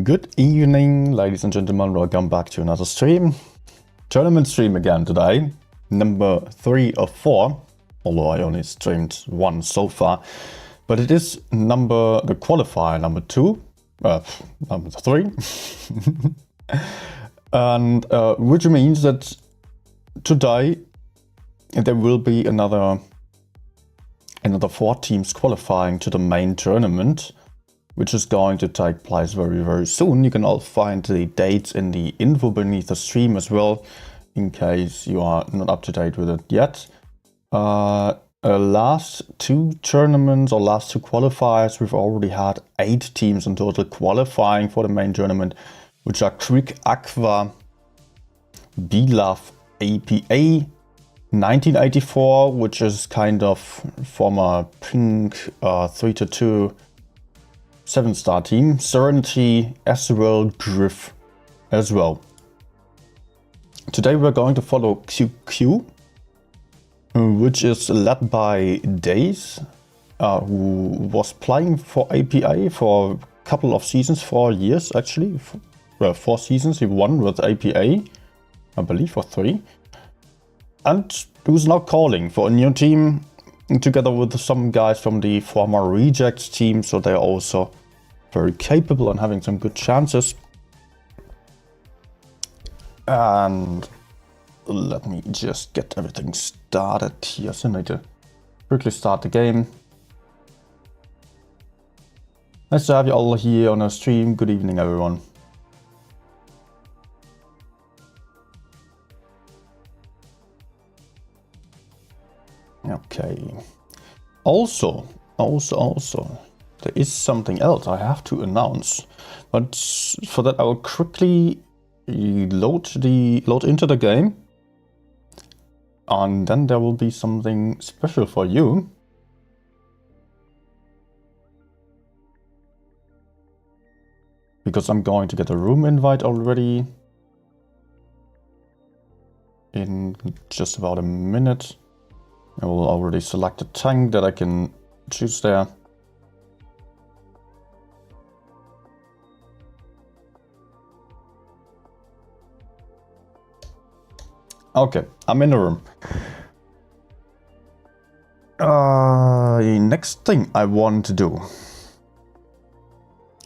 Good evening, ladies and gentlemen. Welcome back to another stream. Tournament stream again today. Number 3 of 4. Although I only streamed 1 so far. But it is the qualifier number 2. Number 3. And which means that today there will be another 4 teams qualifying to the main tournament, which is going to take place very soon. You can all find the dates in the info beneath the stream as well, in case you are not up to date with it yet. Last 2 tournaments or last 2 qualifiers, we've already had 8 teams in total qualifying for the main tournament, which are Quick, AQVA, BLOVE, APA, 1984, which is kind of former pink 3-2 7-star team, SNTY, S-WIL, GRIFF as well. Today we're going to follow QQ, which is led by Days, who was playing for APA for a couple of seasons, 4 years actually. Well, 4 seasons he won with APA, I believe, for 3. And who's now calling for a new team together with some guys from the former Rejects team, so they're also very capable and having some good chances. And let me just get everything started here. So I need to quickly start the game. Nice to have you all here on a stream. Good evening, everyone. Okay. Also, there is something else I have to announce, but for that I will quickly load into the game, and then there will be something special for you. Because I'm going to get a room invite already in just about a minute. I will already select a tank that I can choose there. Okay, I'm in the room. Next thing I want to do.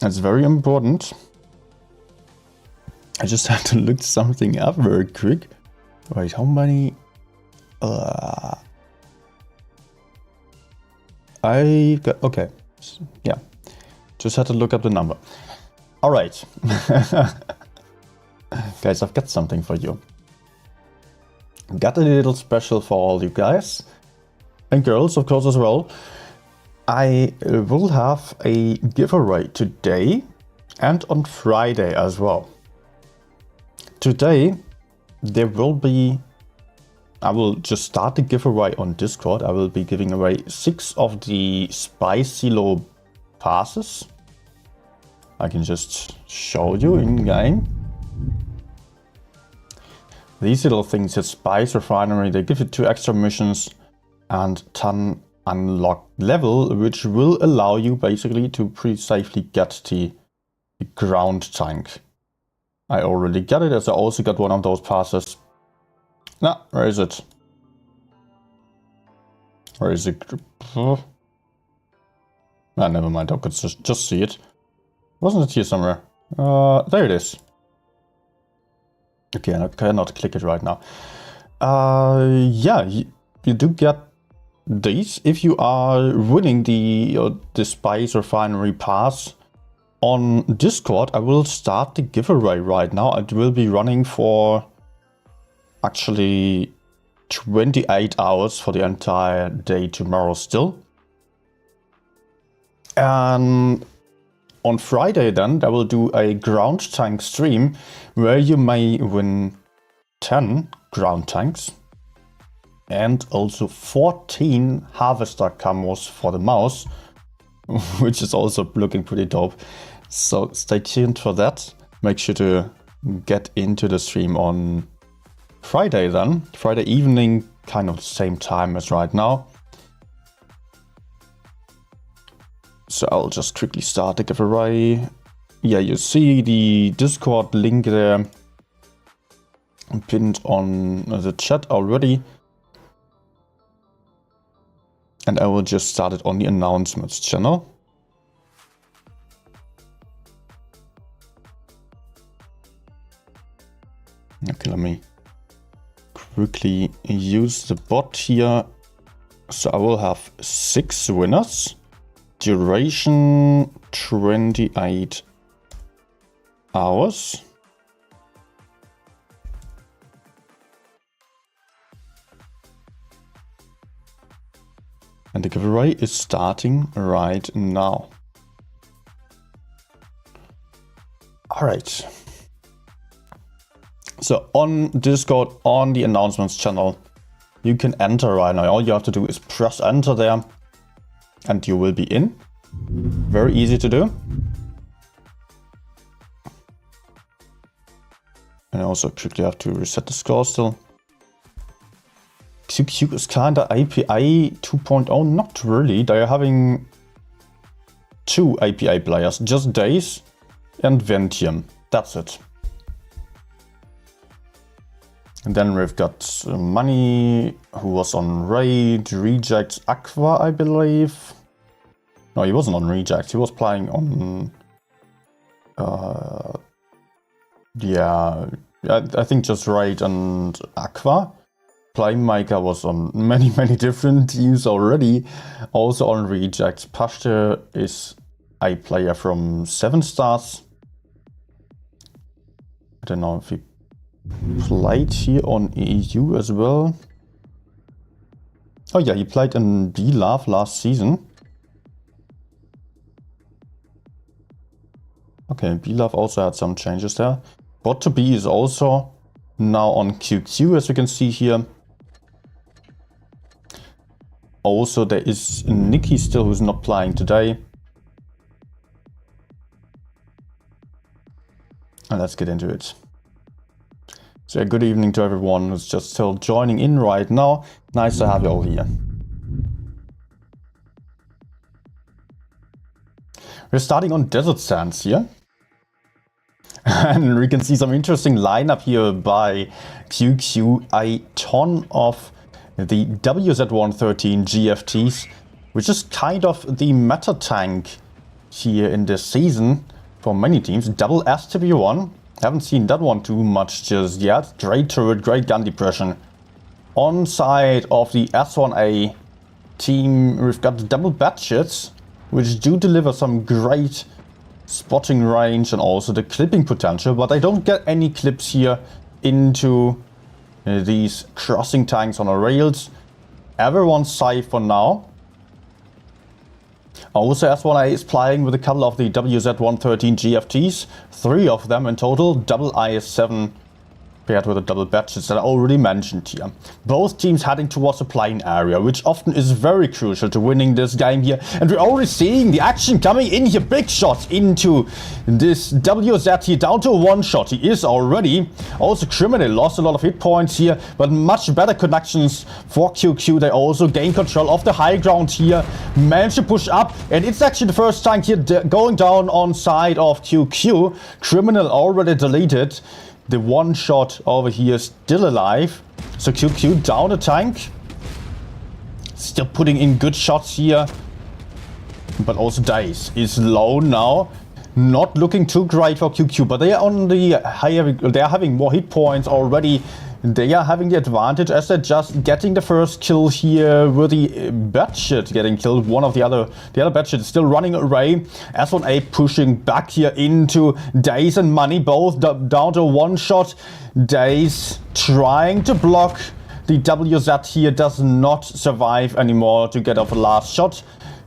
It's very important. I just have to look something up very quick. Wait, how many? I got, okay, yeah, just had to look up the number. All right, guys, I've got something for you. Got a little special for all you guys and girls, of course, as well. I will have a giveaway today and on Friday as well. Today there will be, I will just start the giveaway on Discord. I will be giving away 6 of the spicy low passes. I can just show you in game. These little things at Spice Refinery, they give you 2 extra missions and 10 unlocked level, which will allow you basically to pretty safely get the ground tank. I already got it, as I also got one of those passes. Nah, where is it? Where is it? Oh. Ah, never mind, I could just see it. Wasn't it here somewhere? There it is. Okay, I cannot click it right now. Yeah, you do get these if you are winning the Spice Refinery pass on Discord. I will start the giveaway right now. It will be running for actually 28 hours for the entire day tomorrow still. And on Friday then, I will do a ground tank stream where you may win 10 ground tanks and also 14 harvester camos for the mouse, which is also looking pretty dope. So stay tuned for that. Make sure to get into the stream on Friday then. Friday evening, kind of the same time as right now. So I'll just quickly start the giveaway. yeah, you see the Discord link there pinned on the chat already. And I will just start it on the announcements channel. Okay, let me quickly use the bot here. So I will have 6 winners. Duration 28 hours. And the giveaway is starting right now. All right. So on Discord, on the announcements channel, you can enter right now. All you have to do is press enter there and you will be in. Very easy to do. And I also quickly have to reset the score still. QQ is kinda API 2.0, not really. They are having 2 API players, just Days and Ventium. That's it. And then we've got Money, who was on Raid, Reject, AQVA, I believe. No, he wasn't on Reject, he was playing on... yeah, I think just Raid and AQVA. Playmaker was on many different teams already, also on Reject. Pashte is a player from 7 Stars. I don't know if he played here on EU as well. Oh yeah, he played in BLOVE last season. Okay, BLOVE also had some changes there. Bot2B is also now on QQ, as you can see here. Also, there is Nikki still, who's not playing today. And let's get into it. So good evening to everyone who's just still joining in right now. Nice to have you all here. We're starting on Desert Sands here. And we can see some interesting lineup here by QQ. A ton of the WZ113 GFTs, which is kind of the meta tank here in this season for many teams. Double STB1, haven't seen that one too much just yet. Great turret, great gun depression. On side of the S1A team, we've got the double batchets, which do deliver some great spotting range and also the clipping potential, but I don't get any clips here into these crossing tanks on the rails. Everyone's safe for now. Also, S1A is playing with a couple of the WZ113 GFTs, 3 of them in total, double IS-7 paired with the double batches that I already mentioned here. Both teams heading towards the plane area, which often is very crucial to winning this game here. And we're already seeing the action coming in here. Big shots into this WZ here, down to a 1-shot. He is already. Also, Criminal lost a lot of hit points here, but much better connections for QQ. They also gain control of the high ground here, managed to push up, and it's actually the first tank here going down on side of QQ. Criminal already deleted. The 1-shot over here still alive. So QQ down a tank. Still putting in good shots here. But also Days is low now. Not looking too great for QQ, but they are on the higher, they are having more hit points already. They are having the advantage as they're just getting the first kill here with the batchet getting killed. One of the other batchet is still running away. S1A pushing back here into Days and Money, both down to 1-shot. Days trying to block. The WZ here does not survive anymore to get off the last shot.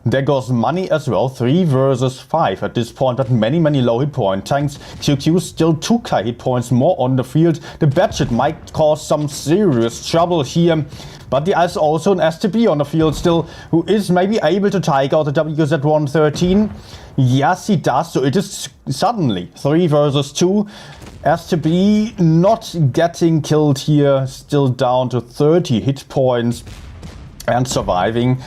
There goes Money as well, 3 versus 5 at this point, but many low hit point tanks. QQ still 2k hit points more on the field. The batchet might cause some serious trouble here, but there is also an STB on the field still, who is maybe able to take out the WZ113. Yes, he does, so it is suddenly 3 versus 2. STB not getting killed here, still down to 30 hit points and surviving.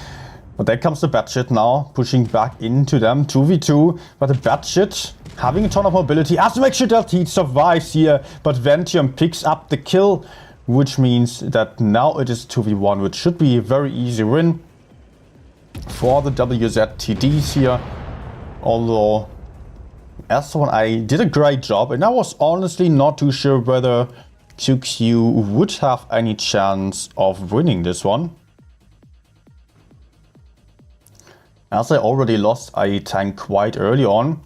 But there comes the batchet now, pushing back into them, 2v2. But the batchet having a ton of mobility, has to make sure that he survives here, but Ventium picks up the kill, which means that now it is 2v1, which should be a very easy win for the WZTDs here, although S1A did a great job, and I was honestly not too sure whether QQ would have any chance of winning this one, as I already lost a tank quite early on,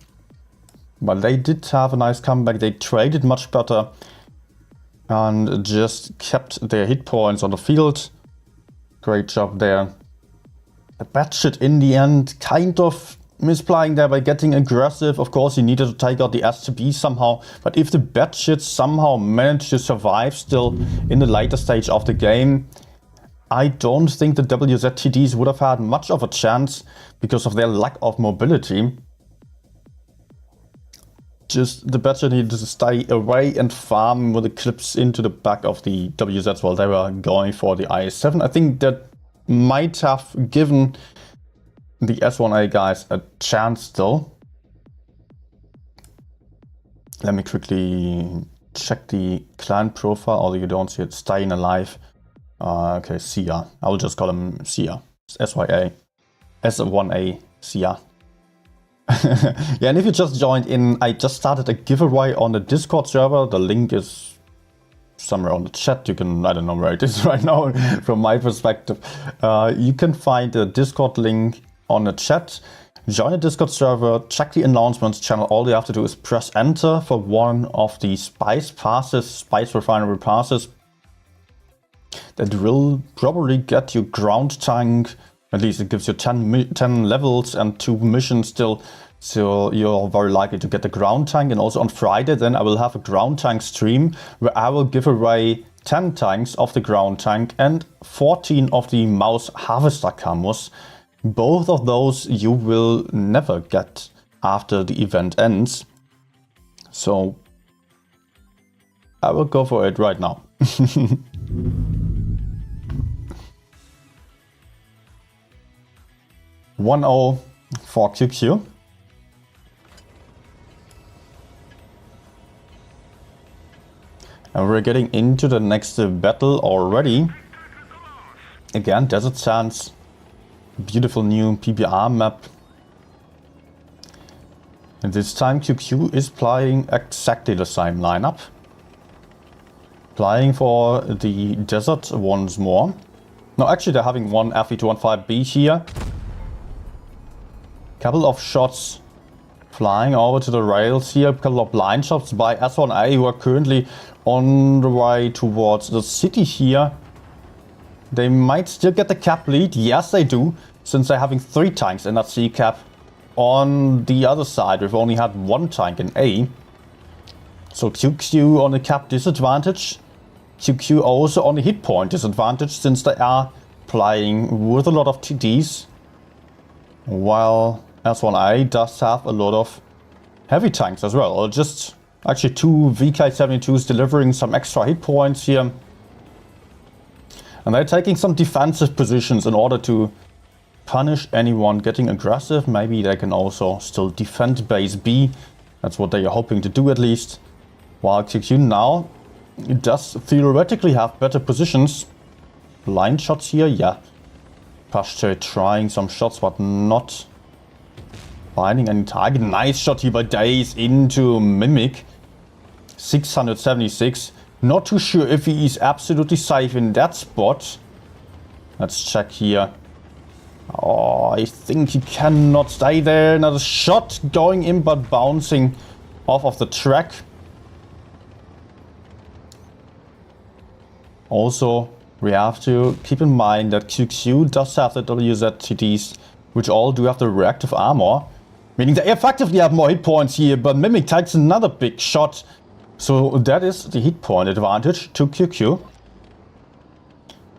but they did have a nice comeback. They traded much better and just kept their hit points on the field. Great job there. The Batshit in the end kind of misplaying there by getting aggressive. Of course, he needed to take out the STB somehow, but if the Batshit somehow managed to survive still in the later stage of the game, I don't think the WZTDs would have had much of a chance because of their lack of mobility. Just the Batshit needed to stay away and farm with the clips into the back of the WZs while they were going for the IS-7. I think that might have given the S1A guys a chance still. Let me quickly check the client profile, although you don't see it. Staying alive. Okay, Sia. I will just call him Sia. SYA. S1A Sia. Yeah, and if you just joined in, I just started a giveaway on the Discord server. The link is somewhere on the chat. You can, I don't know where it is right now from my perspective. You can find the Discord link on the chat. Join the Discord server, check the announcements channel. All you have to do is press enter for one of the spice passes, spice refinery passes. That will probably get you ground tank. At least it gives you 10 levels and 2 missions still. So you're very likely to get the ground tank. And also on Friday then I will have a ground tank stream where I will give away 10 tanks of the ground tank and 14 of the mouse harvester camos. Both of those you will never get after the event ends. So I will go for it right now. 1-0 for QQ. And we're getting into the next battle already. Again, Desert Sands. Beautiful new PBR map. And this time QQ is playing exactly the same lineup. Playing for the desert once more. No, actually they're having one FE215B here. Couple of shots flying over to the rails here. A couple of blind shots by S1A who are currently on the way towards the city here. They might still get the cap lead. Yes, they do, since they're having 3 tanks in that C cap. On the other side, we've only had 1 tank in A. So QQ on the cap disadvantage. QQ also on the hit point disadvantage, since they are playing with a lot of TDs. While S1A does have a lot of heavy tanks as well. Or just actually 2 VK72s delivering some extra hit points here. And they're taking some defensive positions in order to punish anyone getting aggressive. Maybe they can also still defend base B. That's what they are hoping to do at least. While QQ now does theoretically have better positions. Blind shots here, yeah. Pashte trying some shots but not finding any target. Nice shot here by Days into Mimic. 676. Not too sure if he is absolutely safe in that spot. Let's check here. Oh, I think he cannot stay there. Another shot going in but bouncing off of the track. Also, we have to keep in mind that QQ does have the WZTDs, which all do have the reactive armor. Meaning they effectively have more hit points here, but Mimic takes another big shot. So that is the hit point advantage to QQ.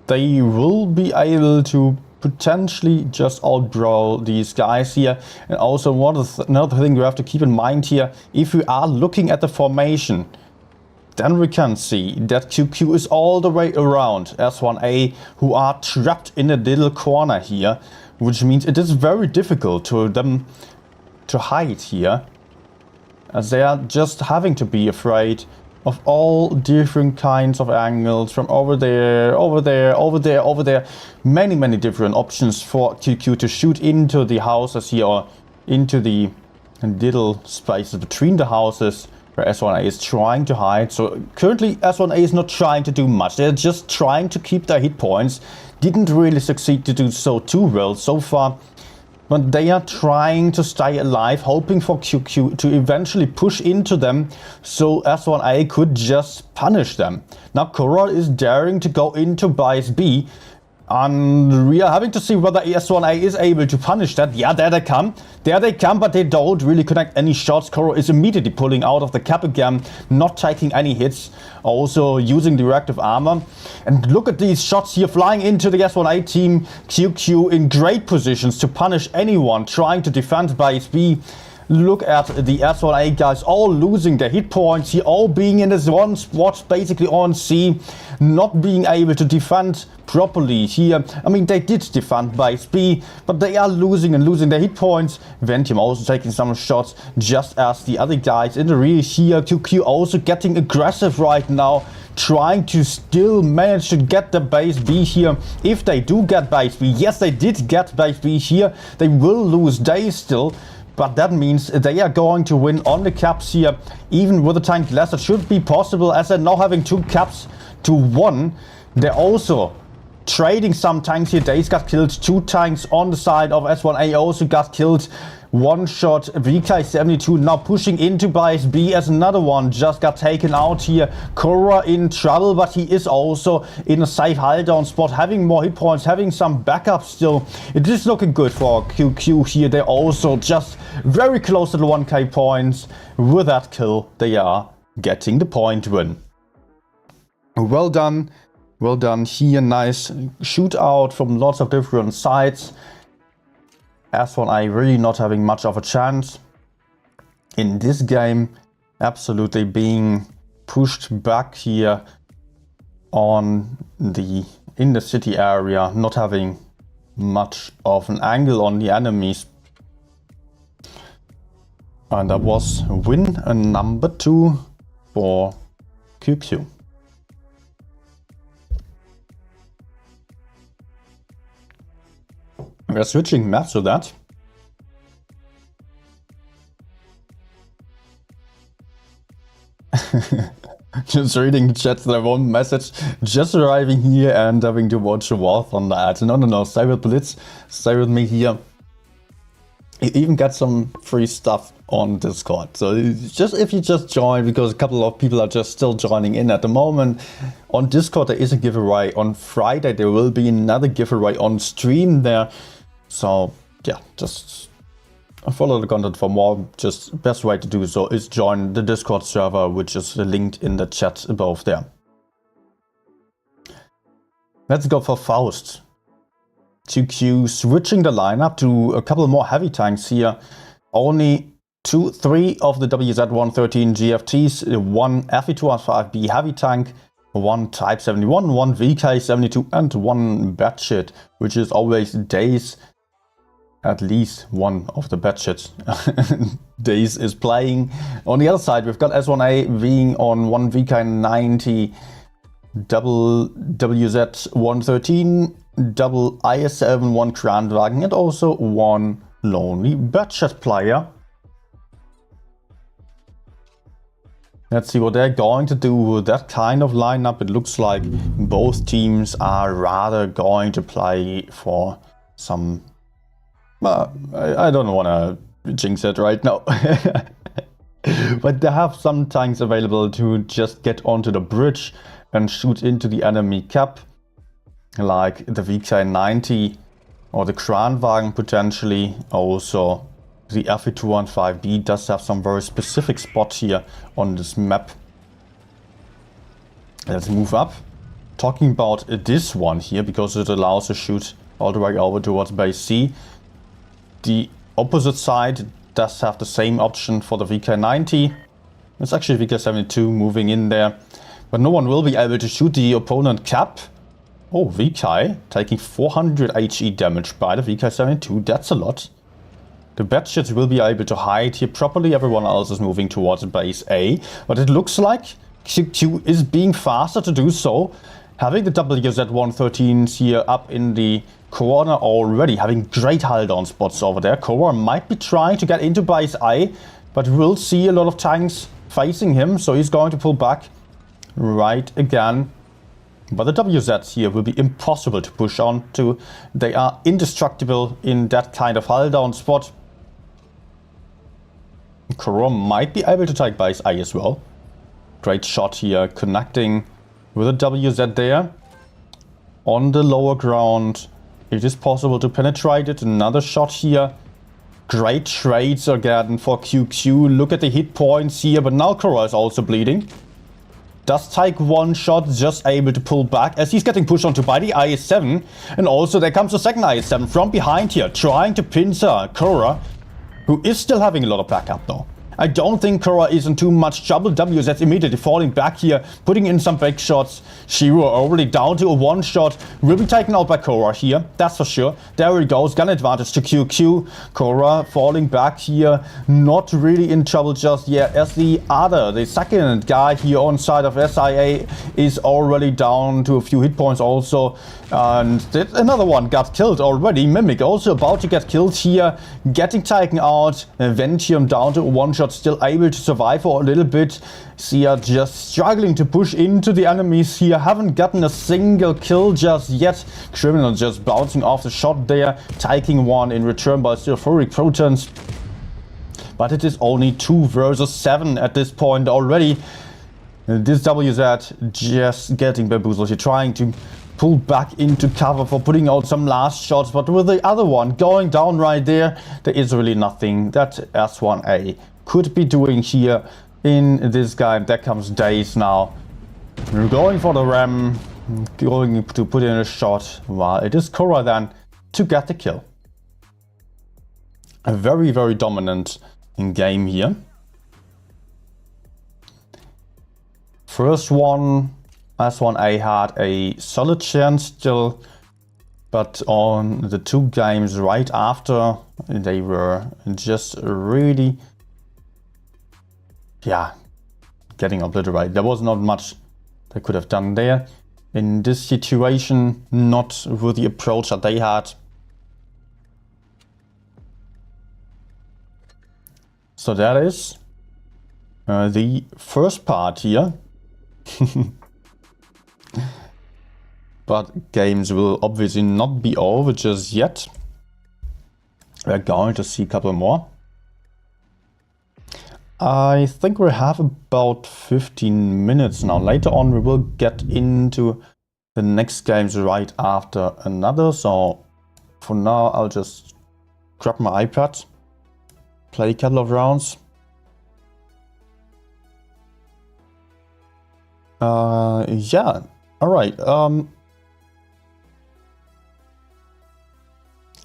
They will be able to potentially just outbrawl these guys here. And also another thing we have to keep in mind here, if we are looking at the formation, then we can see that QQ is all the way around S1A, who are trapped in a little corner here, which means it is very difficult to them to hide here. as they are just having to be afraid of all different kinds of angles from over there, over there, over there, over there. Many different options for QQ to shoot into the houses here, or into the little spaces between the houses where S1A is trying to hide. So currently S1A is not trying to do much. They're just trying to keep their hit points. Didn't really succeed to do so too well so far. But they are trying to stay alive, hoping for QQ to eventually push into them so S1A could just punish them. Now Korra is daring to go into base B, and we are having to see whether S1A is able to punish that. Yeah, there they come. There they come, but they don't really connect any shots. Korra is immediately pulling out of the cap again, not taking any hits, also using the reactive armor. And look at these shots here flying into the S1A team. QQ in great positions to punish anyone trying to defend base B. Look at the S1A guys all losing their hit points here, all being in this one spot, basically on C, not being able to defend properly here. I mean, they did defend base B, but they are losing their hit points. Ventium also taking some shots, just as the other guys in the rear here. QQ also getting aggressive right now, trying to still manage to get the base B here. If they do get base B, yes, they did get base B here, they will lose days still. But that means they are going to win on the caps here. Even with a tank less, it should be possible, as they're now having 2 caps to 1. They're also trading some tanks here. Days got killed, 2 tanks on the side of S1A also got killed. 1 shot, VK72 now pushing into base B as another one just got taken out here. Korra in trouble, but he is also in a safe hold down spot, having more hit points, having some backup still. It is looking good for QQ here. They're also just very close to the 1k points. With that kill, they are getting the point win. Well done. Well done here. Nice shootout from lots of different sides. S1A really not having much of a chance in this game, absolutely being pushed back here in the city area, not having much of an angle on the enemies. And that was win number 2 for QQ. We're switching maps to that. Just reading the chat, their one message, just arriving here and having to watch a war on that. No, stay with Blitz, stay with me here. You even get some free stuff on Discord. So just if you just join, because a couple of people are just still joining in at the moment. On Discord there is a giveaway. On Friday there will be another giveaway on stream there. So yeah, just follow the content for more. Just best way to do so is join the Discord server, which is linked in the chat above there. Let's go for Faust. QQ switching the lineup to a couple more heavy tanks here. Only 3 of the WZ-113 GFTs, 1 Fe215B heavy tank, 1 Type 71, 1 VK72 and 1 Batshit, which is always Days. At least one of the Batshits Days is playing. On the other side, we've got S1A being on 1 VK90, double WZ-113, double IS-7, 1 Kranwagen, and also 1 lonely Batshit player. Let's see what they're going to do with that kind of lineup. It looks like both teams are rather going to play for some... I don't want to jinx it right now. But they have some tanks available to just get onto the bridge and shoot into the enemy cap. Like the VK90 or the Kranwagen potentially. Also the Fe215B does have some very specific spots here on this map. Let's move up. Talking about this one here, because it allows to shoot all the way over towards base C. The opposite side does have the same option for the VK90. It's actually VK72 moving in there. But no one will be able to shoot the opponent cap. Oh, VK taking 400 HE damage by the VK72. That's a lot. The batshits will be able to hide here properly. Everyone else is moving towards base A. But it looks like QQ is being faster to do so. Having the WZ-113s here up in the corner already. Having great hull down spots over there. Cora might be trying to get into base A. But we'll see a lot of tanks facing him. So he's going to pull back right again. But the WZs here will be impossible to push on to. They are indestructible in that kind of hull down spot. Cora might be able to take base A as well. Great shot here, connecting with a WZ there. On the lower ground, it is possible to penetrate it. Another shot here. Great trades again for QQ. Look at the hit points here, but now Cora is also bleeding. Does take one shot, just able to pull back as he's getting pushed onto by the IS-7. And also there comes the second IS-7 from behind here, trying to pincer Cora, who is still having a lot of backup though. I don't think Cora is in too much trouble. WZ's immediately falling back here, putting in some big shots. Shiro already down to a one shot. Will be taken out by Cora here, that's for sure. There he goes, gun advantage to QQ. Cora falling back here, not really in trouble just yet, as the second guy here on side of SIA is already down to a few hit points also. And another one got killed already. Mimic also about to get killed here, getting taken out. Ventium down to a one shot, still able to survive for a little bit. Sia just struggling to push into the enemies here. Haven't gotten a single kill just yet. Criminal just bouncing off the shot there, taking one in return by sulfuric protons. But it is only 2 versus 7 at this point already. This WZ just getting bamboozled here, trying to pull back into cover for putting out some last shots, but with the other one going down right there, there is really nothing that S1A could be doing here in this game. There comes Days now. We're going for the ram, going to put in a shot, while it is Cora then to get the kill. A very, very dominant game here. First one, S1A had a solid chance still, but on the 2 games right after, they were just really, getting obliterated. There was not much they could have done there. In this situation, not with the approach that they had. So that is the first part here. But games will obviously not be over just yet. We're going to see a couple more. I think we have about 15 minutes now. Later on we will get into the next games right after another. So for now I'll just grab my iPad, play a couple of rounds. Yeah, alright.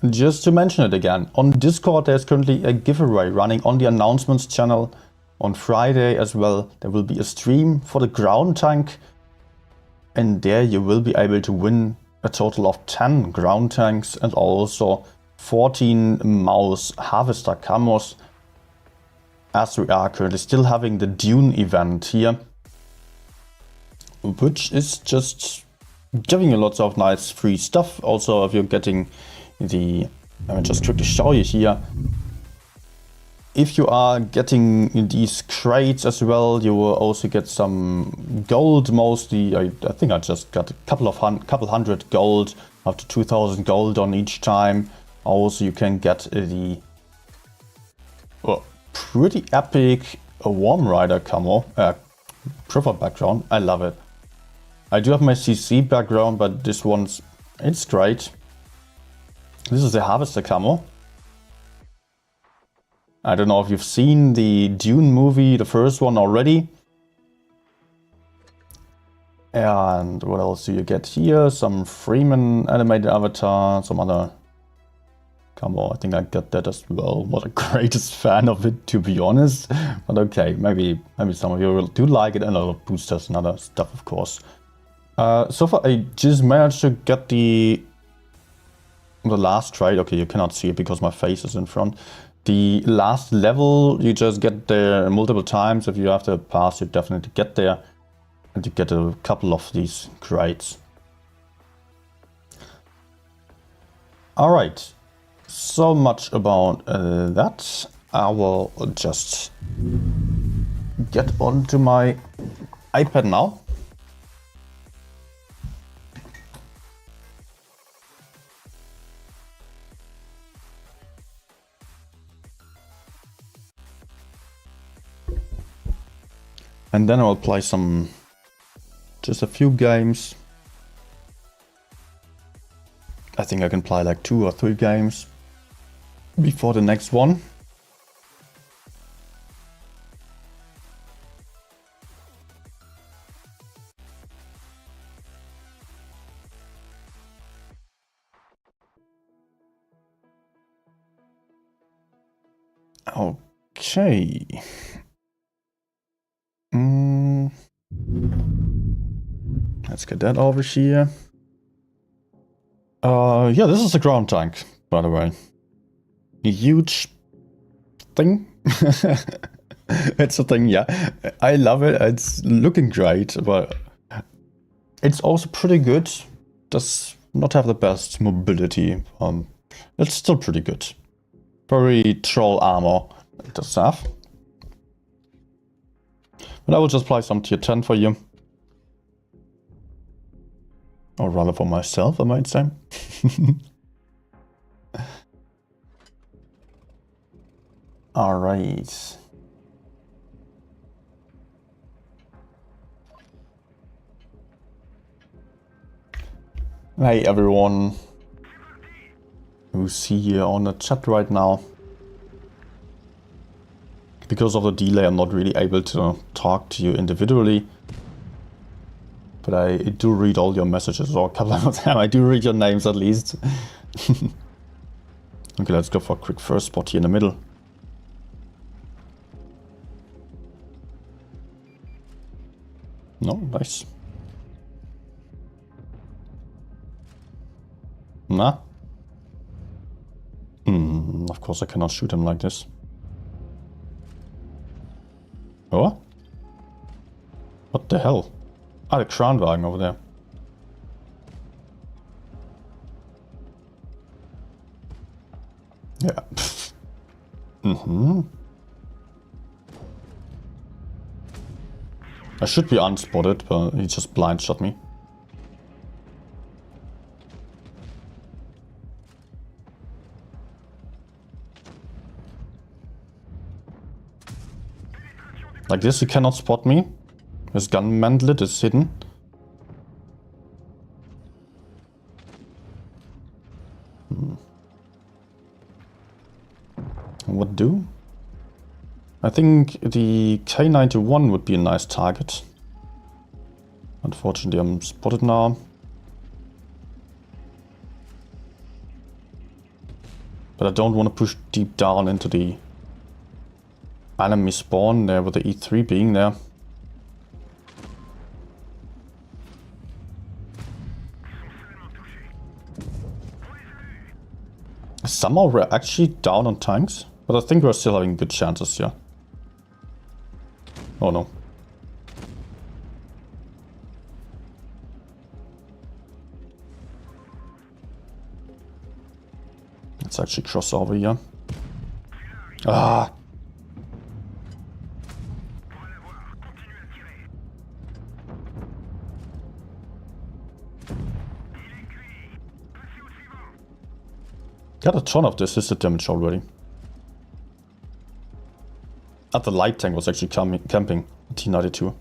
Just to mention it again, on Discord there's currently a giveaway running on the announcements channel. On Friday as well there will be a stream for the ground tank, and there you will be able to win a total of 10 ground tanks and also 14 mouse harvester camos, as we are currently still having the Dune event here, which is just giving you lots of nice free stuff. Also, if you're getting the, let me just quickly show you here, if you are getting these crates as well, you will also get some gold mostly. I think I just got a couple hundred gold, up to 2000 gold on each time. Also you can get the pretty epic Warm Rider camo, proper background. I love it. I do have my CC background, but this one's, it's great. This is the Harvester camo. I don't know if you've seen the Dune movie, the first one already. And what else do you get here? Some Freeman animated avatar, some other camo. I think I got that as well. Not the greatest fan of it, to be honest. But okay, maybe some of you do like it, and a lot of boosters and other stuff, of course. So far I just managed to get the last trade. Okay, you cannot see it because my face is in front. The last level, you just get there multiple times. If you have the pass, you definitely get there. And you get a couple of these crates. Alright, so much about that. I will just get onto my iPad now. And then I'll play just a few games. I think I can play like 2 or 3 games before the next one. Okay. Let's get that over here. Yeah, this is a ground tank, by the way. A huge thing. It's a thing, yeah. I love it. It's looking great, but it's also pretty good. Does not have the best mobility. It's still pretty good. Very troll armor it does have. But I will just play some tier 10 for you. Or rather for myself, I might say. Alright. Hey everyone who's here on the chat right now. Because of the delay, I'm not really able to talk to you individually. But I do read all your messages, or a couple of them. I do read your names at least. Okay, let's go for a quick first spot here in the middle. No, nice. Nah. Of course I cannot shoot him like this. Oh? What the hell? Ah, the Kranwagen over there. Yeah. I should be unspotted, but he just blind shot me. Like this, he cannot spot me. His gun mantlet is hidden. What do? I think the K91 would be a nice target. Unfortunately, I'm spotted now. But I don't want to push deep down into the enemy spawn there with the E3 being there. Somehow we're actually down on tanks, but I think we're still having good chances here. Oh no. Let's actually cross over here. Ah! Got a ton of assisted damage already. And the light tank was actually camping T92.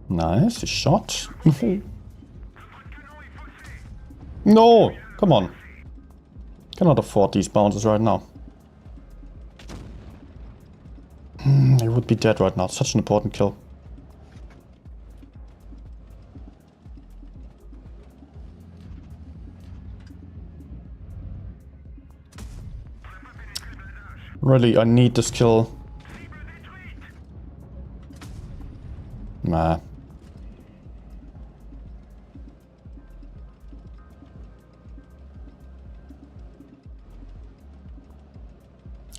Nice, he shot. No, come on. Cannot afford these bounces right now. He would be dead right now. Such an important kill. Really, I need this kill. Nah.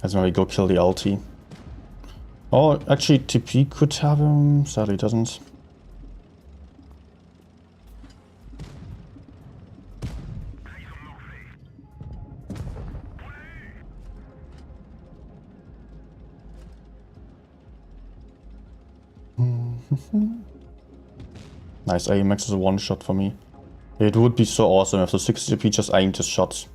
Let's maybe go kill the LT. Oh, actually TP could have him, sadly doesn't. Nice, AMX is a one shot for me. It would be so awesome if the 60 TP just aimed his shots.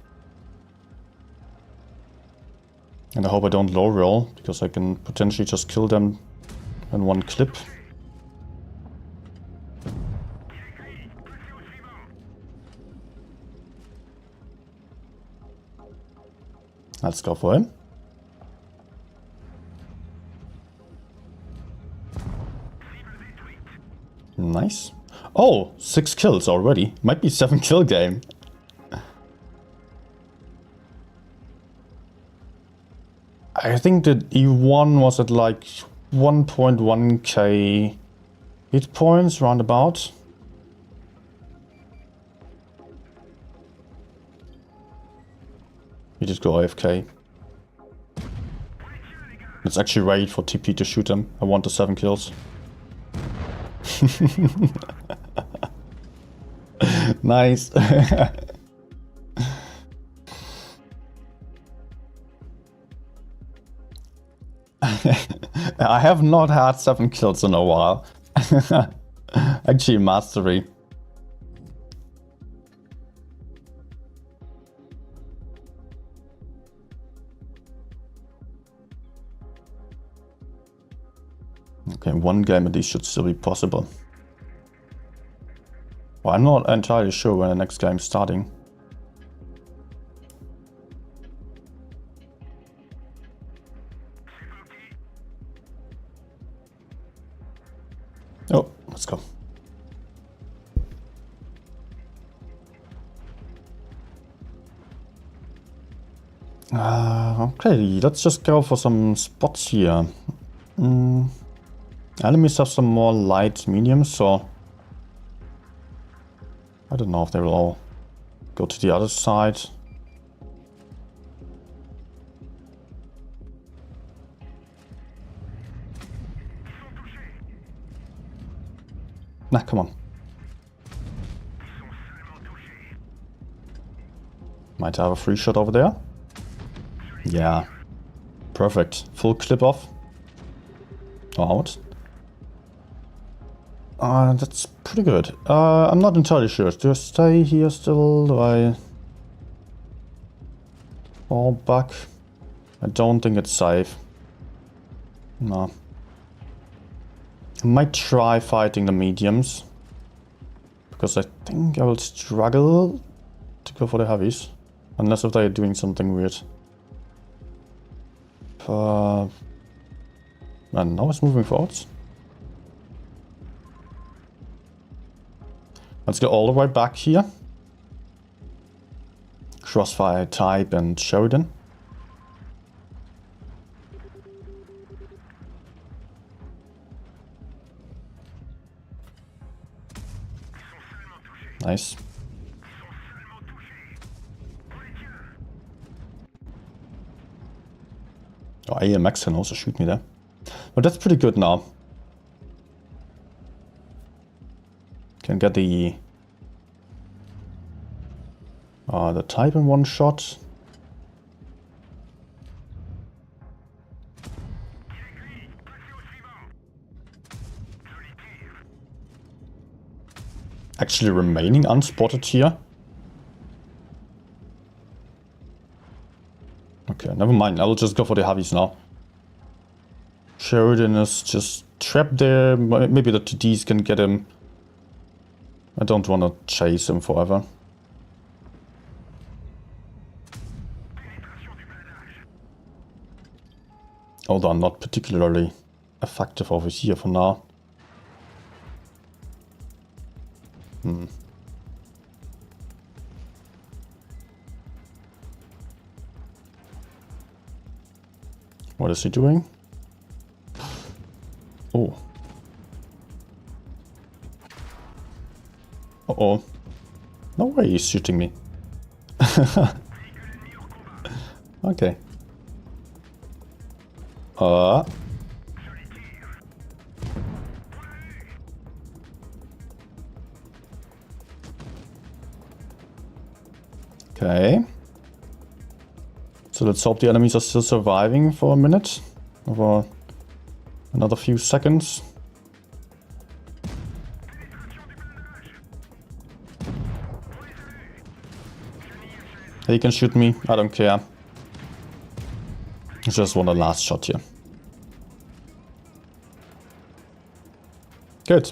And I hope I don't low roll, because I can potentially just kill them in one clip. Let's go for him. Nice. Oh, 6 kills already. Might be 7 kill game. I think that E1 was at like 1.1k hit points roundabout. You just go AFK. Let's actually wait for TP to shoot him. I want the 7 kills. Nice. I have not had 7 kills in a while. Actually, mastery. Okay, 1 game at least should still be possible. Well, I'm not entirely sure when the next game's starting. Oh, let's go. Okay, let's just go for some spots here. Enemies have some more light mediums, so I don't know if they will all go to the other side. Nah, come on. Might have a free shot over there. Yeah. Perfect. Full clip off. Or out. That's pretty good. I'm not entirely sure. Do I stay here still? Do I fall back? I don't think it's safe. No. I might try fighting the mediums, because I think I will struggle to go for the heavies, unless if they're doing something weird. And now it's moving forwards. Let's go all the way back here. Crossfire, Type, and Sheridan. Nice. Oh, AMX can also shoot me there. But that's pretty good now. Can get the Type in one shot. Actually remaining unspotted here. Okay, never mind. I will just go for the heavies now. Sheridan is just trapped there. Maybe the TDs can get him. I don't want to chase him forever. Although I'm not particularly effective over here for now. What is he doing? Oh. Uh-oh. No way he's shooting me. Okay. Okay. So let's hope the enemies are still surviving for a minute. Or another few seconds. He can shoot me, I don't care. I just want a last shot here. Good.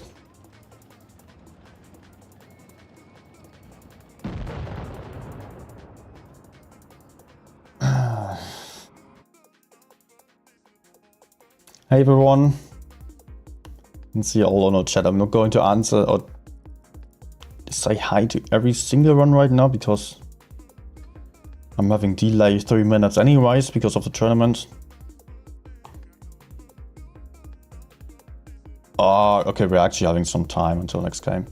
Hey everyone. You can see all on our chat. I'm not going to answer or say hi to every single one right now because I'm having delay 3 minutes anyways because of the tournament. Oh, okay, we're actually having some time until next game.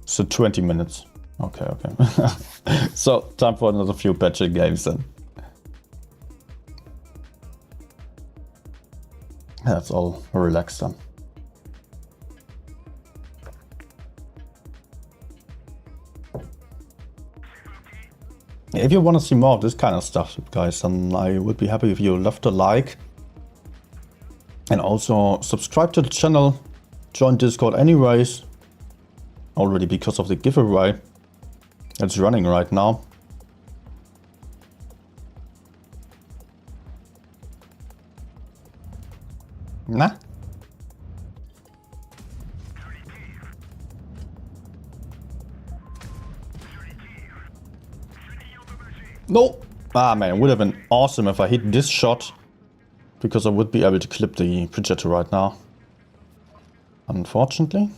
So 20 minutes. Okay, okay. So time for another few battle games then. That's all relaxed then. If you want to see more of this kind of stuff, guys, then I would be happy if you left a like. And also subscribe to the channel, join Discord anyways. Already because of the giveaway. It's running right now. Nah. No! Ah man, it would have been awesome if I hit this shot. Because I would be able to clip the projector right now. Unfortunately,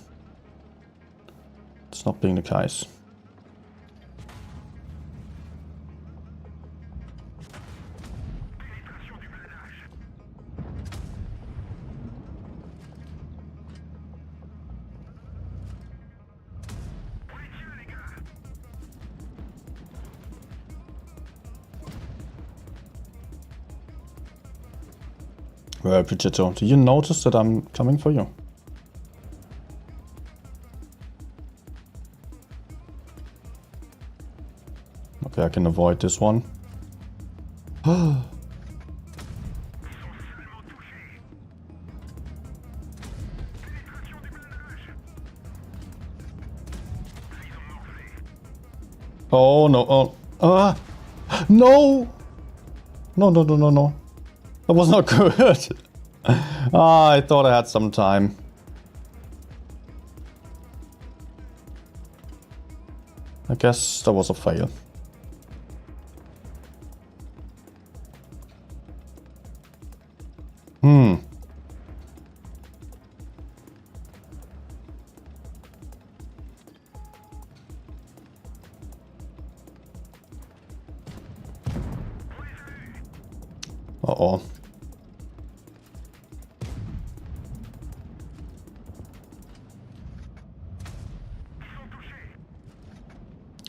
it's not being the case. Well, Pidgeotto, do you notice that I'm coming for you? Okay, I can avoid this one. Oh no, oh. No! No, no, no, no, no. That was not good. Ah, I thought I had some time. I guess that was a fail. Uh-oh.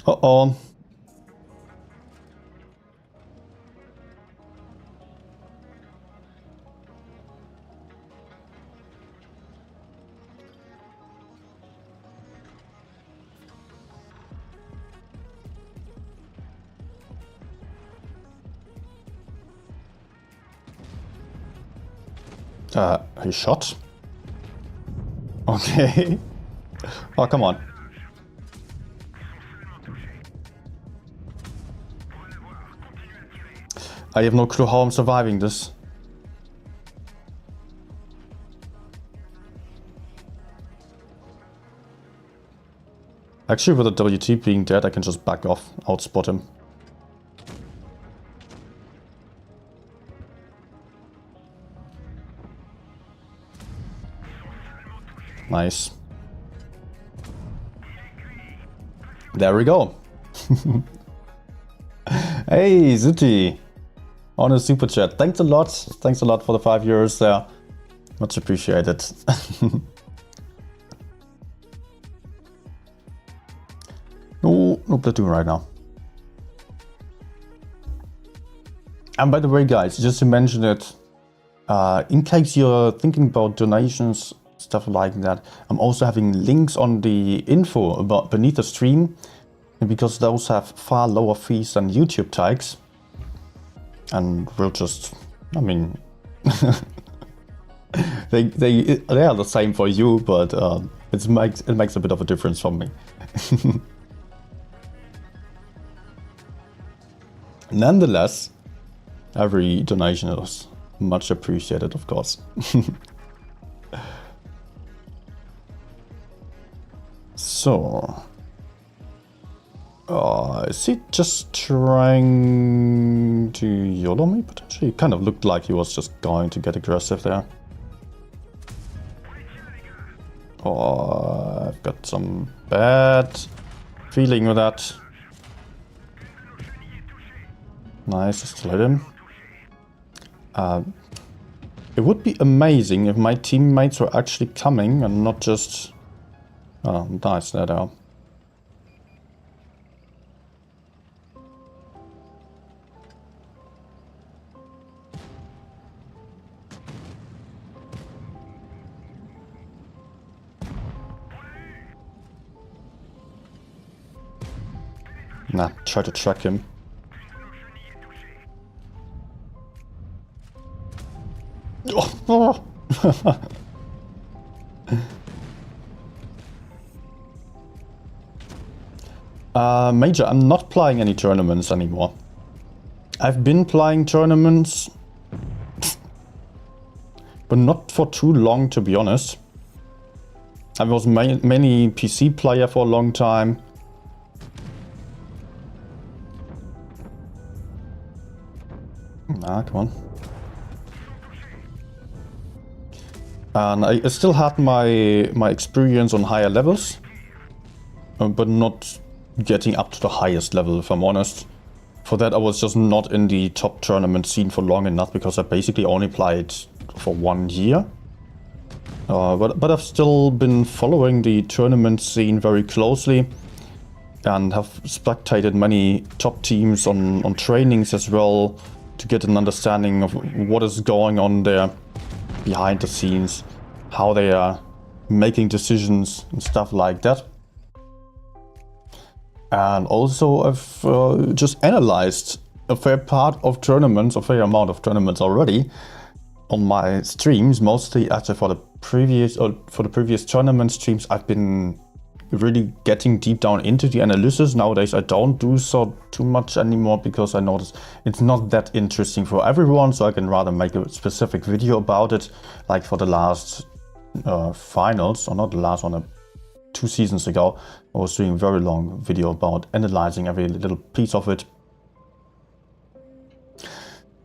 Uh-oh. He shot? Okay. Oh, come on. I have no clue how I'm surviving this. Actually, with the WT being dead, I can just back off, outspot him. Nice. There we go. Hey, Ziti. On a super chat. Thanks a lot. Thanks a lot for the 5 euros there. Much appreciated. for Platoon right now. And by the way, guys, just to mention it, in case you're thinking about donations, stuff like that, I'm also having links on the info about beneath the stream, because those have far lower fees than YouTube tags. And we'll just, I mean, they are the same for you, but it makes a bit of a difference for me. Nonetheless, every donation is much appreciated, of course. So, is he just trying to YOLO me potentially? It kind of looked like he was just going to get aggressive there. Oh, I've got some bad feeling with that. Nice, just hit him. It would be amazing if my teammates were actually coming and not just... Oh, nice, there they are. Nah, try to track him. Oh. Major, I'm not playing any tournaments anymore. I've been playing tournaments, but not for too long, to be honest. I was mainly PC player for a long time. Nah, come on. And I still had my experience on higher levels, but not getting up to the highest level, if I'm honest. For that, I was just not in the top tournament scene for long enough, because I basically only played for 1 year. But I've still been following the tournament scene very closely and have spectated many top teams on trainings as well, to get an understanding of what is going on there behind the scenes, how they are making decisions and stuff like that. And also I've just analyzed a fair part of tournaments, a fair amount of tournaments already on my streams, mostly actually for the previous tournament streams. I've been really getting deep down into the analysis. Nowadays I don't do so too much anymore, because I notice it's not that interesting for everyone, so I can rather make a specific video about it, like for the last finals, or not the last one, 2 seasons ago. I was doing a very long video about analyzing every little piece of it.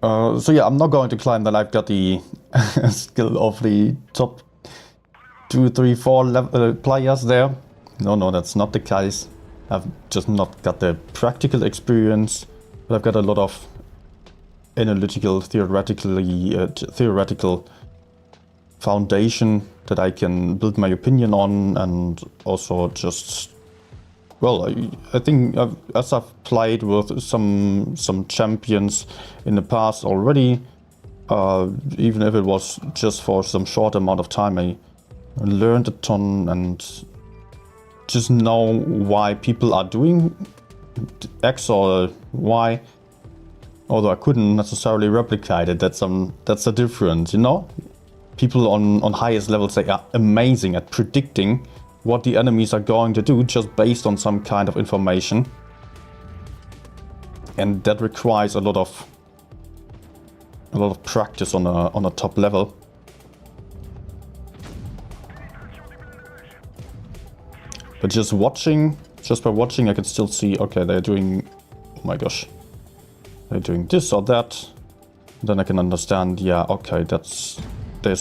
So yeah, I'm not going to claim that I've got the skill of the top 2, 3, 4 players there. No, that's not the case. I've just not got the practical experience, but I've got a lot of analytical, theoretical foundation that I can build my opinion on, and also just, well, I think as I've played with some champions in the past already, even if it was just for some short amount of time, I learned a ton and just know why people are doing X or Y, although I couldn't necessarily replicate it. That's a difference, you know? People on highest levels, they are amazing at predicting what the enemies are going to do just based on some kind of information. And that requires a lot of practice on a top level. But just by watching, I can still see, okay, they're doing, oh my gosh, they're doing this or that. Then I can understand, yeah, okay, there's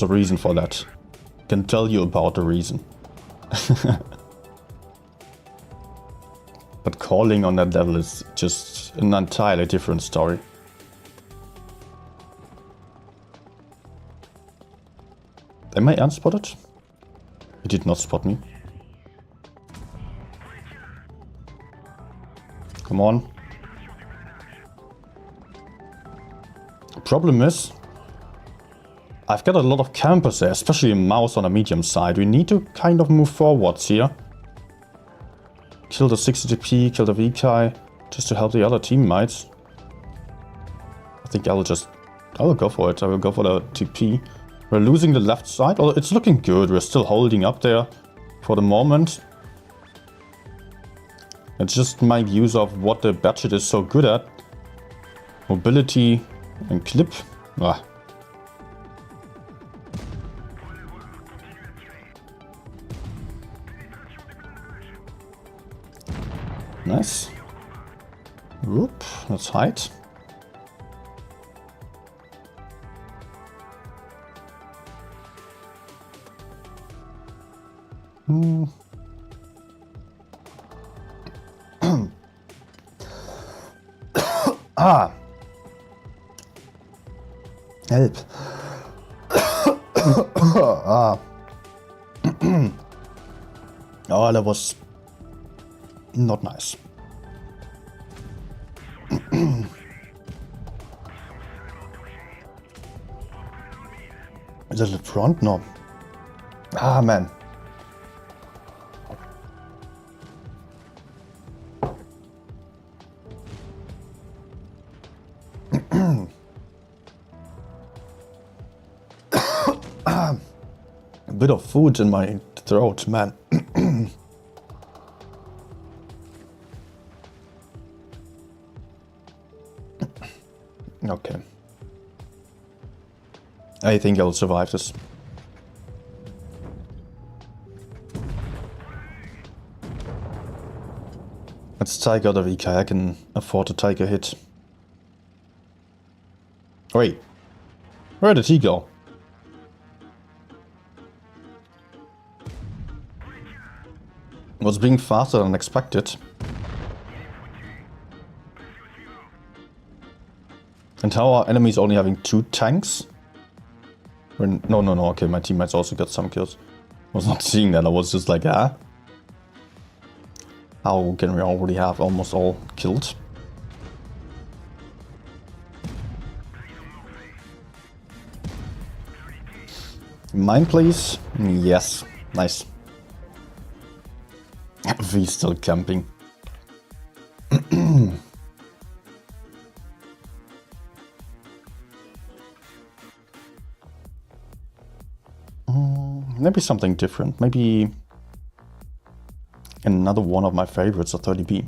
a reason for that. I can tell you about the reason. But calling on that level is just an entirely different story. Am I unspotted? He did not spot me. Come on. Problem is, I've got a lot of campers there, especially a mouse on a medium side. We need to kind of move forwards here. Kill the 60 TP, kill the VK, just to help the other teammates. I think I will go for it. I will go for the TP. We're losing the left side. Oh, it's looking good. We're still holding up there for the moment. Let's just make use of what the budget is so good at. Mobility and clip. Ah. Nice. Whoop, let's hide. Ah. Help. Ah. Oh, that was not nice. Is it the front? No. Ah, man. A bit of food in my throat, man. Okay. I think I'll survive this. Let's take out a VK. I can afford to take a hit. Wait. Where did he go? Was being faster than expected. And how are enemies only having 2 tanks? No, okay, my teammates also got some kills. I was not seeing that, I was just like, ah. How can we already have almost all killed? Mine, please? Yes, nice. V still camping. Maybe something different. Maybe another one of my favorites, a 30B.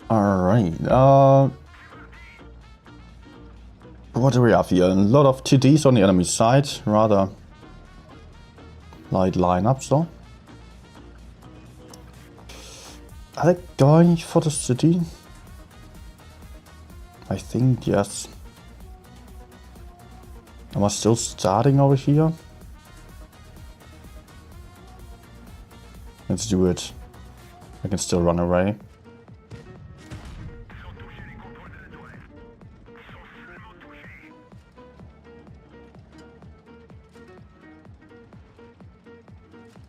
Alright, what do we have here? A lot of TDs on the enemy side, rather light lineups though. Are they going for the city? I think yes. Am I still starting over here? Let's do it. I can still run away.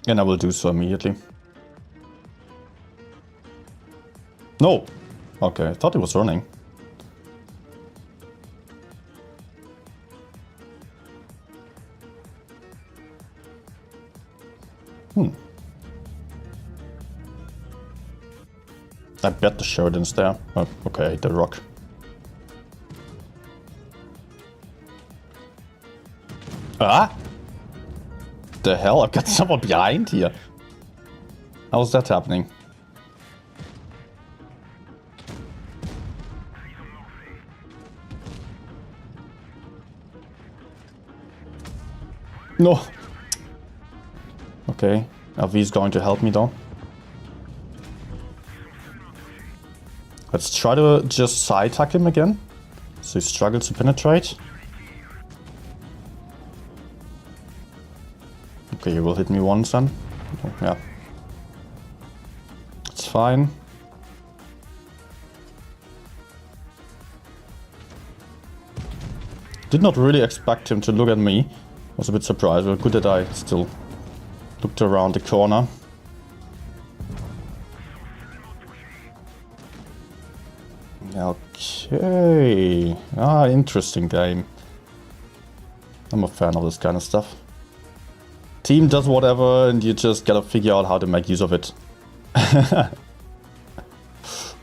And I will do so immediately. No! Okay, I thought it was running. I bet the Sheridan's there. Oh, okay, I hit the rock. Ah! The hell? I've got someone behind here. How's that happening? No. Okay, LV is going to help me though. Let's try to just side hack him again, so he struggles to penetrate. Okay, he will hit me once then. Yeah. It's fine. Did not really expect him to look at me. Was a bit surprised, but good that I still looked around the corner. Okay. Ah, interesting game. I'm a fan of this kind of stuff. Team does whatever and you just gotta figure out how to make use of it.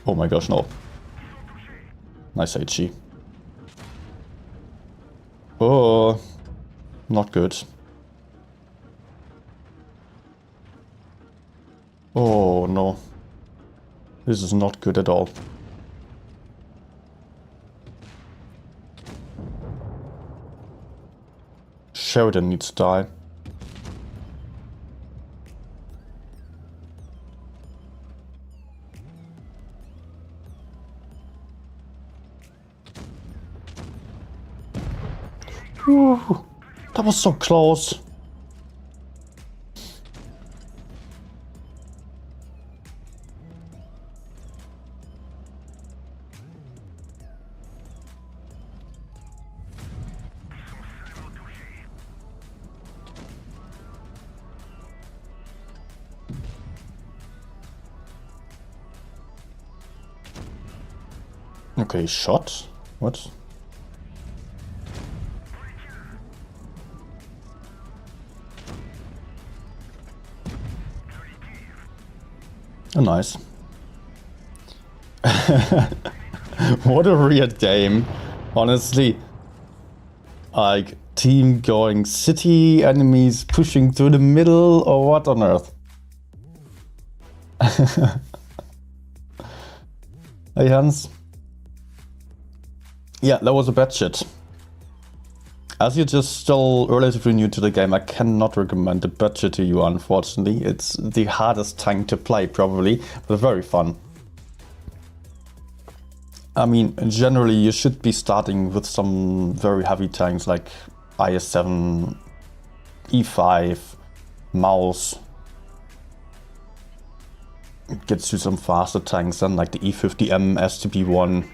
Oh my gosh, no. Nice HG. Oh, not good. Oh no. This is not good at all. Sheridan needs to die. Whew, that was so close. Okay, shot. What? Oh, nice. What a weird game. Honestly. Like, team going city, enemies pushing through the middle, or what on earth? Hey, Hans. Yeah, that was a bad shit. As you're just still relatively new to the game, I cannot recommend the Badger to you, unfortunately. It's the hardest tank to play, probably, but very fun. I mean, generally you should be starting with some very heavy tanks like IS-7, E5, Mouse. It gets you some faster tanks than like the E50M, STP1.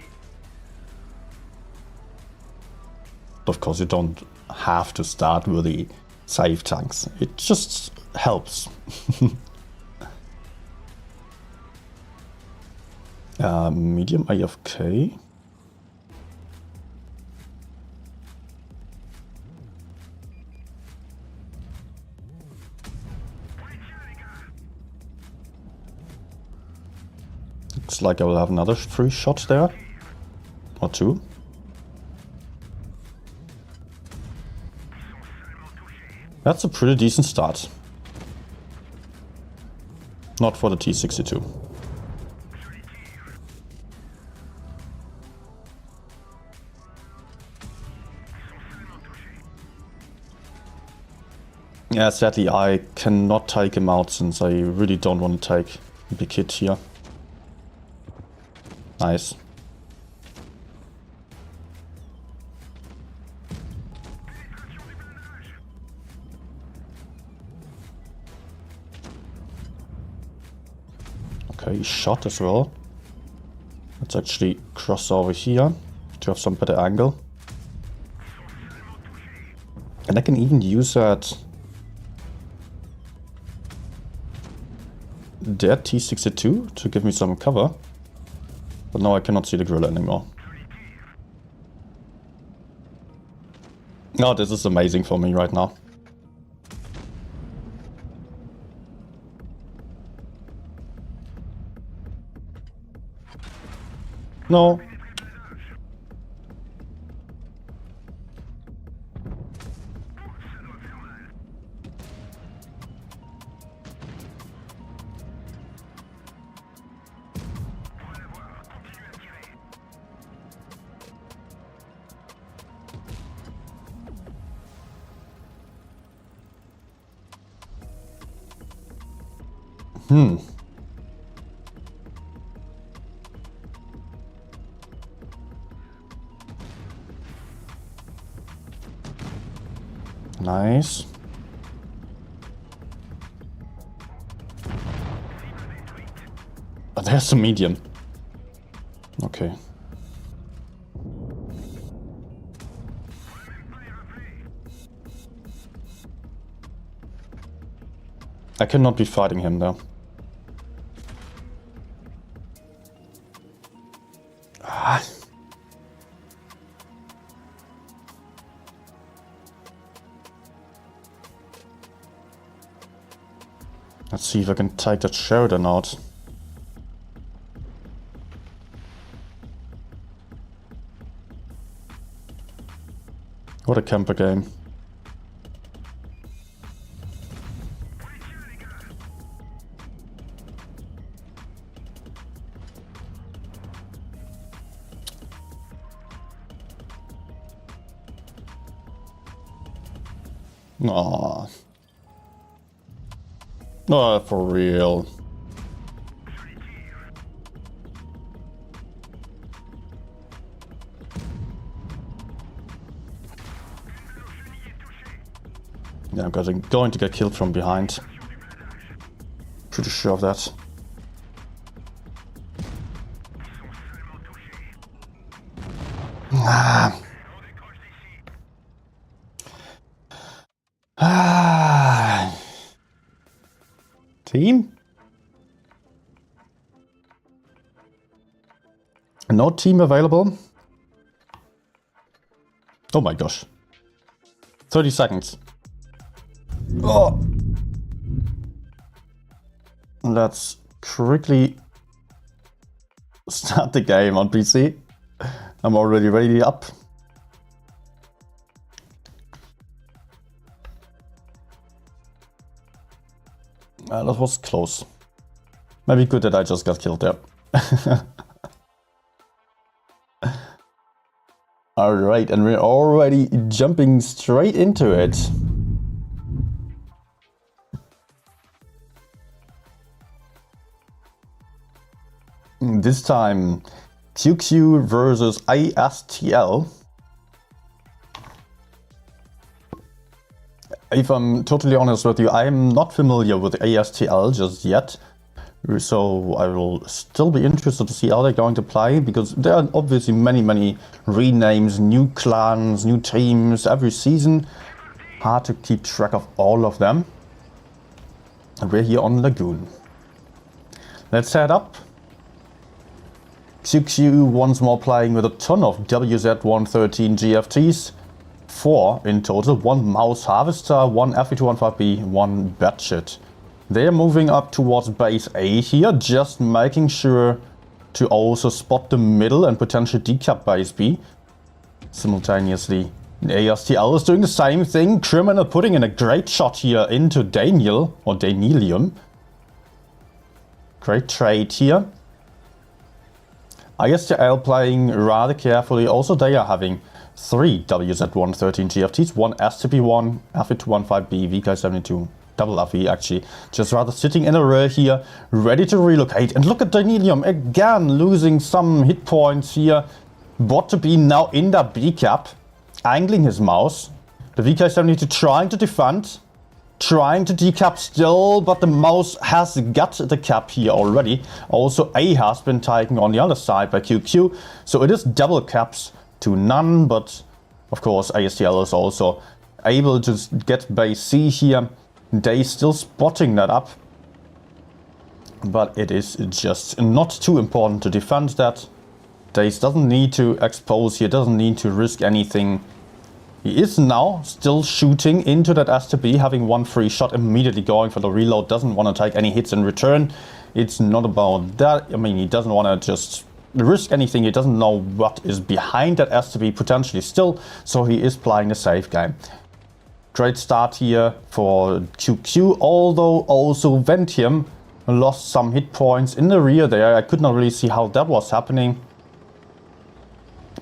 Of course, you don't have to start with the safe tanks. It just helps. Medium AFK. Looks like I will have another free shot there. Or two. That's a pretty decent start. Not for the T-62. Yeah, sadly I cannot take him out since I really don't want to take a big hit here. Nice. Okay, shot as well. Let's actually cross over here to have some better angle. And I can even use that T-62 to give me some cover. But now I cannot see the grill anymore. Oh, this is amazing for me right now. No. Nice. Oh, there's the medium. Okay. I cannot be fighting him though. Ah. Let's see if I can take that Sheridan out. What a camper game. Aww. Oh, for real. Yeah, I'm going to get killed from behind. Pretty sure of that. Ah. Ah. Team? No team available? Oh my gosh. 30 seconds. Oh. Let's quickly start the game on PC. I'm already ready up. That was close. Maybe good that I just got killed there. Alright, and we're already jumping straight into it. This time, QQ versus ASTL. If I'm totally honest with you, I'm not familiar with ASTL just yet. So I will still be interested to see how they're going to play, because there are obviously many renames, new clans, new teams every season. Hard to keep track of all of them. And we're here on Lagoon. Let's head up. QQ once more playing with a ton of WZ113 GFTs. 4 in total, 1 Mouse Harvester, 1 FE215B, 1 Batchet. They're moving up towards base A here, just making sure to also spot the middle and potentially decap base B. Simultaneously, ASTL is doing the same thing. Criminal putting in a great shot here into Daniel, or Danielium. Great trade here. ISTL playing rather carefully. Also, they are having 3 WZ113 GFTs, 1 STP1, FE215B, VK72, double FE actually. Just rather sitting in a row here, ready to relocate. And look at Danielium again, losing some hit points here. Bot to be now in the B cap, angling his mouse. The VK72 trying to defend. Trying to decap still, but the mouse has got the cap here already. Also, A has been taken on the other side by QQ. So it is double caps to none, but of course ASTL is also able to get base C here. They still spotting that up. But it is just not too important to defend that. Dace doesn't need to expose here, doesn't need to risk anything. He is now still shooting into that STB, having 1 free shot, immediately going for the reload, doesn't want to take any hits in return. It's not about that. I mean, he doesn't want to just risk anything. He doesn't know what is behind that STB potentially still, so he is playing a safe game. Great start here for QQ, although also Ventium lost some hit points in the rear there. I could not really see how that was happening.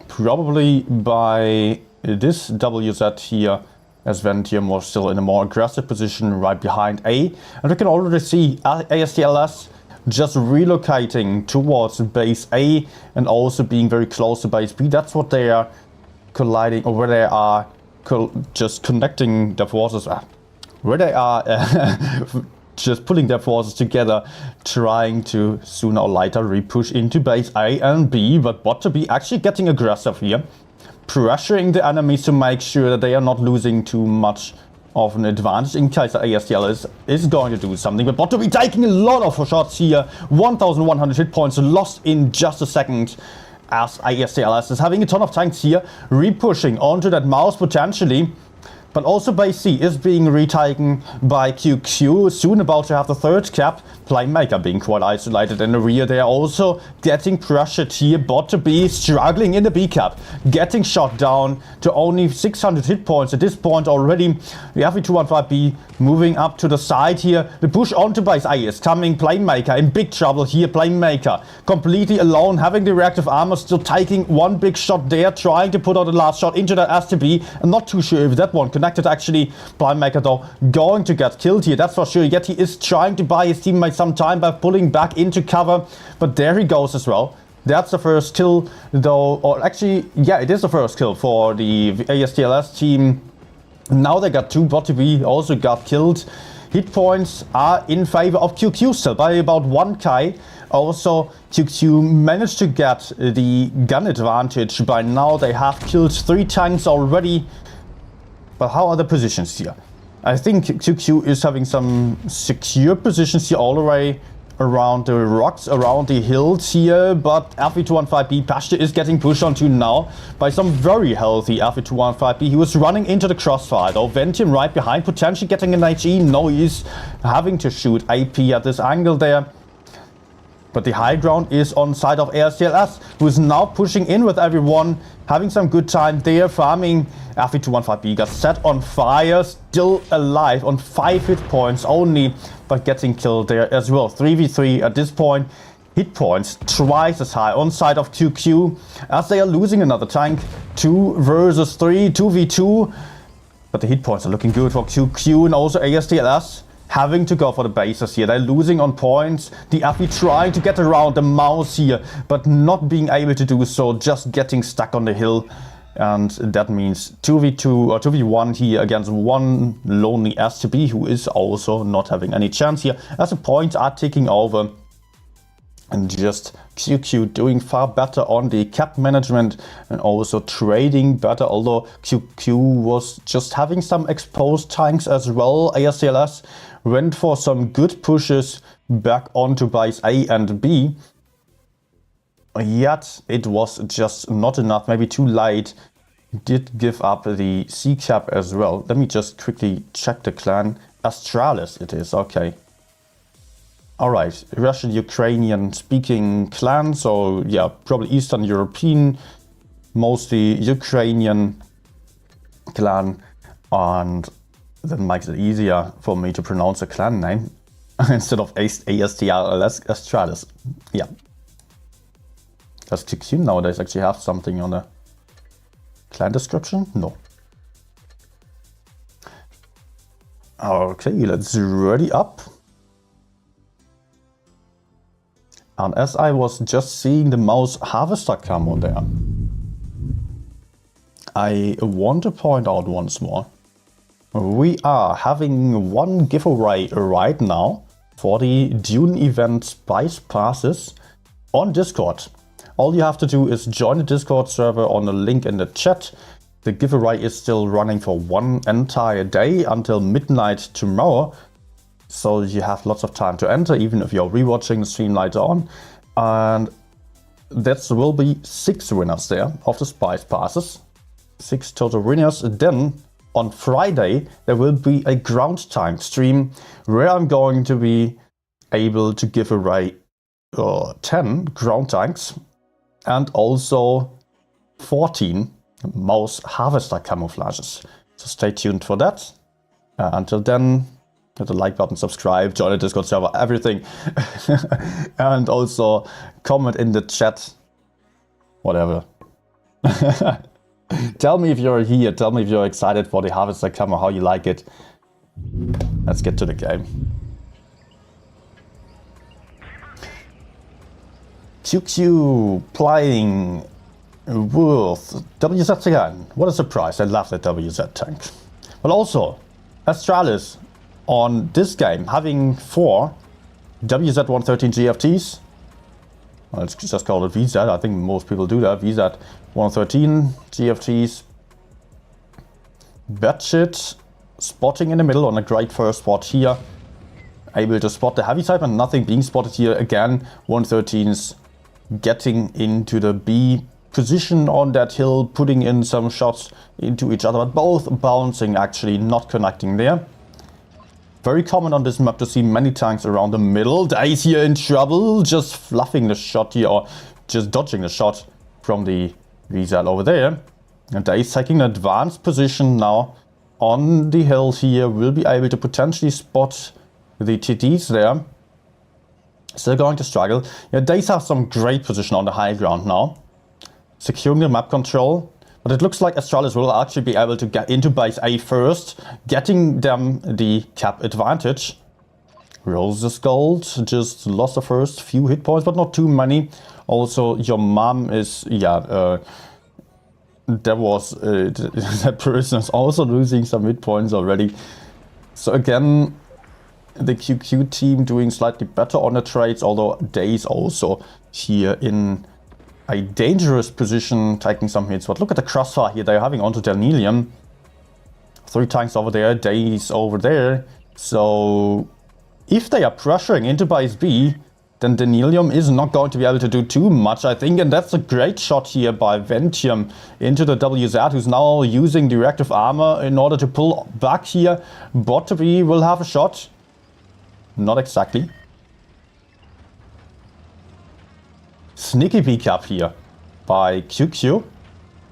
Probably by this WZ here, as Ventium was still in a more aggressive position right behind A. And we can already see ASTLS just relocating towards base A and also being very close to base B. That's what they are colliding, or where they are just connecting the forces, where they are just pulling their forces together, trying to sooner or later repush into base A and B, but bot to B actually getting aggressive here, pressuring the enemies to make sure that they are not losing too much of an advantage in case the ASTL is going to do something. But bot to be taking a lot of shots here. 1,100 hit points lost in just a second, as ASTLS is having a ton of tanks here, repushing onto that mouse potentially. But also base C is being retaken by QQ, soon about to have the third cap. Playmaker being quite isolated in the rear. They are also getting pressured here. Bot to B struggling in the B cap, getting shot down to only 600 hit points at this point already. The FV215B moving up to the side here. The push onto base A is coming. Playmaker in big trouble here. Playmaker completely alone, having the reactive armor, still taking one big shot there, trying to put out the last shot into the STB. I'm not too sure if that one connected actually. Playmaker though going to get killed here, that's for sure. Yet he is trying to buy his teammates some time by pulling back into cover, but there he goes as well. That's the first kill though, or actually, yeah, it is the first kill for the ASTLS team. Now they got two. Bot to B also got killed. Hit points are in favor of QQ still by about 1k. Also, QQ managed to get the gun advantage. By now they have killed 3 tanks already. But how are the positions here? I think QQ is having some secure positions here all the way around the rocks, around the hills here. But FV215B Pashta is getting pushed onto now by some very healthy FV215B. He was running into the crossfire though. Ventium right behind, potentially getting an HE. No, he's having to shoot AP at this angle there. But the high ground is on side of ASTLS, who is now pushing in with everyone, having some good time there, farming. FV215B got set on fire, still alive on 5 hit points only, but getting killed there as well. 3v3 at this point. Hit points twice as high on side of QQ, as they are losing another tank. 2 versus 3, 2v2. But the hit points are looking good for QQ and also ASTLS. Having to go for the bases here. They're losing on points. The FV trying to get around the mouse here, but not being able to do so, just getting stuck on the hill. And that means 2v2 or 2v1 here against one lonely STB, who is also not having any chance here, as the points are ticking over. And just QQ doing far better on the cap management and also trading better, although QQ was just having some exposed tanks as well. ASTLS went for some good pushes back onto base A and B. Yet it was just not enough, maybe too late. Did give up the C cap as well. Let me just quickly check the clan. Astralis it is, okay. Alright, Russian-Ukrainian speaking clan, so yeah, probably Eastern European, mostly Ukrainian clan, and that makes it easier for me to pronounce a clan name instead of ASTLS Astralis. Yeah. Does QQ nowadays actually have something on a clan description? No. Okay, let's ready up. And as I was just seeing the mouse harvester camo there, I want to point out once more, we are having one giveaway right now for the Dune event Spice Passes on Discord. All you have to do is join the Discord server on the link in the chat. The giveaway is still running for one entire day until midnight tomorrow. So you have lots of time to enter, even if you're rewatching the stream later on. And there will be 6 winners there of the Spice Passes. 6 total winners. Then on Friday, there will be a ground tank stream where I'm going to be able to give away 10 ground tanks and also 14 mouse harvester camouflages. So stay tuned for that. Until then, hit the like button, subscribe, join the Discord server, everything. And also comment in the chat, whatever. Tell me if you're here, tell me if you're excited for the harvester camo, how you like it. Let's get to the game. QQ playing with WZ again. What a surprise, I love that WZ tank. But also, Astralis on this game, having 4 WZ-113 GFTs. Well, let's just call it VZ. I think most people do that. VZ-113 GFTs. Batshit spotting in the middle on a great first spot here. Able to spot the heavy side, but nothing being spotted here. Again, 113s getting into the B position on that hill, putting in some shots into each other, but both bouncing, actually not connecting there. Very common on this map to see many tanks around the middle. Days here in trouble, just fluffing the shot here, or just dodging the shot from the VZ over there. And Days taking an advanced position now on the hill here, will be able to potentially spot the TDs there. Still going to struggle. Yeah, Days have some great position on the high ground now, securing the map control. But it looks like Astralis will actually be able to get into base A first, getting them the cap advantage. Roses Gold just lost the first few hit points, but not too many. Also, your mom is, yeah, that person is also losing some hit points already. So again, the QQ team doing slightly better on the trades, although Days also here in a dangerous position, taking some hits. But look at the crossfire here they're having onto Delnelium. 3 tanks over there, Days over there. So if they are pressuring into base B, then Delnelium is not going to be able to do too much, I think. And that's a great shot here by Ventium into the WZ, who's now using the reactive armor in order to pull back here. Bot to B will have a shot. Not exactly. Sneaky peek up here by QQ,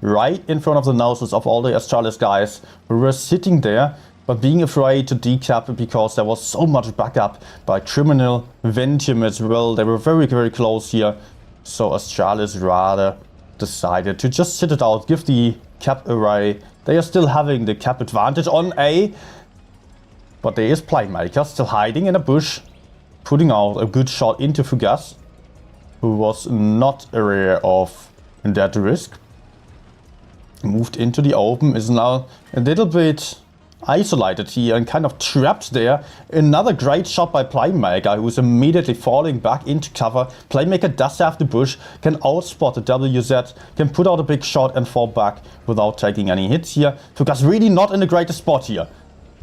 right in front of the noses of all the Astralis guys who were sitting there, but being afraid to decap because there was so much backup by Criminal, Ventium as well. They were very, very close here. So Astralis rather decided to just sit it out, give the cap array. They are still having the cap advantage on A, but there is Playmaker still hiding in a bush, putting out a good shot into Fugas, who was not aware of that risk. Moved into the open, is now a little bit isolated here and kind of trapped there. Another great shot by Playmaker, who's immediately falling back into cover. Playmaker does have the bush, can outspot the WZ, can put out a big shot and fall back without taking any hits here. Fugas really not in the greatest spot here.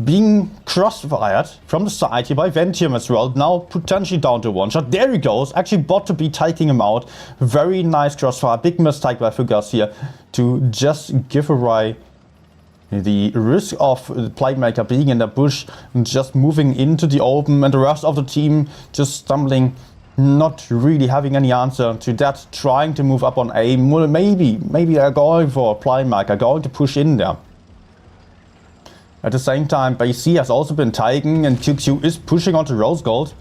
Being crossfired from the side here by Ventium as well. Now potentially down to 1 shot. There he goes. Actually bot to be taking him out. Very nice crossfire. Big mistake by Fugas here to just give away the risk of the Playmaker being in the bush and just moving into the open, and the rest of the team just stumbling, not really having any answer to that. Trying to move up on A. Maybe they're going for a Playmaker, going to push in there. At the same time, base C has also been taken, and QQ is pushing onto Rose Gold.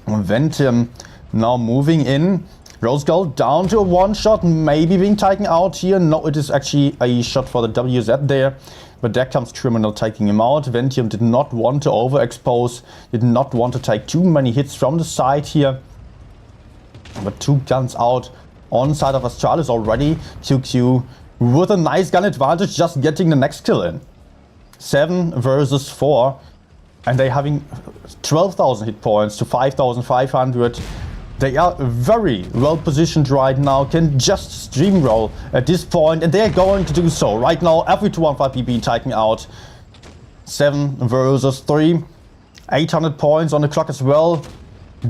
Ventium now moving in. Rose Gold down to a 1 shot, maybe being taken out here. No, it is actually a shot for the WZ there. But there comes Criminal taking him out. Ventium did not want to overexpose, did not want to take too many hits from the side here. But 2 guns out on side of Astralis already. QQ with a nice gun advantage, just getting the next kill in. 7 versus 4. And they're having 12,000 hit points to 5,500. They are very well positioned right now, can just streamroll at this point, and they're going to do so. Right now, every 215 being taken out. 7 versus 3. 800 points on the clock as well.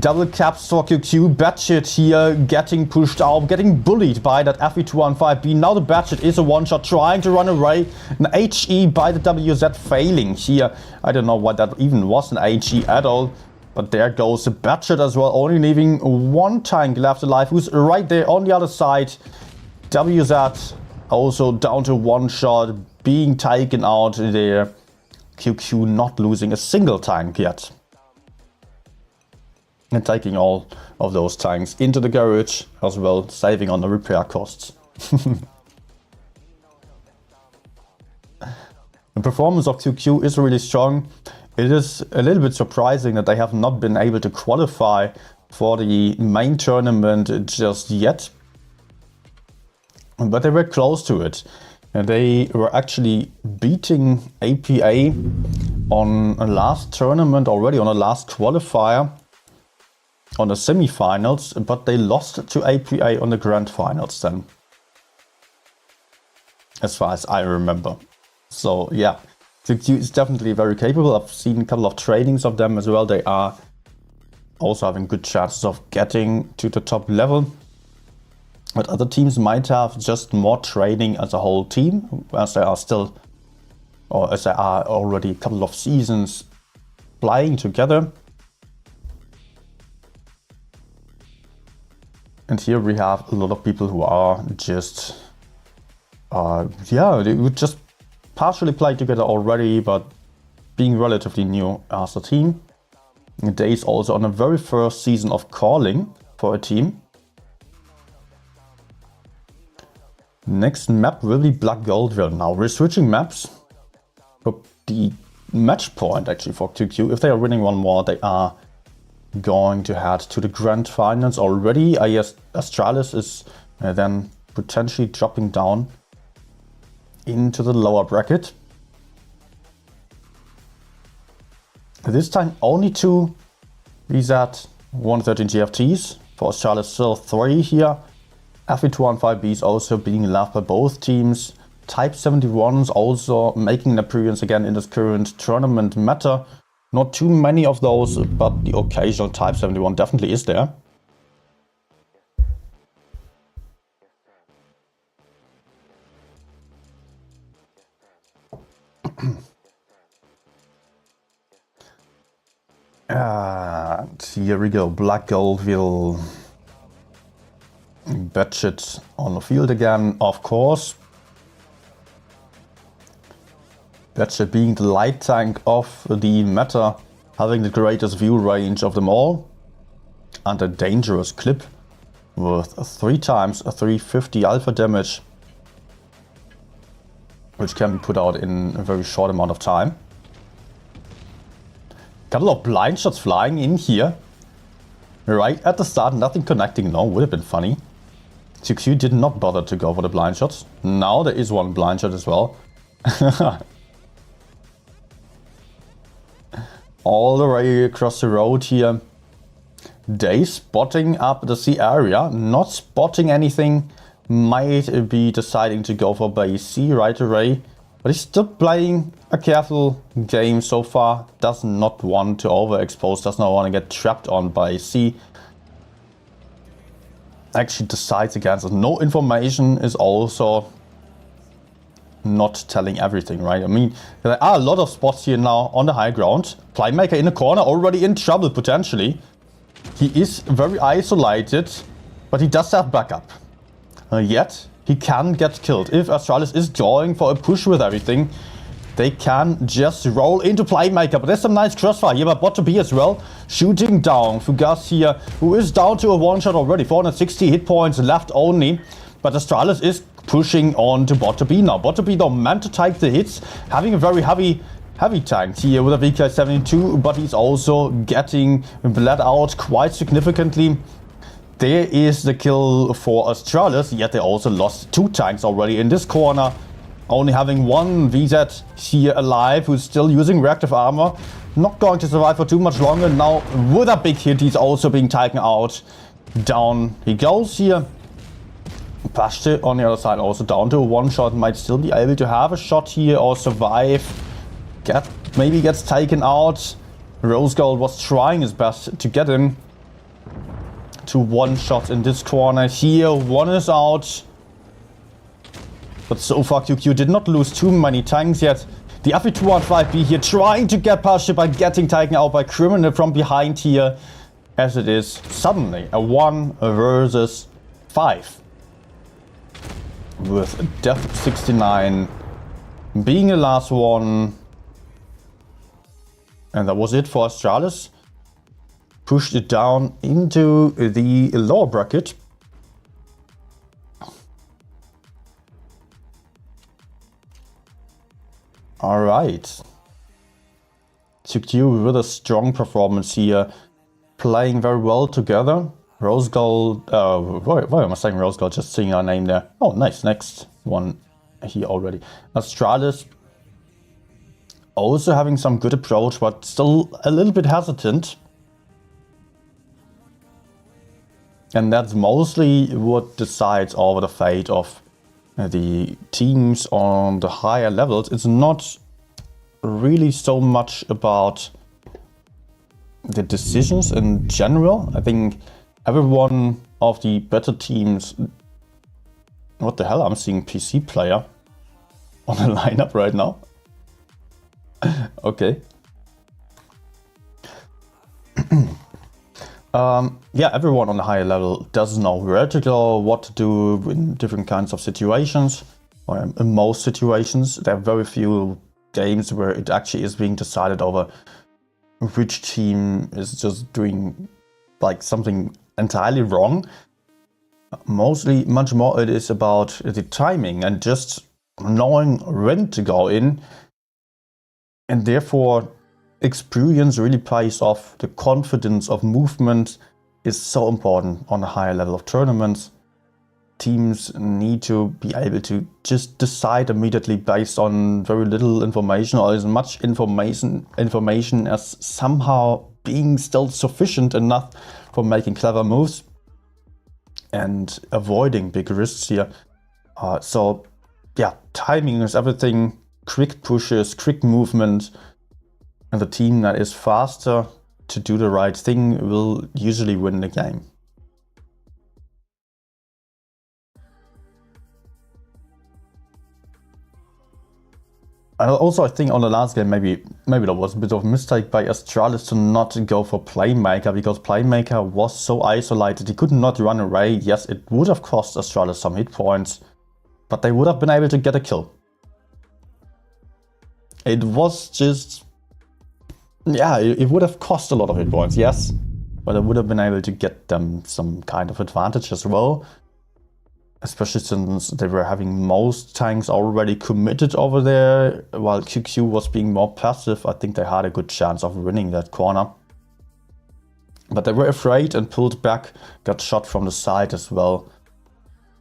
Double caps for QQ. Batshit here getting pushed out, getting bullied by that FE215B. Now the Batshit is a 1-shot trying to run away. An HE by the WZ failing here. I don't know what that even was an HE at all. But there goes the Batshit as well, only leaving 1 tank left alive, who's right there on the other side. WZ also down to 1 shot, being taken out there. QQ not losing a single tank yet. And taking all of those tanks into the garage as well, saving on the repair costs. The performance of QQ is really strong. It is a little bit surprising that they have not been able to qualify for the main tournament just yet. But they were close to it. And they were actually beating AQVA on a last tournament already, on a last qualifier, on the semi-finals, but they lost to AQVA on the grand finals then, as far as I remember. So yeah, CQ is definitely very capable. I've seen a couple of trainings of them as well. They are also having good chances of getting to the top level. But other teams might have just more training as a whole team, as they are still, or as they are already a couple of seasons playing together. And here we have a lot of people who are just, yeah, they would just partially play together already, but being relatively new as a team. They is also on the very first season of calling for a team. Next map will be Black Goldville. Now we're switching maps. But the match point actually for QQ, if they are winning one more, they are going to head to the grand finals already. I guess Astralis is then potentially dropping down into the lower bracket. This time only 2 VZ 113 GFTs. For Astralis still 3 here. FE215Bs also being left by both teams. Type 71s also making an appearance again in this current tournament meta. Not too many of those, but the occasional Type 71 definitely is there. And here we go, Black Goldville. Batchet on the field again, of course. Batchet being the light tank of the meta, having the greatest view range of them all. And a dangerous clip with 3 times a 350 alpha damage, which can be put out in a very short amount of time. Couple of blind shots flying in here. Right at the start, nothing connecting. No, would have been funny. CQ did not bother to go for the blind shots. Now there is one blind shot as well. All the way across the road here. They spotting up the C area, not spotting anything. Might be deciding to go for base C right away. But he's still playing a careful game so far. Does not want to overexpose, does not want to get trapped on by C. Actually decides against it. No information is also not telling everything, right? I mean, there are a lot of spots here now on the high ground. Playmaker in the corner, already in trouble potentially. He is very isolated, but he does have backup. Yet, he can get killed. If Astralis is going for a push with everything, they can just roll into Playmaker. But there's some nice crossfire here by bot to B as well. Shooting down Fugas here, who is down to a one-shot already. 460 hit points left only. But Astralis is pushing on to bot to B now. Bot to B though meant to take the hits. Having a very heavy tank here with a VK72. But he's also getting bled out quite significantly. There is the kill for Astralis, yet they also lost 2 tanks already in this corner. Only having 1 VZ here alive, who's still using reactive armor. Not going to survive for too much longer. Now with a big hit, he's also being taken out. Down he goes here. Pashte on the other side also down to a one-shot. Might still be able to have a shot here or survive. Maybe gets taken out. Rose Gold was trying his best to get him to one shot in this corner here. 1 is out. But so far QQ did not lose too many tanks yet. The FE215B here trying to get past it by getting taken out by Criminal from behind here. As it is suddenly a 1 versus 5. With Death 69 being the last one. And that was it for Astralis. Pushed it down into the lower bracket. Alright. CQ with a strong performance here. Playing very well together. Rose Gold, why am I saying Rose Gold? Just seeing our name there. Oh, nice. Next one here already. Astralis also having some good approach, but still a little bit hesitant. And that's mostly what decides over the fate of the teams on the higher levels. It's not really so much about the decisions in general. I think every one of the better teams... What the hell? I'm seeing PC player on the lineup right now. Okay. Yeah, everyone on the higher level doesn't know where to go, what to do in different kinds of situations. Or in most situations, there are very few games where it actually is being decided over which team is just doing like something entirely wrong. Mostly, much more it is about the timing and just knowing when to go in. And therefore, experience really pays off. The confidence of movement is so important on a higher level of tournaments. Teams need to be able to just decide immediately based on very little information, or as much information as somehow being still sufficient enough for making clever moves and avoiding big risks here. So yeah, timing is everything. Quick pushes, quick movement, and the team that is faster to do the right thing will usually win the game. And also, I think on the last game, maybe there was a bit of a mistake by Astralis to not go for Playmaker, because Playmaker was so isolated, he could not run away. Yes, it would have cost Astralis some hit points, but they would have been able to get a kill. It was just... yeah, it would have cost a lot of hit points, yes, but I would have been able to get them some kind of advantage as well. Especially since they were having most tanks already committed over there, while QQ was being more passive. I think they had a good chance of winning that corner. But they were afraid and pulled back, got shot from the side as well,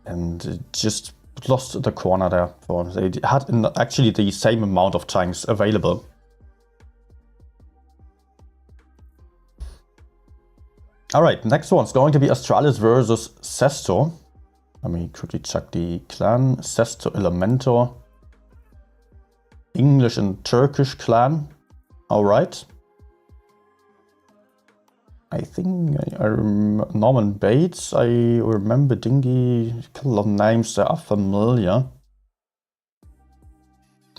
and just lost the corner there. They had actually the same amount of tanks available. Alright, next one's going to be Astralis versus CESTO. Let me quickly check the clan. CESTO Elementor. English and Turkish clan. Alright. I think Norman Bates. I remember Dingy. A couple of names that are familiar.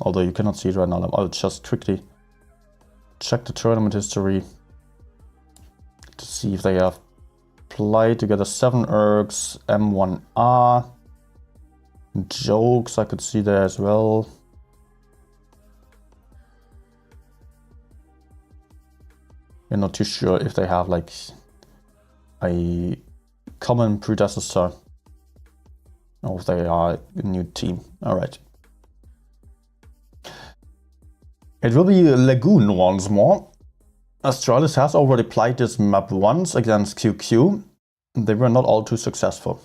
Although you cannot see it right now. I'll just quickly check the tournament history to see if they have played together. 7 Ergs, M1R, Jokes I could see there as well. I'm not too sure if they have like a common predecessor or if they are a new team. Alright. It will be Lagoon once more. Astralis has already played this map once against QQ. They were not all too successful.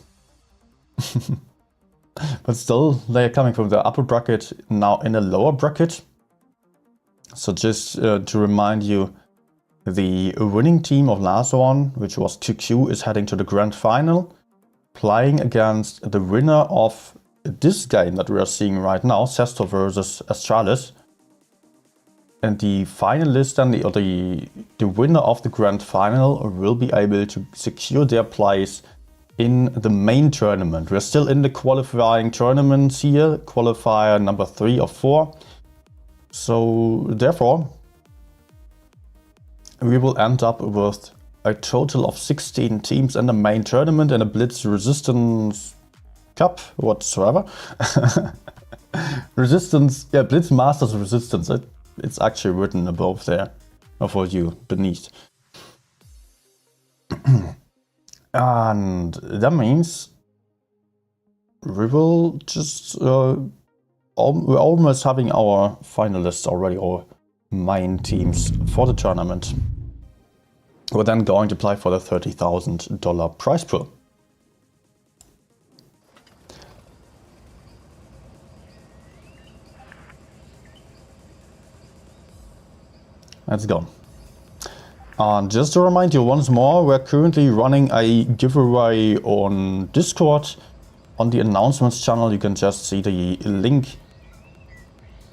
But still, they are coming from the upper bracket, now in a lower bracket. So just to remind you, the winning team of last one, which was QQ, is heading to the grand final, playing against the winner of this game that we are seeing right now, CESTO versus Astralis. And the finalist and the winner of the grand final will be able to secure their place in the main tournament. We're still in the qualifying tournaments here, qualifier number 3 or 4. So therefore, we will end up with a total of 16 teams in the main tournament in a Blitz Resistance Cup whatsoever. Resistance, yeah, Blitz Masters Resistance. It's actually written above there, or for you, beneath. And that means we will just, we're almost having our finalists already, or main teams for the tournament. We're then going to play for the $30,000 prize pool. Let's go. And just to remind you once more, we're currently running a giveaway on Discord. On the announcements channel, you can just see the link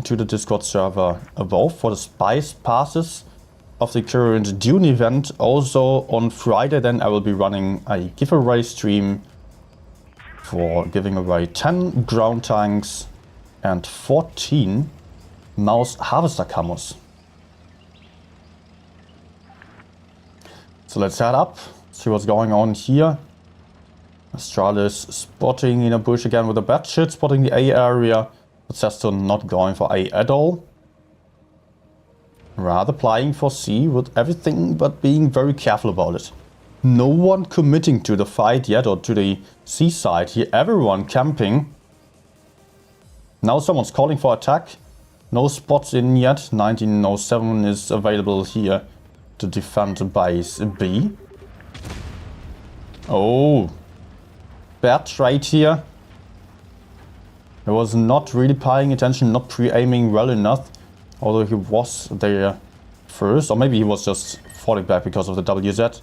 to the Discord server above for the Spice passes of the current Dune event. Also on Friday then I will be running a giveaway stream for giving away 10 ground tanks and 14 mouse harvester camos. So let's head up, see what's going on here. Astralis spotting in a bush again with a batshit, spotting the A area. But SESTO not going for A at all. Rather playing for C with everything but being very careful about it. No one committing to the fight yet or to the C side here. Everyone camping. Now someone's calling for attack. No spots in yet. 1907 is available here to defend base B. Oh. Bad trade here. He was not really paying attention, not pre-aiming well enough. Although he was there first. Or maybe he was just falling back because of the WZ.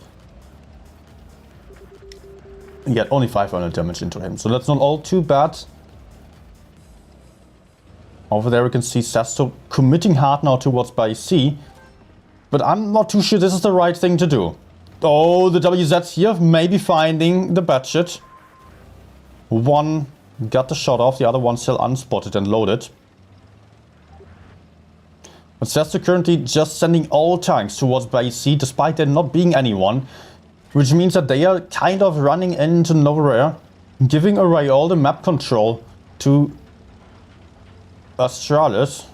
Yet only 500 damage into him. So that's not all too bad. Over there we can see SESTO committing hard now towards base C. But I'm not too sure this is the right thing to do. Oh, the WZ here maybe finding the budget. One got the shot off, the other one still unspotted and loaded. But SESTO currently just sending all tanks towards base C despite there not being anyone. Which means that they are kind of running into nowhere, giving away all the map control to Astralis.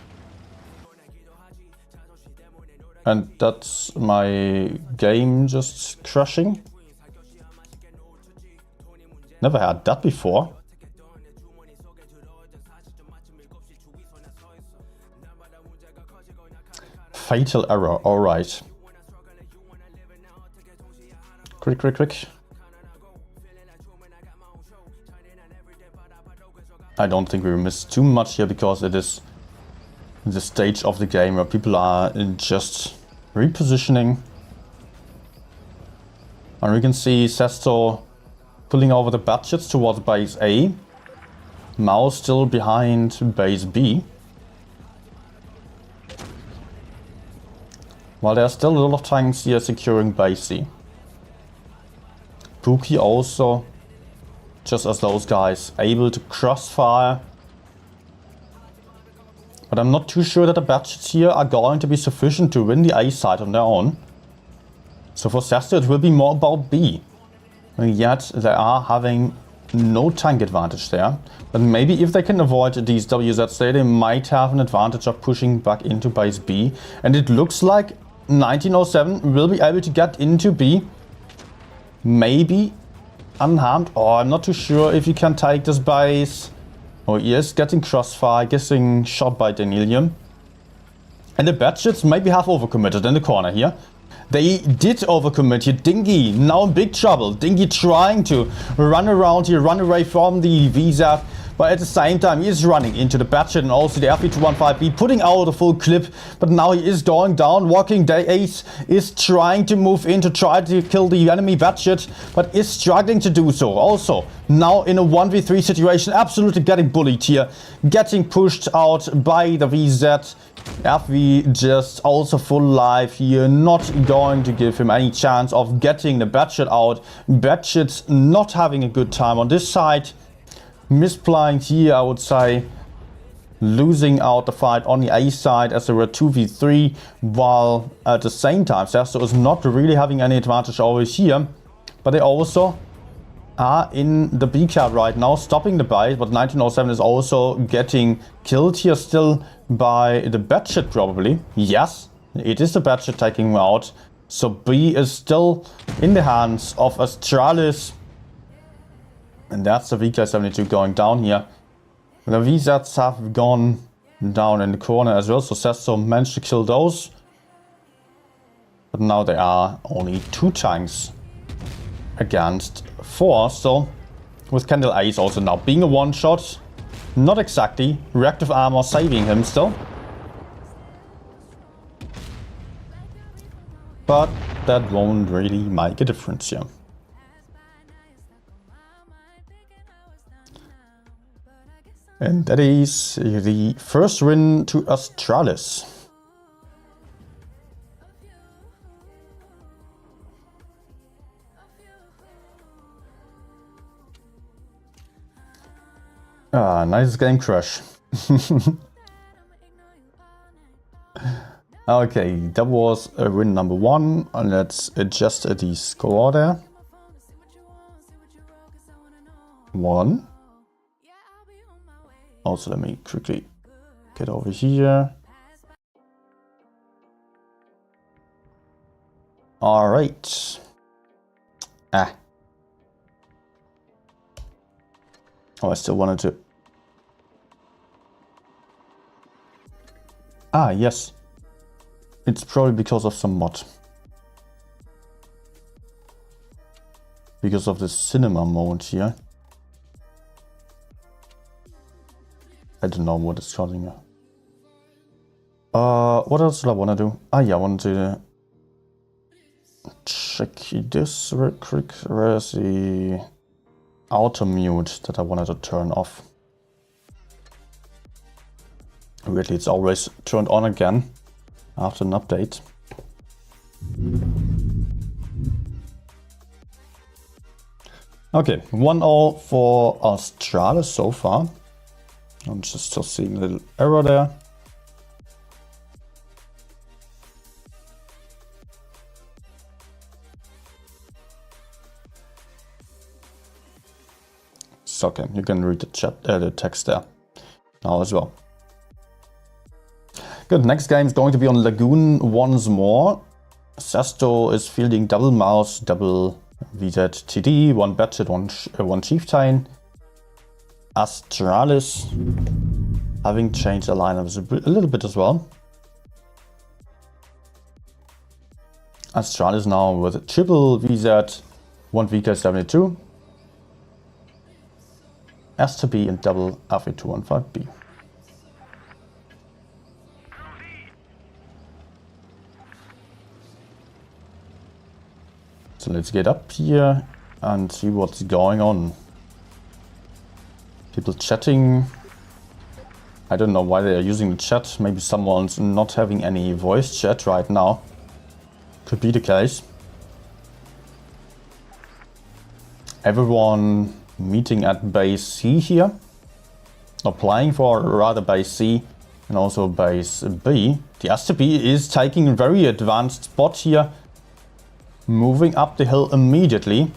And that's my game just crashing. Never had that before. Fatal error, alright. Quick. I don't think we missed too much here because it is the stage of the game where people are just repositioning. And we can see SESTO pulling over the budgets towards base A. Mouse still behind base B. While there are still a lot of tanks here securing base C. Pookie also, just as those guys, able to crossfire. But I'm not too sure that the budgets here are going to be sufficient to win the A side on their own. So for SESTO it will be more about B. And yet they are having no tank advantage there. But maybe if they can avoid these WZs there, they might have an advantage of pushing back into base B. And it looks like 1907 will be able to get into B. Maybe unharmed. Oh, I'm not too sure if he can take this base. Oh, he is getting crossfire, getting shot by Danielium. And the budgets maybe have overcommitted in the corner here. They did overcommit here. Dingy now in big trouble. Dingy trying to run around here, run away from the VZAF. But at the same time, he is running into the budget and also the FV215B, putting out a full clip. But now he is going down. Walking the Ace is trying to move in to try to kill the enemy budget, but is struggling to do so. Also, now in a 1v3 situation, absolutely getting bullied here. Getting pushed out by the VZ. FV just also full life here, not going to give him any chance of getting the budget out. Budget's not having a good time on this side. Misplaying here, I would say, losing out the fight on the A side as there were 2v3, while at the same time SESTO is not really having any advantage over here, but they also are in the B card right now, stopping the bite, but 1907 is also getting killed here still by the Batshit probably. Yes, it is the Batshit taking him out, so B is still in the hands of Astralis. And that's the VK72 going down here. The VZs have gone down in the corner as well, so SESTO managed to kill those. But now there are only 2 tanks against 4, so with Candle Ace also now being a one-shot. Not exactly. Reactive armor saving him still. but that won't really make a difference here. And that is the first win to Astralis. Ah, nice game crash. Okay, that was win number 1, and let's adjust the score there. 1. Also, let me quickly get over here. All right. Oh, I still wanted to. Yes. It's probably because of some mod. Because of the cinema mode here. I don't know what it's causing me. What else do I want to do? Yeah, I want to check this real quick. Where's the auto mute that I wanted to turn off? Weirdly, it's always turned on again after an update. Okay, 1-0 for Astralis so far. I'm just still seeing a little error there. It's okay, you can read the chat, the text there now as well. Good, next game is going to be on Lagoon once more. CESTO is fielding double mouse, double VZ TD, 1 Batchet, 1 Chieftain. Astralis having changed the lineups a little bit as well. Astralis now with a triple VZ, 1 VK72, STB and double FA215B. So let's get up here and see what's going on. People chatting. I don't know why they are using the chat. Maybe someone's not having any voice chat right now. Could be the case. Everyone meeting at base C here. Or playing for rather base C and also base B. The STB is taking a very advanced spot here. Moving up the hill immediately.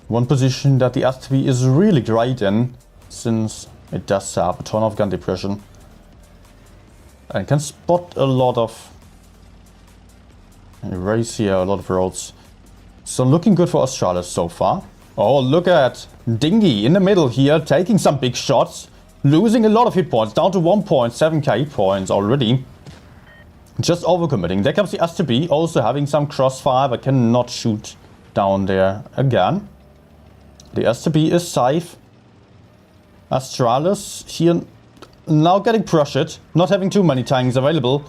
One position that the STB is really great in, since it does have a ton of gun depression. And can spot a lot of race here, a lot of roads. So looking good for Astralis so far. Oh, look at Dingy in the middle here, taking some big shots. Losing a lot of hit points, down to 1.7k hit points already. Just overcommitting. There comes the STB, also having some crossfire, but cannot shoot down there again. The STB is safe. Astralis here now getting pressured, not having too many tanks available.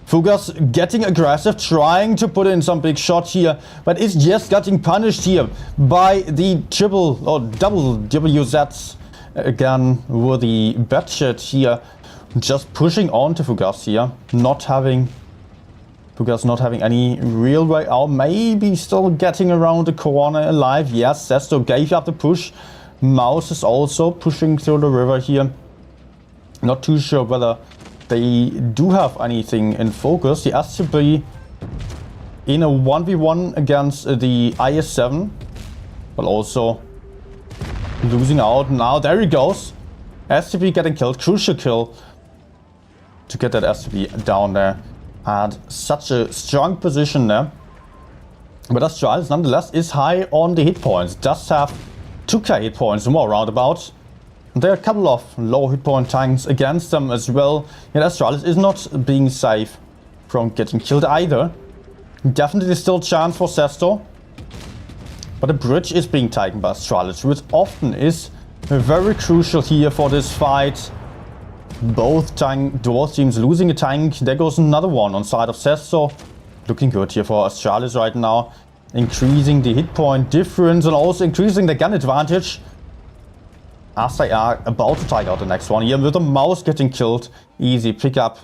Fugas getting aggressive, trying to put in some big shot here, but is just getting punished here by the triple or double WZs again with the Batchet here. Just pushing on to Fugas here, Fugas not having any real way out, maybe still getting around the corner alive. Yes, CESTO gave up the push. Mouse is also pushing through the river here. Not too sure whether they do have anything in focus. The STB in a 1v1 against the IS-7, but also losing out. Now there he goes. STB getting killed, crucial kill to get that STB down there. Had such a strong position there. But Astralis nonetheless is high on the hit points. Does have 2k hit points more roundabout. There are a couple of low hit point tanks against them as well. Yet Astralis is not being safe from getting killed either. Definitely still chance for CESTO. But the bridge is being taken by Astralis, which often is very crucial here for this fight. Both teams losing a tank. There goes another one on side of CESTO. Looking good here for Astralis right now. Increasing the hit point difference and also increasing the gun advantage. As they are about to take out the next one here with the mouse getting killed. Easy pickup.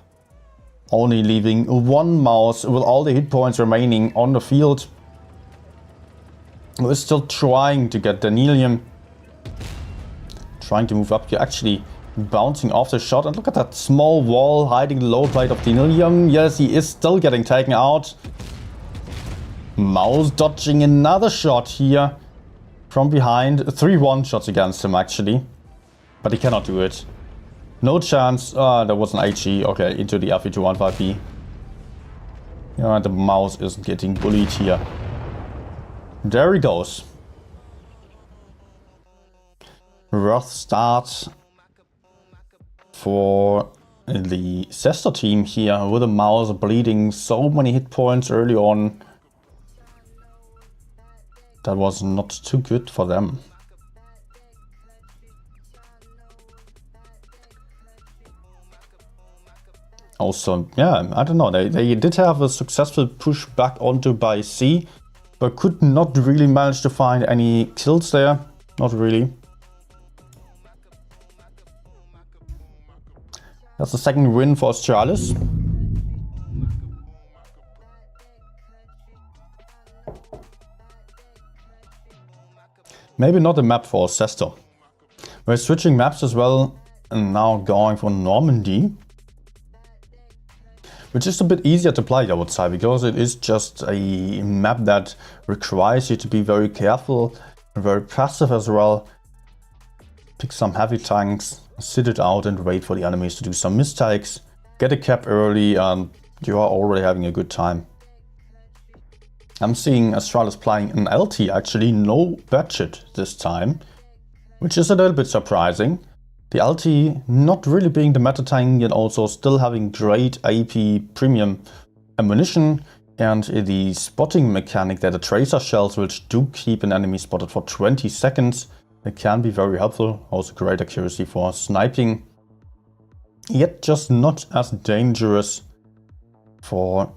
Only leaving one mouse with all the hit points remaining on the field. We're still trying to get Danielium. Trying to move up here. Actually bouncing off the shot. And look at that small wall hiding the low plate of Danielium. Yes, he is still getting taken out. Mouse dodging another shot here from behind. 3 one-shots against him actually. But he cannot do it. No chance. There was an HE. Okay, into the FE215B. Yeah, the mouse is getting bullied here. There he goes. Rough start for the CESTO team here with the mouse bleeding so many hit points early on. That was not too good for them. Also, yeah, I don't know, they did have a successful push back onto by C, but could not really manage to find any kills there. Not really. That's the second win for Astralis. Maybe not a map for CESTO. We're switching maps as well and now going for Normandy. Which is a bit easier to play, I would say, because it is just a map that requires you to be very careful and very passive as well. Pick some heavy tanks, sit it out and wait for the enemies to do some mistakes. Get a cap early and you are already having a good time. I'm seeing Astralis playing an LT, actually no budget this time, which is a little bit surprising. The LT not really being the meta tank, yet also still having great AP premium ammunition, and the spotting mechanic that the tracer shells, which do keep an enemy spotted for 20 seconds. It can be very helpful, also great accuracy for sniping, yet just not as dangerous for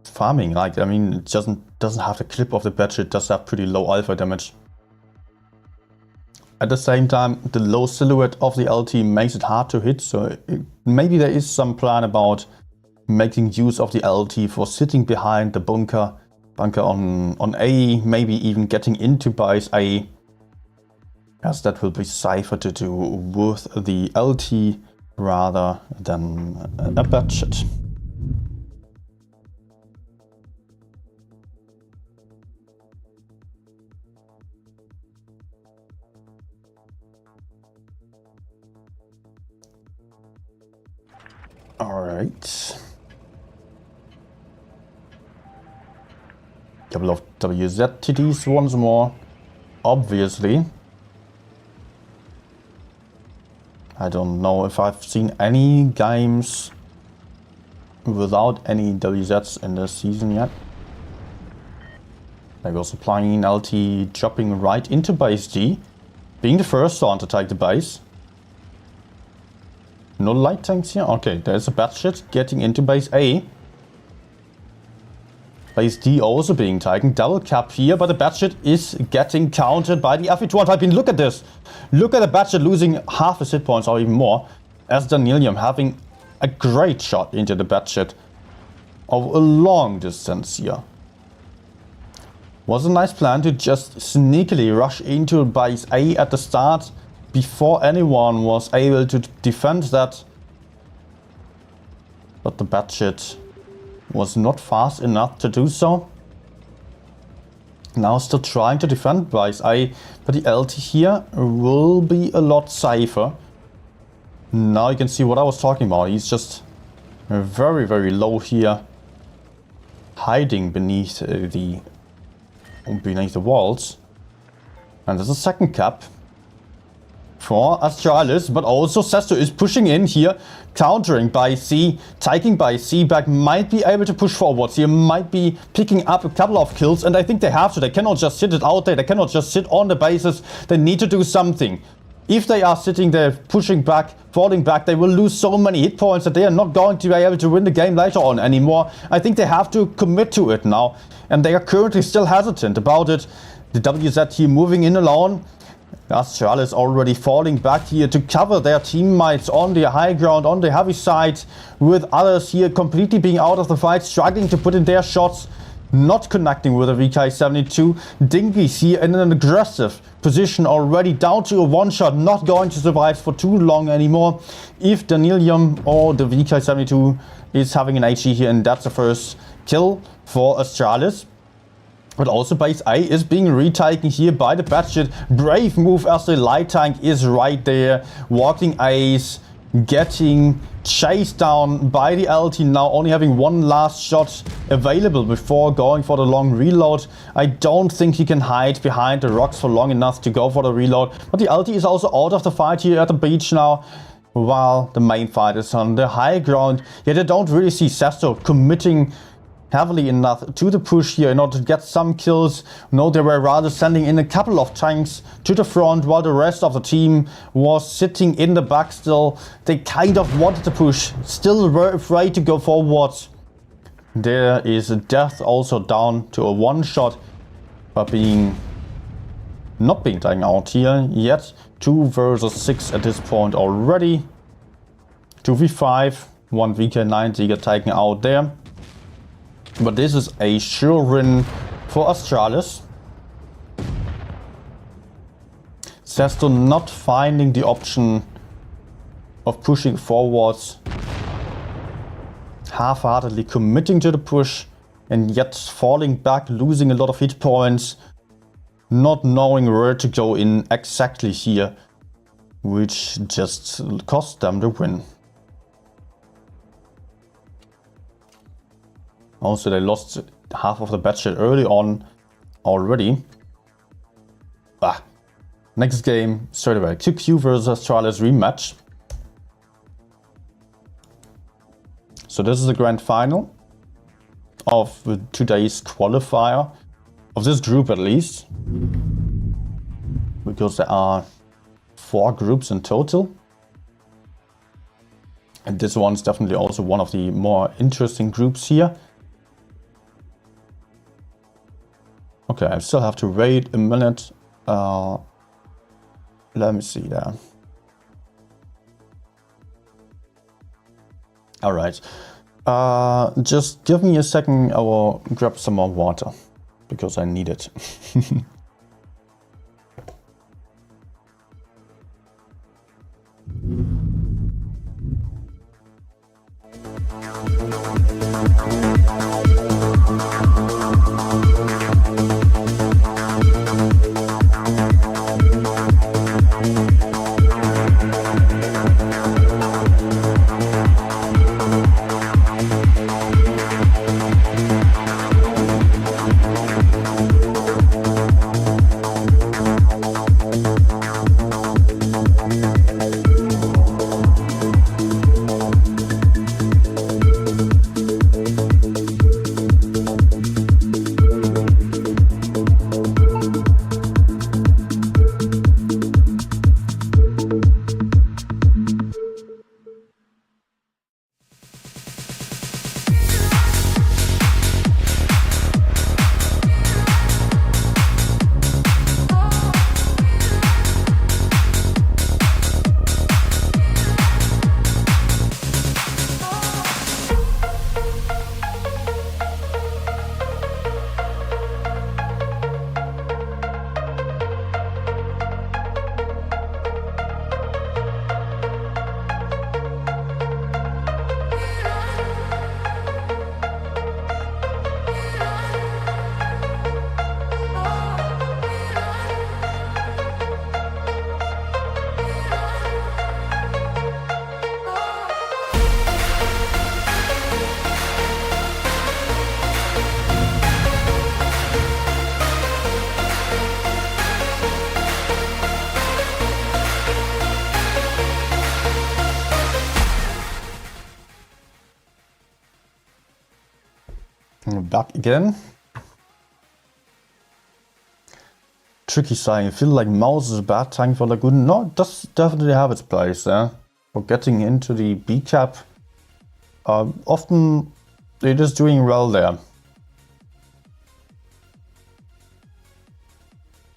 farming. Like, I mean, it doesn't have the clip of the badge, it does have pretty low alpha damage. At the same time, the low silhouette of the LT makes it hard to hit, so maybe there is some plan about making use of the LT for sitting behind the bunker on A, maybe even getting into base A, as that will be safer to do with the LT rather than a budget. Alright. Couple of WZTDs once more, obviously. I don't know if I've seen any games without any WZs in this season yet. They're also playing LT, dropping right into base D, being the first one to take the base. No light tanks here? Okay, there's a batshit getting into base A. Base D also being taken. Double cap here, but the batshit is getting countered by the FE215. Look at this. Look at the batshit losing half his hit points or even more. As Danielium having a great shot into the batshit of a long distance here. Was a nice plan to just sneakily rush into base A at the start, before anyone was able to defend that. But the batshit was not fast enough to do so. Now still trying to defend base A, but the LT here will be a lot safer. Now you can see what I was talking about. He's just very, very low here, hiding beneath the walls. And there's a second cap for Astralis, but also CESTO is pushing in here, countering by C, taking by C back, might be able to push forwards here, might be picking up a couple of kills, and I think they have to. They cannot just sit it out there, they cannot just sit on the bases, they need to do something. If they are sitting there, pushing back, falling back, they will lose so many hit points that they are not going to be able to win the game later on anymore. I think they have to commit to it now, and they are currently still hesitant about it. The WZ here moving in alone. Astralis is already falling back here to cover their teammates on the high ground, on the heavy side, with others here completely being out of the fight, struggling to put in their shots, not connecting with a VK72. Dingy's here in an aggressive position already, down to a one-shot, not going to survive for too long anymore. If Danilium or the VK72 is having an HE here, and that's the first kill for Astralis. But also base A is being retaken here by the Batshit. Brave move as the light tank is right there. Walking Ace, getting chased down by the LT, now only having one last shot available before going for the long reload. I don't think he can hide behind the rocks for long enough to go for the reload. But the LT is also out of the fight here at the beach now, while the main fight is on the high ground. Yet I don't really see CESTO committing heavily enough to the push here in order to get some kills. No, they were rather sending in a couple of tanks to the front while the rest of the team was sitting in the back still. They kind of wanted to push, still were afraid to go forwards. There is a death also down to a one shot, but not being taken out here yet. 2 versus 6 at this point already. 2v5, 1 VK90 get taken out there. But this is a sure win for Astralis. CESTO not finding the option of pushing forwards, half-heartedly committing to the push, and yet falling back, losing a lot of hit points, not knowing where to go in exactly here, which just cost them the win. Also, they lost half of the Batshit early on already. Next game, straight away. QQ versus Astralis rematch. So this is the grand final of today's qualifier. Of this group at least. Because there are 4 groups in total. And this one's definitely also one of the more interesting groups here. Okay, I still have to wait a minute. Let me see there. All right. Just give me a second. I will grab some more water because I need it. Back again. tricky saying. I feel like Mouse is a bad tank for Lagoon. No, it does definitely have its place there. For getting into the B cap. Often it is doing well there.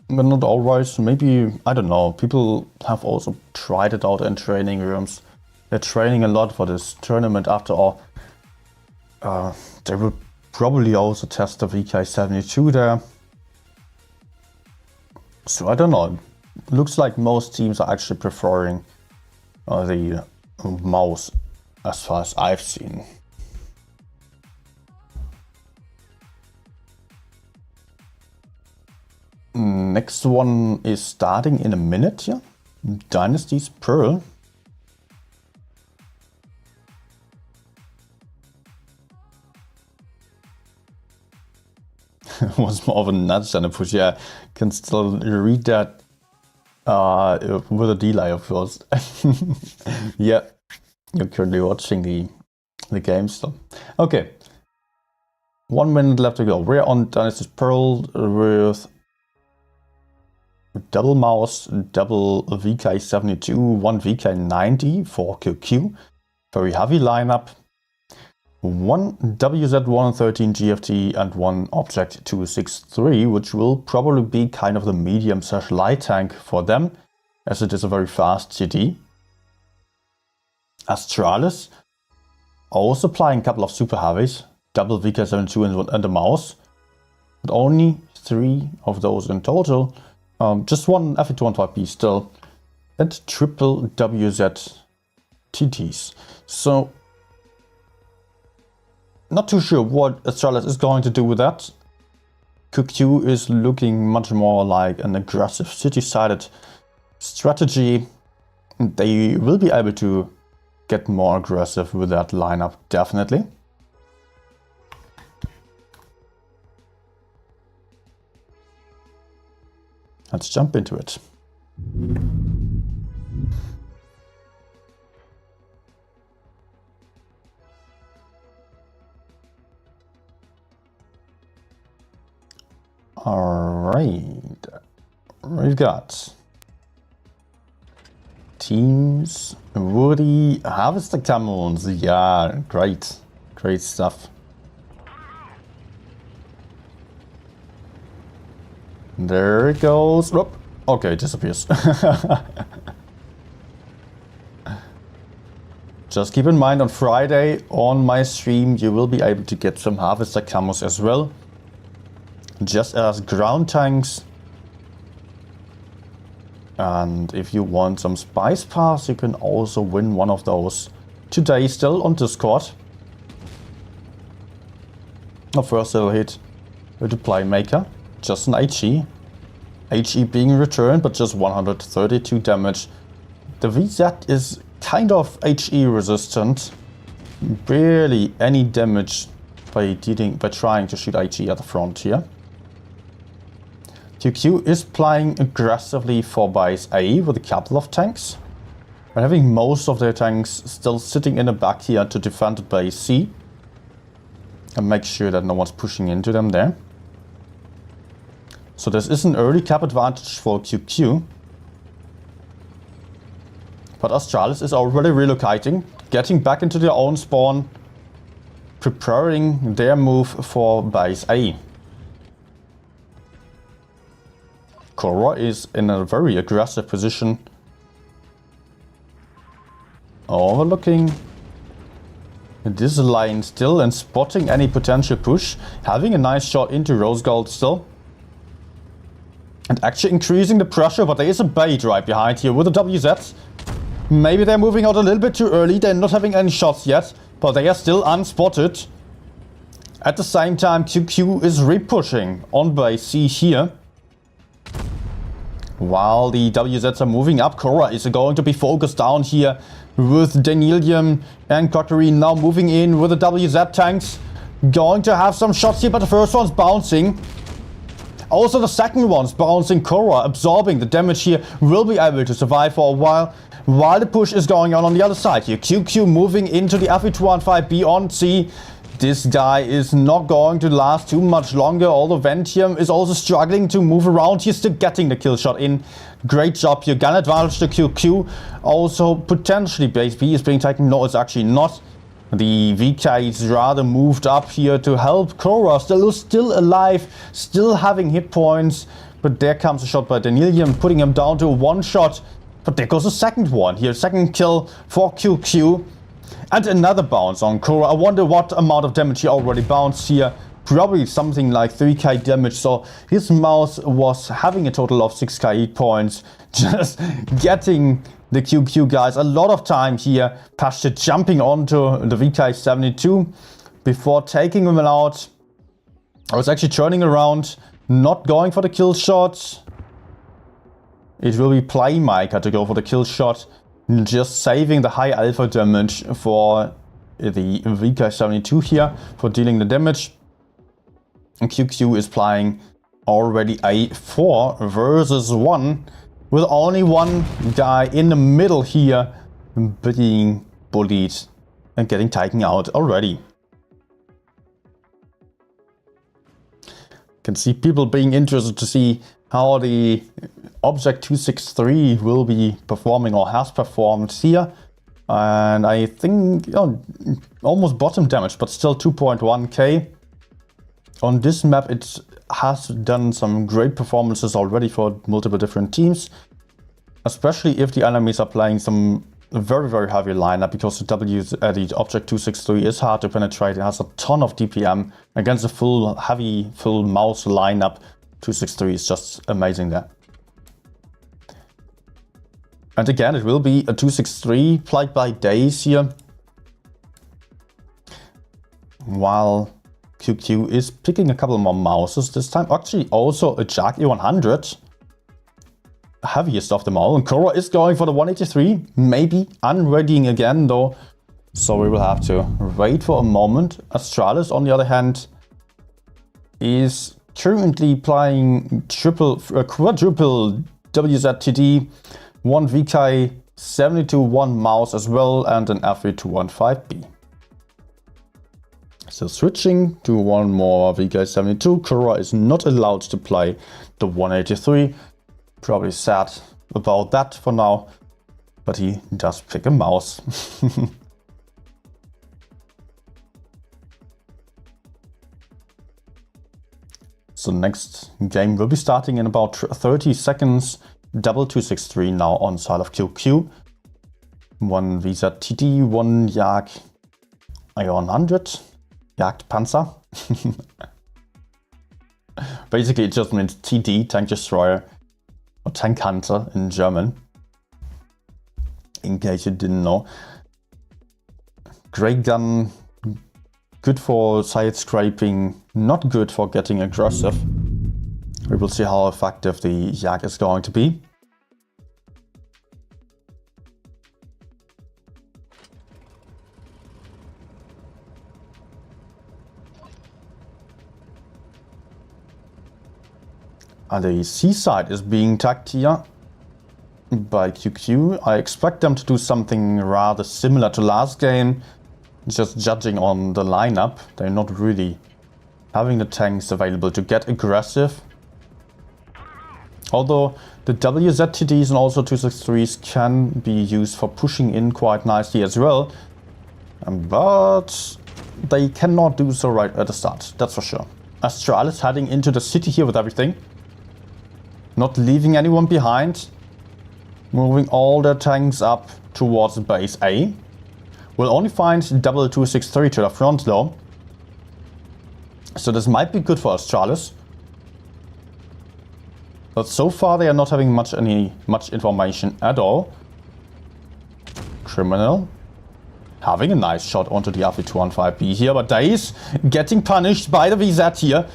But not always. Maybe, I don't know, people have also tried it out in training rooms. They're training a lot for this tournament after all. They will probably also test the VK72 there. So I don't know. Looks like most teams are actually preferring the Mouse as far as I've seen. Next one is starting in a minute here. Dynasty's Pearl. Was more of a nudge than a push. Yeah, can still read that with a delay, of course. Yeah, you're currently watching the game still. Okay, 1 minute left to go. We're on Dynasty's Pearl with double Mouse, double VK72, 1 VK90 for QQ. Very heavy lineup. 1 WZ113 GFT and 1 Object 263, which will probably be kind of the medium/light tank for them, as it is a very fast CD. Astralis also applying a couple of super heavies, double VK72 and a Mouse, but only 3 of those in total. Just 1 F215B still, and triple WZ TTs. So, not too sure what Astralis is going to do with that. QQ is looking much more like an aggressive city-sided strategy. They will be able to get more aggressive with that lineup, definitely. Let's jump into it. Alright, we've got teams, Woody, Harvester Camels, yeah, great stuff. There it goes. Whoop. Okay, it disappears. Just keep in mind, on Friday on my stream you will be able to get some Harvester Camos as well. Just as ground tanks. And if you want some Spice Pass, you can also win one of those today still on Discord. The first little hit with the Playmaker. Just an HE. HE being returned, but just 132 damage. The VZ is kind of HE resistant. Barely any damage by trying to shoot HE at the front here. QQ is playing aggressively for base A with a couple of tanks. And having most of their tanks still sitting in the back here to defend base C. And make sure that no one's pushing into them there. So this is an early cap advantage for QQ. But Astralis is already relocating, getting back into their own spawn, preparing their move for base A. Korra is in a very aggressive position, overlooking this line still and spotting any potential push, having a nice shot into Rose Gold still. And actually increasing the pressure, but there is a bait right behind here with the WZ. Maybe they're moving out a little bit too early, they're not having any shots yet, but they are still unspotted. At the same time, QQ is re-pushing on base C here. While the WZs are moving up, Korra is going to be focused down here with Danielium and Cockery now moving in with the WZ tanks. Going to have some shots here, but the first one's bouncing. Also the second one's bouncing. Korra absorbing the damage here, will be able to survive for a while the push is going on the other side here. QQ moving into the FE215B on C. This guy is not going to last too much longer, although Ventium is also struggling to move around. He's still getting the kill shot in. Great job here. Gun advantage to QQ. Also, potentially base B is being taken. No, it's actually not. The VK is rather moved up here to help Korra. Still alive, still having hit points. But there comes a shot by Danielium, putting him down to one shot. But there goes a second one here. Second kill for QQ. And another bounce on Korra. I wonder what amount of damage he already bounced here. Probably something like 3k damage. So his mouse was having a total of 6k hit points. Just getting the QQ guys a lot of time here. Pasha jumping onto the VK72 before taking him out. I was actually turning around, not going for the kill shot. It will be Playmaker to go for the kill shot. Just saving the high alpha damage for the VK72 here for dealing the damage. And QQ is playing already a 4 versus 1 with only one guy in the middle here being bullied and getting taken out already. Can see people being interested to see how the Object 263 will be performing or has performed here. And I think almost bottom damage, but still 2.1k. On this map, it has done some great performances already for multiple different teams. Especially if the enemies are playing some very, very heavy lineup, because the Object 263 is hard to penetrate. It has a ton of DPM against a full mouse lineup. 263 is just amazing there. And again, it will be a 263 played by Days here, while QQ is picking a couple more mouses this time. Actually, also a Jag E100, heaviest of them all. And Korra is going for the 183, maybe unreadying again though. So we will have to wait for a moment. Astralis, on the other hand, is currently playing quadruple WZTD, one VK72, one mouse as well, and an F3215B. So switching to one more VK72, Korra is not allowed to play the 183. Probably sad about that for now, but he does pick a mouse. So next game will be starting in about 30 seconds. Double 263 now on side of QQ. One VZTD, one Jag I100. Jagdpanzer. Basically, it just means TD, Tank Destroyer, or Tank Hunter in German, in case you didn't know. Great gun, good for side scraping, not good for getting aggressive. We will see how effective the Jag is going to be. And the C side is being tagged here by QQ. I expect them to do something rather similar to last game. Just judging on the lineup, they're not really having the tanks available to get aggressive. Although the WZTDs and also 263s can be used for pushing in quite nicely as well. But they cannot do so right at the start, that's for sure. Astralis heading into the city here with everything. Not leaving anyone behind. Moving all their tanks up towards base A. We'll only find double 263 to the front though. So this might be good for Astralis. But so far they are not having much information at all. Criminal. Having a nice shot onto the F215B here, but Days getting punished by the VZ here.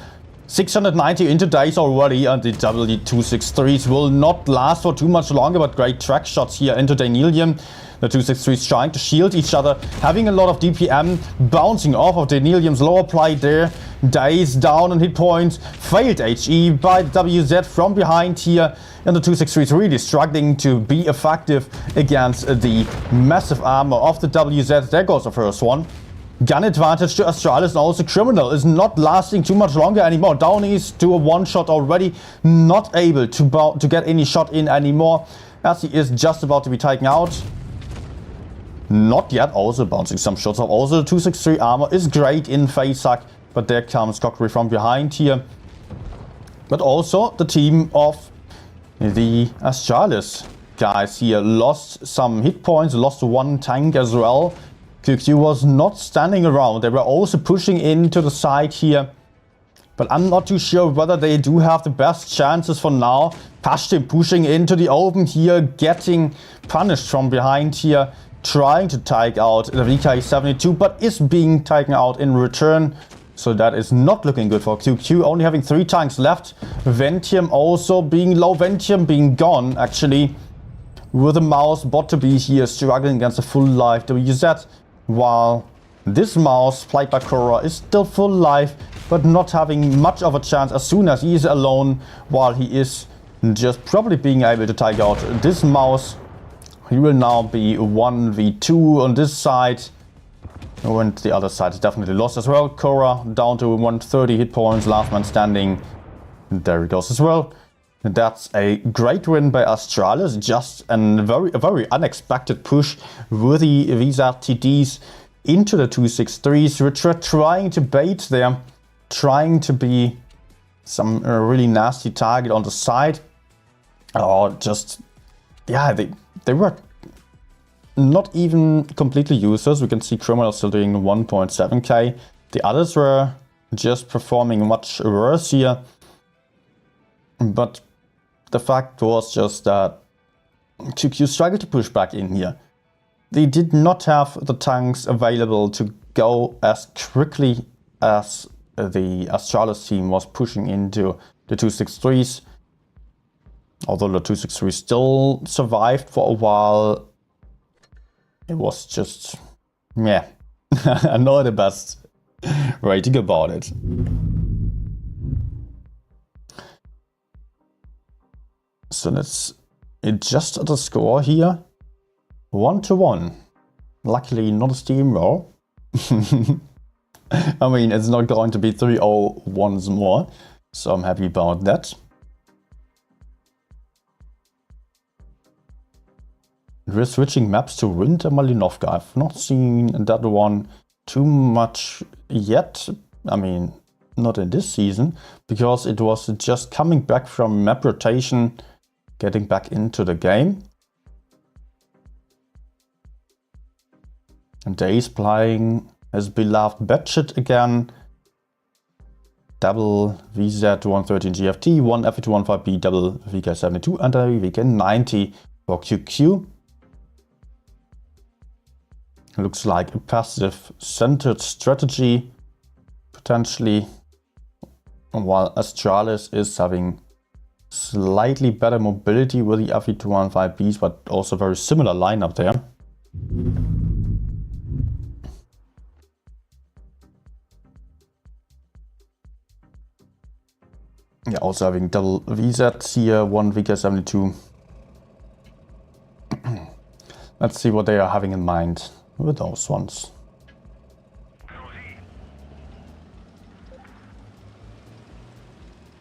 690 into Days already, and the W263s will not last for too much longer, but great track shots here into Danielium. The 263s trying to shield each other, having a lot of DPM, bouncing off of Danielium's lower plate there. Days down on hit points, failed HE by the WZ from behind here, and the 263s really struggling to be effective against the massive armor of the WZ. There goes the first one. gun advantage to Astralis, and also Criminal is not lasting too much longer anymore. Downies to a one-shot already, not able to get any shot in anymore, as he is just about to be taken out. Not yet, also bouncing some shots off. Also the 263 armor is great in face hack, but there comes Cockry from behind here. But also the team of the Astralis guys here lost some hit points, lost one tank as well. QQ was not standing around. They were also pushing into the side here. But I'm not too sure whether they do have the best chances for now. Pashtim pushing into the open here, getting punished from behind here. Trying to take out the VK72, but is being taken out in return. So that is not looking good for QQ. Only having 3 tanks left. Ventium also being low. Ventium being gone, actually. With the mouse bot to be here struggling against a full life WZ. While this mouse, played by Korra, is still full life, but not having much of a chance as soon as he is alone. While he is just probably being able to take out this mouse. He will now be 1v2 on this side. And the other side is definitely lost as well. Korra down to 130 hit points. Last man standing. And there he goes as well. And that's a great win by Astralis. Just a very unexpected push with the Visa TDs into the 263s, which were trying to bait them. Trying to be some really nasty target on the side. Or just, yeah, they were not even completely useless. We can see Criminal still doing 1.7k. The others were just performing much worse here. But the fact was just that QQ struggled to push back in here. They did not have the tanks available to go as quickly as the Astralis team was pushing into the 263s. Although the 263 still survived for a while, it was just, yeah, not the best way to go about it. So let's adjust the score here. 1-1. Luckily not a steamroll. I mean, it's not going to be 3-0 once more, so I'm happy about that. We're switching maps to Winter Malinovka. I've not seen that one too much yet. I mean, not in this season, because it was just coming back from map rotation, getting back into the game. And Days playing his beloved Batshit again. Double VZ 113 GFT, 1 F215B, double VK72 and a VK90 for QQ. Looks like a passive centered strategy, potentially, while Astralis is having slightly better mobility with the FE215Bs, but also very similar lineup there. Yeah, also having double VZ here, 1 VK72. Let's see what they are having in mind with those ones.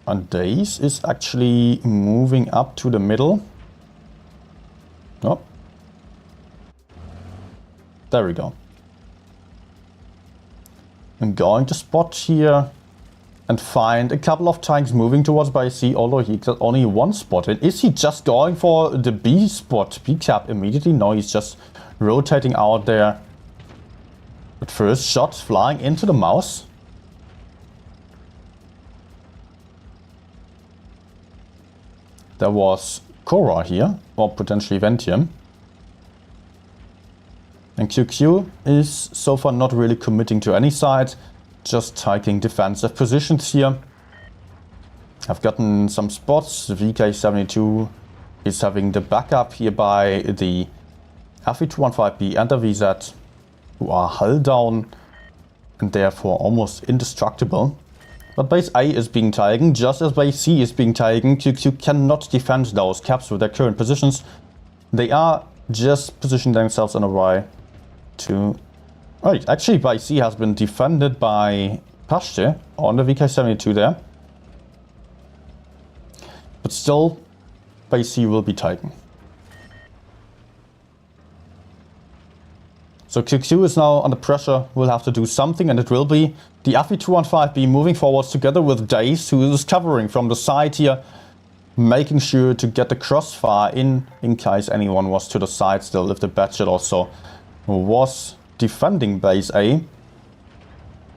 And Days is actually moving up to the middle. Oh. There we go. I'm going to spot here and find a couple of tanks moving towards by C, although he got only one spot in. Is he just going for the B spot, B cap immediately? No, he's just rotating out there. But first shot flying into the mouse. There was Korra here, or potentially Ventium. And QQ is so far not really committing to any side. Just taking defensive positions here. I've gotten some spots. VK72 is having the backup here by the FE215B and the VZ, who are hull down and therefore almost indestructible. But base A is being taken, just as base C is being taken. QQ cannot defend those caps with their current positions. They are just positioning themselves in a way to Right, actually BC has been defended by Pashte on the VK72 there. But still, BC will be taken. So QQ is now under pressure, will have to do something, and it will be the FE215B moving forwards together with Daze, who is covering from the side here, making sure to get the crossfire in case anyone was to the side still, if the Batchet also was defending base A.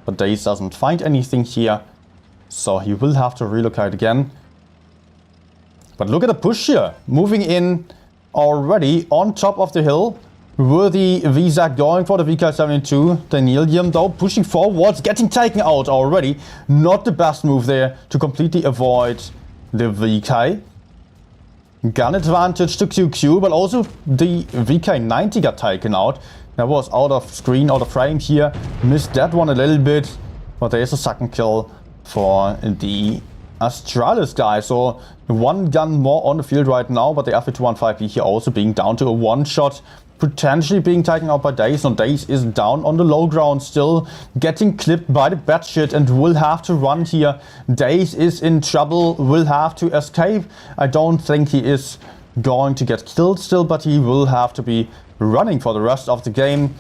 But Daze doesn't find anything here, so he will have to relocate again. But look at the push here, moving in already on top of the hill. Worthy Visa going for the VK72. Danielium though pushing forwards, getting taken out already. Not the best move there to completely avoid the VK. Gun advantage to QQ, but also the VK90 got taken out. That was out of screen, out of frame here. Missed that one a little bit, but there is a second kill for the Astralis guy. So one gun more on the field right now, but the FE215B here also being down to a one shot. Potentially being taken out by Daze, and Daze is down on the low ground still, getting clipped by the Batshit and will have to run here. Daze is in trouble, will have to escape. I don't think he is going to get killed still, but he will have to be running for the rest of the game.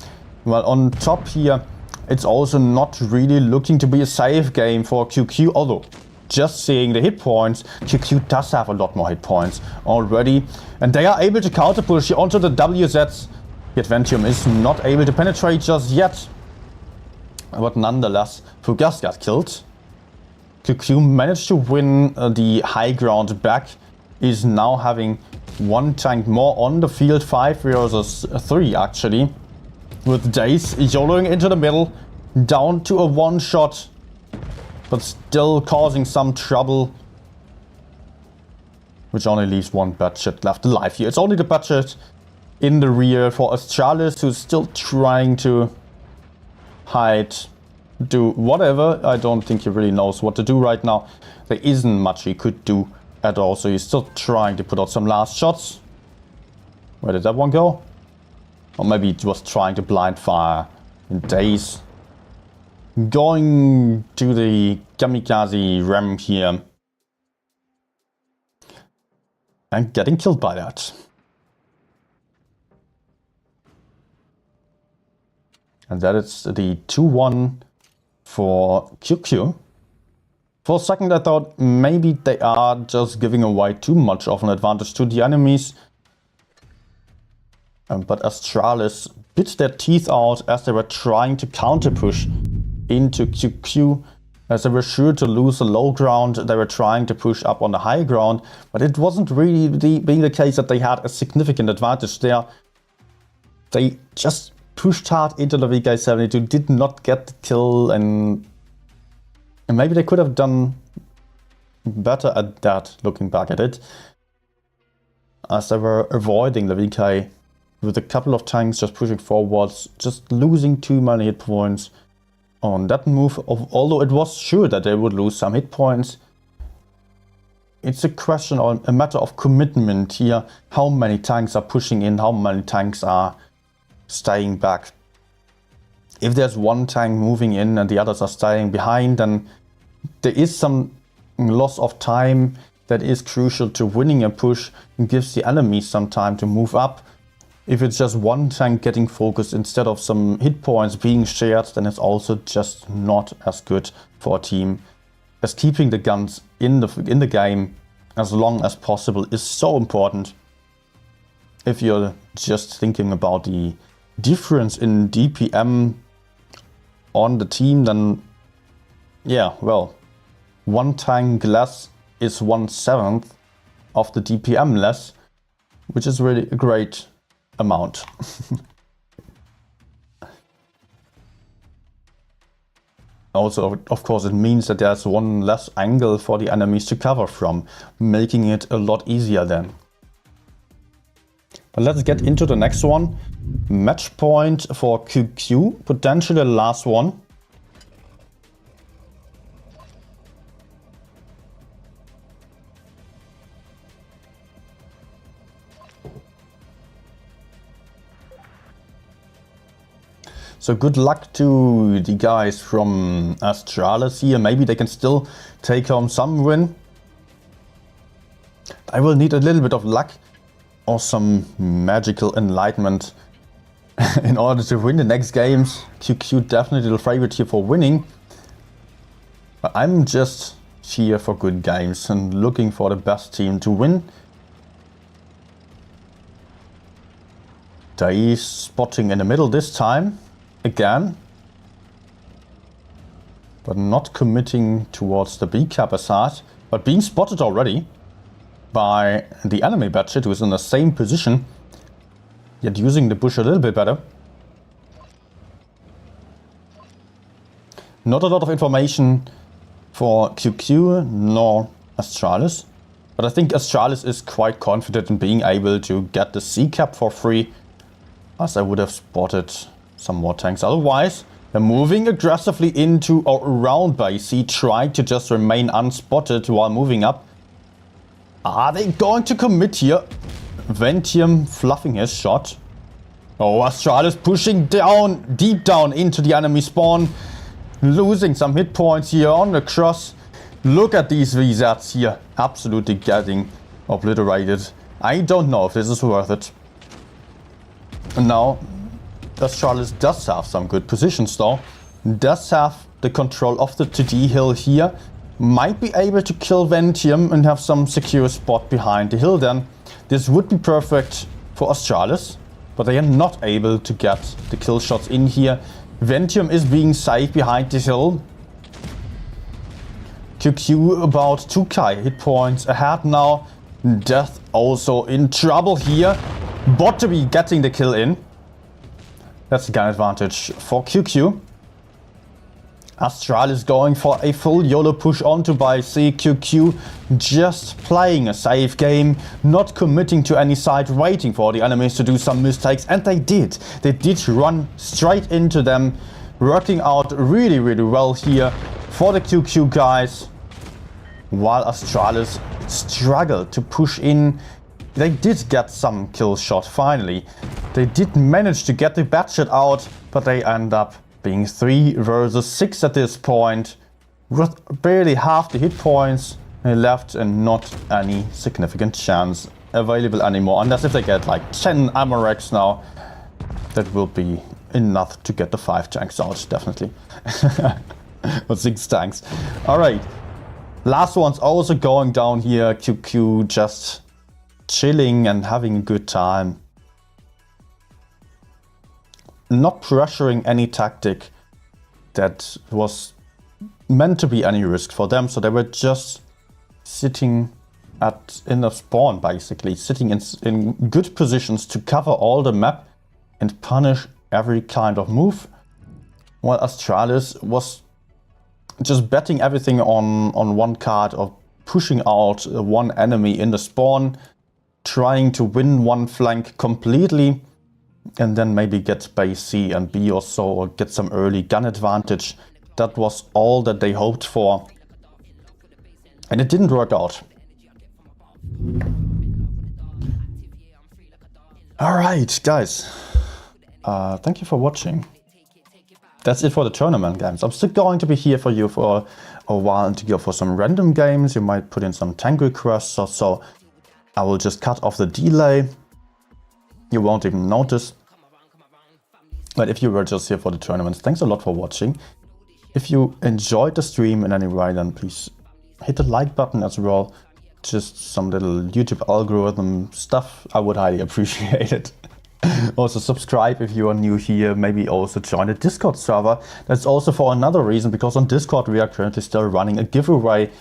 Well, on top here, it's also not really looking to be a safe game for QQ, although just seeing the hit points, QQ does have a lot more hit points already. And they are able to counter push onto the WZs. The Adventium is not able to penetrate just yet. But nonetheless, Fugas got killed. QQ managed to win the high ground back. Is now having one tank more on the field, 5 versus 3 actually. With Daze YOLOing into the middle, down to a one shot. But still causing some trouble. Which only leaves one Batchet left alive here. It's only the Batchet in the rear for Astralis, who's still trying to hide, do whatever. I don't think he really knows what to do right now. There isn't much he could do at all, so he's still trying to put out some last shots. Where did that one go? Or maybe he was trying to blind fire in Daze. Going to the Kamikaze Ram here. And getting killed by that. And that is the 2-1 for QQ. For a second I thought maybe they are just giving away too much of an advantage to the enemies. But Astralis bit their teeth out as they were trying to counter push into QQ. As they were sure to lose the low ground, they were trying to push up on the high ground. But it wasn't really being the case that they had a significant advantage there. They just pushed hard into the VK72, did not get the kill, and maybe they could have done better at that, looking back at it. As they were avoiding the VK with a couple of tanks just pushing forwards, just losing too many hit points on that move. Although it was sure that they would lose some hit points. It's a question or a matter of commitment here. How many tanks are pushing in, how many tanks are staying back. If there's one tank moving in and the others are staying behind, then there is some loss of time that is crucial to winning a push and gives the enemy some time to move up. If it's just one tank getting focused instead of some hit points being shared, then it's also just not as good for a team. As keeping the guns in the game as long as possible is so important. If you're just thinking about the difference in DPM on the team, then yeah, well, one tank less is 1/7 of the DPM less, which is really a great amount. Also, of course, it means that there's one less angle for the enemies to cover from, making it a lot easier then. But let's get into the next one. Match point for QQ, potentially the last one. So good luck to the guys from Astralis here. Maybe they can still take home some win. I will need a little bit of luck or some magical enlightenment in order to win the next games. QQ definitely the favorite here for winning. But I'm just here for good games and looking for the best team to win. They spotting in the middle this time, again. But not committing towards the B cap side, but being spotted already by the enemy budget, who is in the same position, yet using the bush a little bit better. Not a lot of information for QQ nor Astralis, but I think Astralis is quite confident in being able to get the C cap for free, as I would have spotted some more tanks. Otherwise, they're moving aggressively into or around base C, trying to just remain unspotted while moving up. Are they going to commit here? Ventium fluffing his shot. Oh, Astralis pushing down, deep down into the enemy spawn. Losing some hit points here on the cross. Look at these VZs here. Absolutely getting obliterated. I don't know if this is worth it. And now, Astralis does have some good positions though. Does have the control of the 2D hill here. Might be able to kill Ventium and have some secure spot behind the hill then. This would be perfect for Astralis, but they are not able to get the kill shots in here. Ventium is being safe behind the hill. QQ about 2k hit points ahead now. Death also in trouble here. Bot to be getting the kill in. That's a gun advantage for QQ. Astralis going for a full YOLO push onto by CQQ, just playing a safe game, not committing to any side, waiting for the enemies to do some mistakes, and they did. They did run straight into them, working out really well here for the QQ guys, while Astralis struggled to push in. They did get some kill shot finally. They did manage to get the batshot out, but they end up being 3 versus 6 at this point, with barely half the hit points left and not any significant chance available anymore. Unless if they get like 10 Amorex now, that will be enough to get the 5 tanks out, definitely. Or 6 tanks. Alright, last one's also going down here. QQ just chilling and having a good time. Not pressuring any tactic that was meant to be any risk for them, so they were just sitting in the spawn, basically sitting in good positions to cover all the map and punish every kind of move, while Astralis was just betting everything on one card of pushing out one enemy in the spawn, trying to win one flank completely, and then maybe get base C and B or so, or get some early gun advantage. That was all that they hoped for. And it didn't work out. Alright, guys. Thank you for watching. That's it for the tournament games. I'm still going to be here for you for a while and to go for some random games. You might put in some tank requests or so. I will just cut off the delay. You won't even notice. But if you were just here for the tournaments, thanks a lot for watching. If you enjoyed the stream in any way, then please hit the like button as well. Just some little YouTube algorithm stuff. I would highly appreciate it. Also subscribe if you are new here. Maybe also join the Discord server. That's also for another reason, because on Discord we are currently still running a giveaway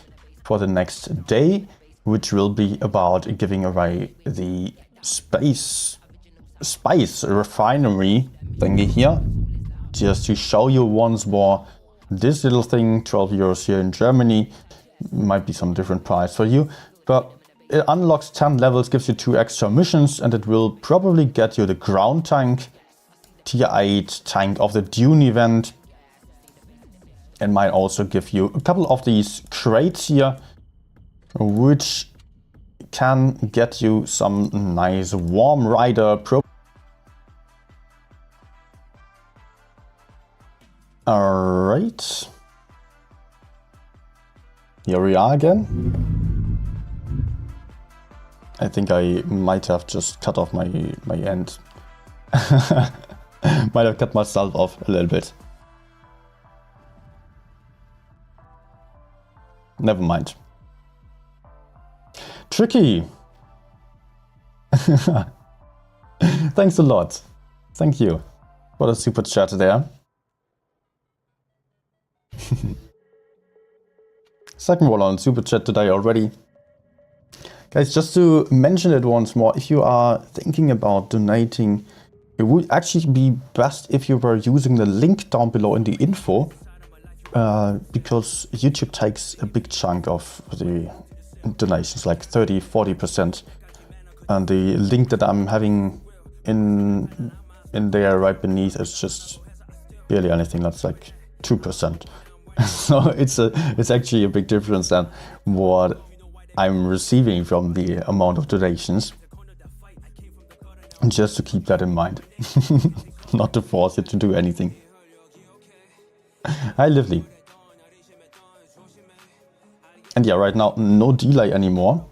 for the next day, which will be about giving away the spice refinery thingy here. Just to show you once more, this little thing, 12 euros here in Germany, might be some different price for you, but it unlocks 10 levels, gives you 2 extra missions, and it will probably get you the ground tank, tier 8 tank of the Dune event, and might also give you a couple of these crates here, which can get you some nice warm rider pro Alright. Here we are again. I think I might have just cut off my end. Might have cut myself off a little bit. Never mind. Tricky! Thanks a lot. Thank you for the super chat there. Second one on super chat today already. Guys, just to mention it once more, if you are thinking about donating, it would actually be best if you were using the link down below in the info, because YouTube takes a big chunk of the donations, like 30–40%. And the link that I'm having in there right beneath is just barely anything. That's like 2%. So it's actually a big difference than what I'm receiving from the amount of donations. Just to keep that in mind. Not to force you to do anything. Hi, Lively. And yeah, right now, no delay anymore.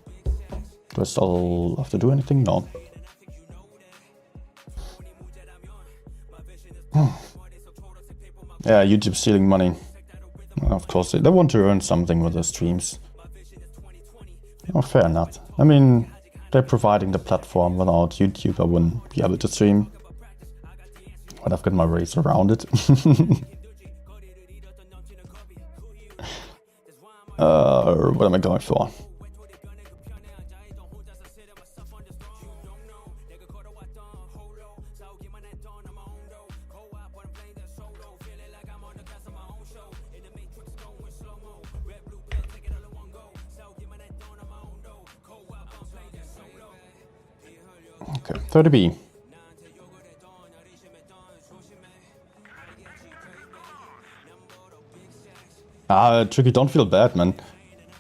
Do I still have to do anything? No. Yeah, YouTube stealing money. Of course, they want to earn something with their streams. Oh, fair enough. I mean, they're providing the platform. Without YouTube, I wouldn't be able to stream. But I've got my ways around it. What am I going for? Okay, 30B. Tricky, don't feel bad, man.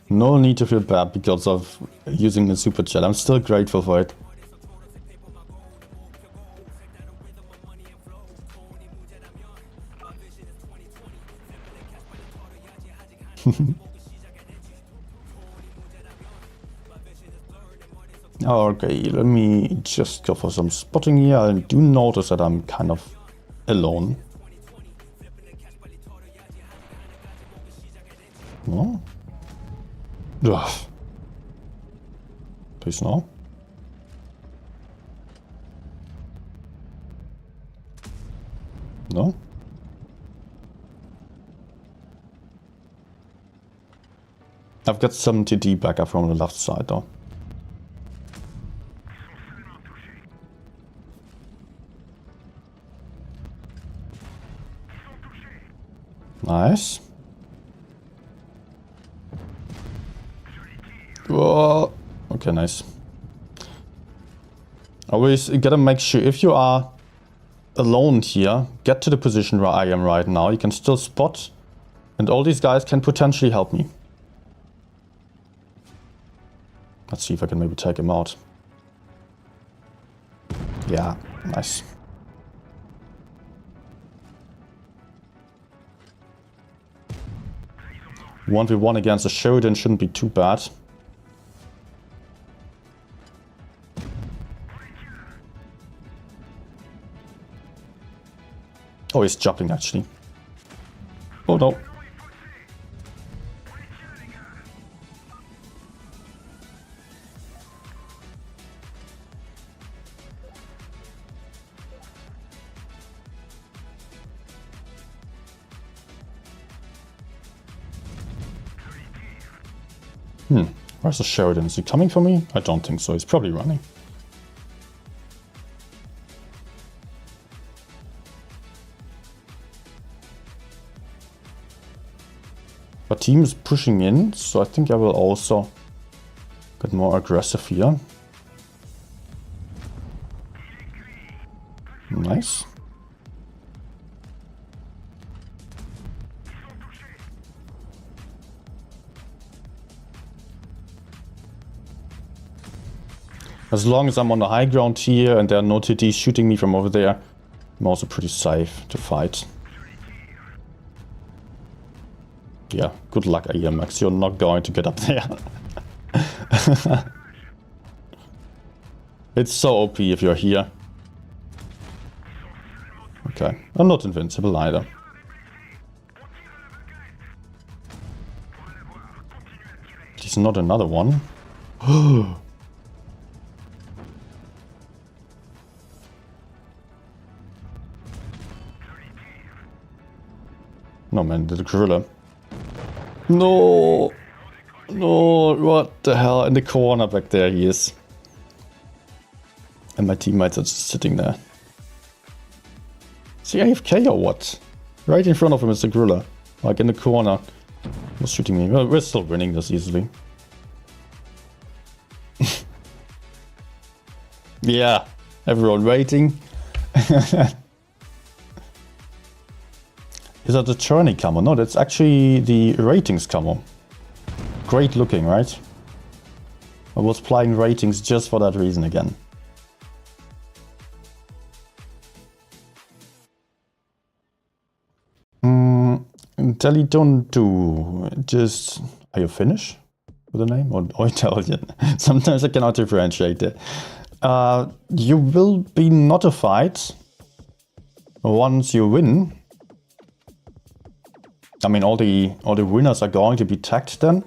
No need to feel bad because of using the super chat. I'm still grateful for it. Okay, let me just go for some spotting here. I do notice that I'm kind of alone. No? Ugh. Please no. No? I've got some TD backup from the left side though. Nice. Whoa. Okay, nice. Always gotta make sure if you are alone here, get to the position where I am right now. You can still spot, and all these guys can potentially help me. Let's see if I can maybe take him out. Yeah, nice. One v one against a Sheridan shouldn't be too bad. Oh, he's jumping actually. Oh no. Where's the Sheridan? Is he coming for me? I don't think so. He's probably running. But team is pushing in, so I think I will also get more aggressive here. Nice. As long as I'm on the high ground here and there are no TTs shooting me from over there, I'm also pretty safe to fight. Yeah, good luck, AMX. You're not going to get up there. It's so OP if you're here. Okay, I'm not invincible either. There's not another one. No man, the gorilla. No! No, what the hell? In the corner back there he is. And my teammates are just sitting there. Is he AFK or what? Right in front of him is the gorilla. Like in the corner. Was shooting me. Well, we're still winning this easily. Yeah, everyone waiting. Is that the tourney camo? No, that's actually the ratings camo. Great looking, right? I was playing ratings just for that reason again. Telly don't do. Just. Are you Finnish with the name? Or Italian? Sometimes I cannot differentiate it. You will be notified once you win. I mean, all the winners are going to be tagged then.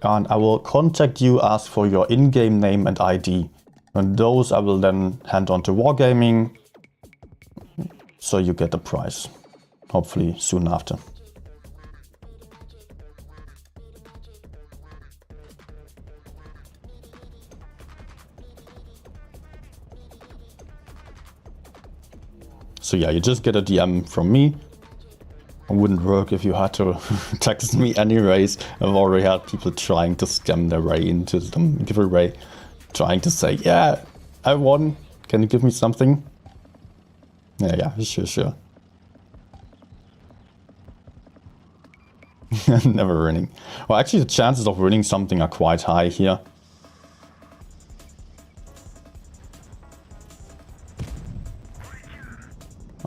And I will contact you, ask for your in-game name and ID. And those I will then hand on to Wargaming. So you get the prize. Hopefully soon after. So yeah, you just get a DM from me. It wouldn't work if you had to text me anyways. I've already had people trying to scam their way into some giveaway. Trying to say, yeah, I won. Can you give me something? Yeah, sure. Never winning. Well, actually the chances of winning something are quite high here.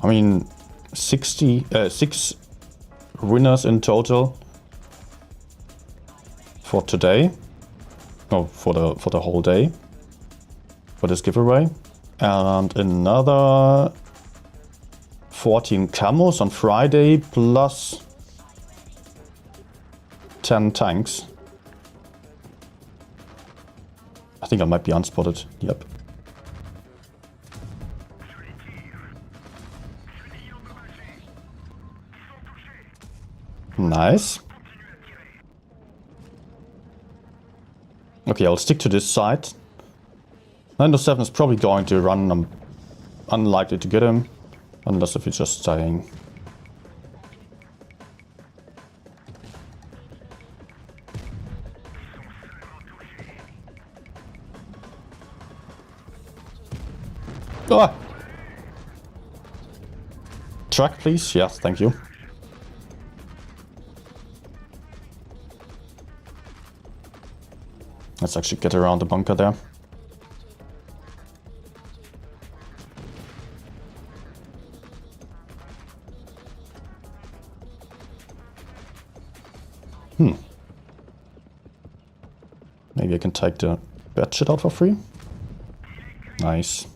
I mean, 6 winners in total for today. No, for the whole day. For this giveaway. And another 14 camos on Friday plus 10 tanks. I think I might be unspotted. Yep. Nice. Okay, I'll stick to this side. 907 is probably going to run. I'm unlikely to get him. Unless if he's just staying. Ah! Track, please. Yes, thank you. Let's actually get around the bunker there. Maybe I can take the bad shit out for free. Nice.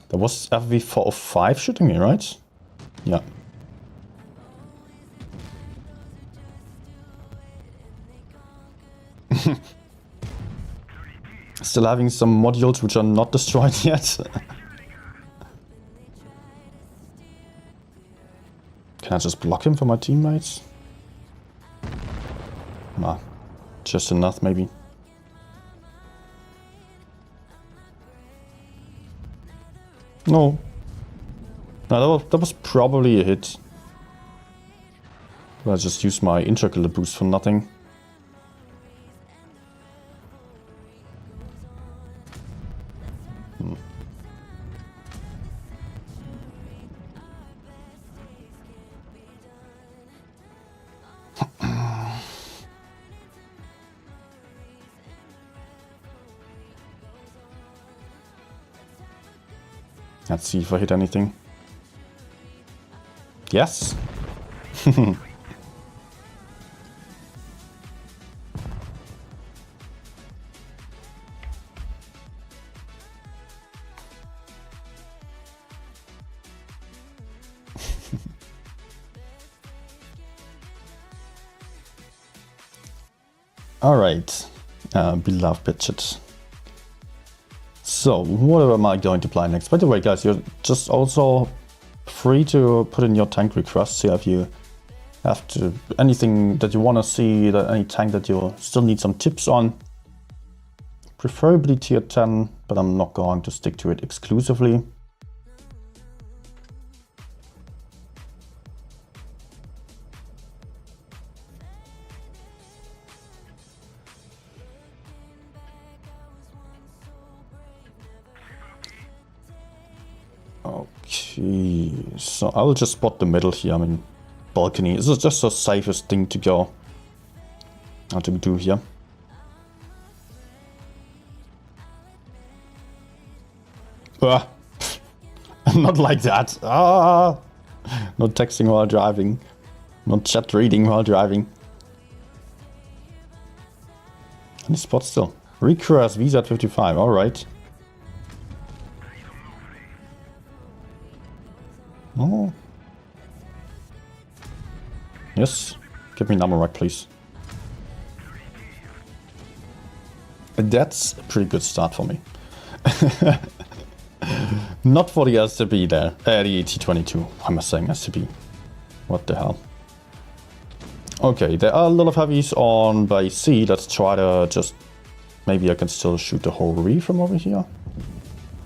There was FV405 shooting me, right? Yeah. Still having some modules which are not destroyed yet. Can I just block him for my teammates? Nah, just enough maybe. No. No, that was probably a hit. But I just used my intractable boost for nothing. Let's see if I hit anything. Yes. Alright, beloved bitches. So, what am I going to play next? By the way, guys, you're just also free to put in your tank requests here if you have to anything that you want to see, any tank that you still need some tips on. Preferably tier 10, but I'm not going to stick to it exclusively. Okay, so I will just spot the middle here. I mean, balcony. This is just the safest thing to go. How to do here. Not like that. Ah, not texting while driving. Not chat reading while driving. Any spots still? Request visa 55. All right. Oh. Yes. Give me number right, please. That's a pretty good start for me. Not for the STB there. The T22. Why am I saying STB? What the hell? Okay, there are a lot of heavies on by C. Let's try to just... Maybe I can still shoot the whole reef from over here.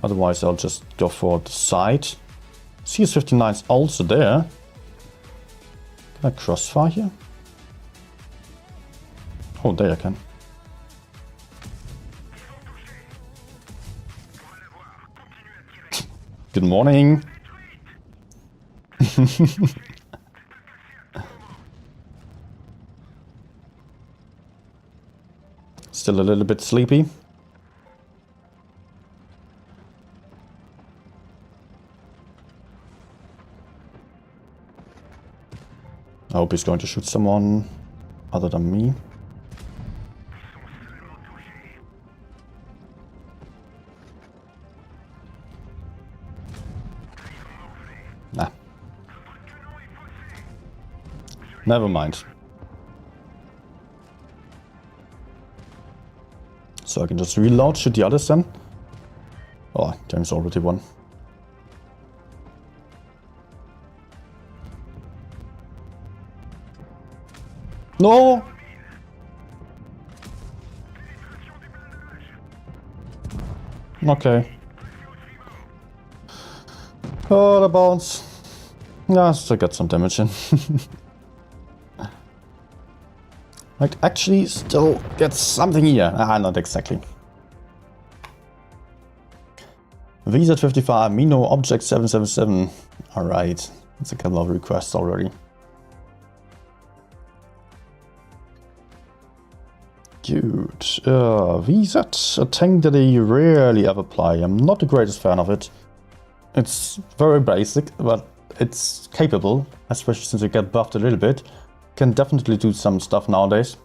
Otherwise, I'll just go for the side. CS-59 is also there. Can I crossfire here? Oh, there I can. Good morning. Still a little bit sleepy. I hope he's going to shoot someone other than me. Nah. Never mind. So I can just reload, shoot the others then. Oh, there's already one. No! Okay. Oh, the bounce. Yeah, still got some damage in. Like, actually still get something here. Ah, not exactly. Visa 55, Mino, Object 777. Alright, that's a couple of requests already. Good. VZ, a tank that I rarely ever play. I'm not the greatest fan of it. It's very basic, but it's capable, especially since you get buffed a little bit. Can definitely do some stuff nowadays.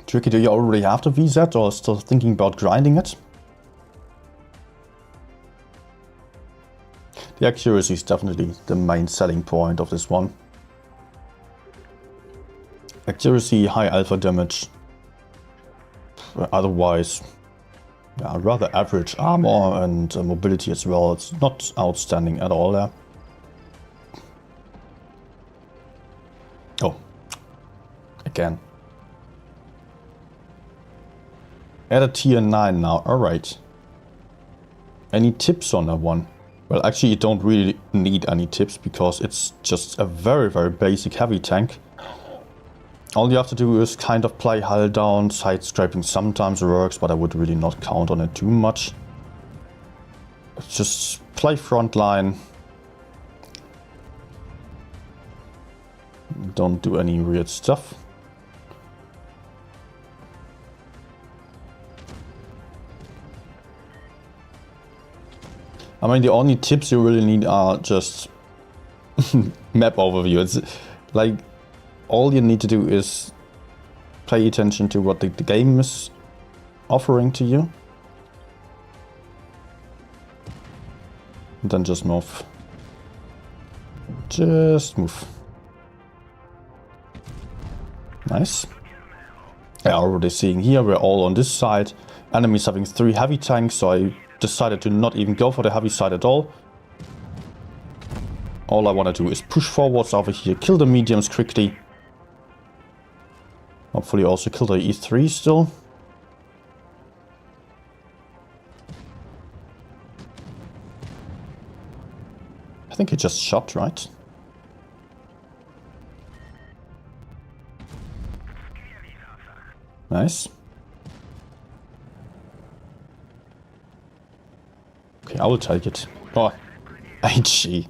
Tricky, do you already have the VZ or still thinking about grinding it? The accuracy is definitely the main selling point of this one. Accuracy, high alpha damage. Otherwise, yeah, rather average armor and mobility as well. It's not outstanding at all there. Oh, again. At a tier 9 now, alright. Any tips on that one? Well, actually you don't really need any tips because it's just a very, very basic heavy tank. All you have to do is kind of play hull down, side scraping sometimes works, but I would really not count on it too much. Just play front line. Don't do any weird stuff. I mean, the only tips you really need are just map overview. It's like all you need to do is pay attention to what the game is offering to you. And then just move. Just move. Nice. Yeah, already seeing here, we're all on this side. Enemies having 3 heavy tanks, so I decided to not even go for the heavy side at all. All I want to do is push forwards over here, kill the mediums quickly. Hopefully also kill the E3 still. I think he just shot, right? Nice. Okay, I will take it. Oh, HG.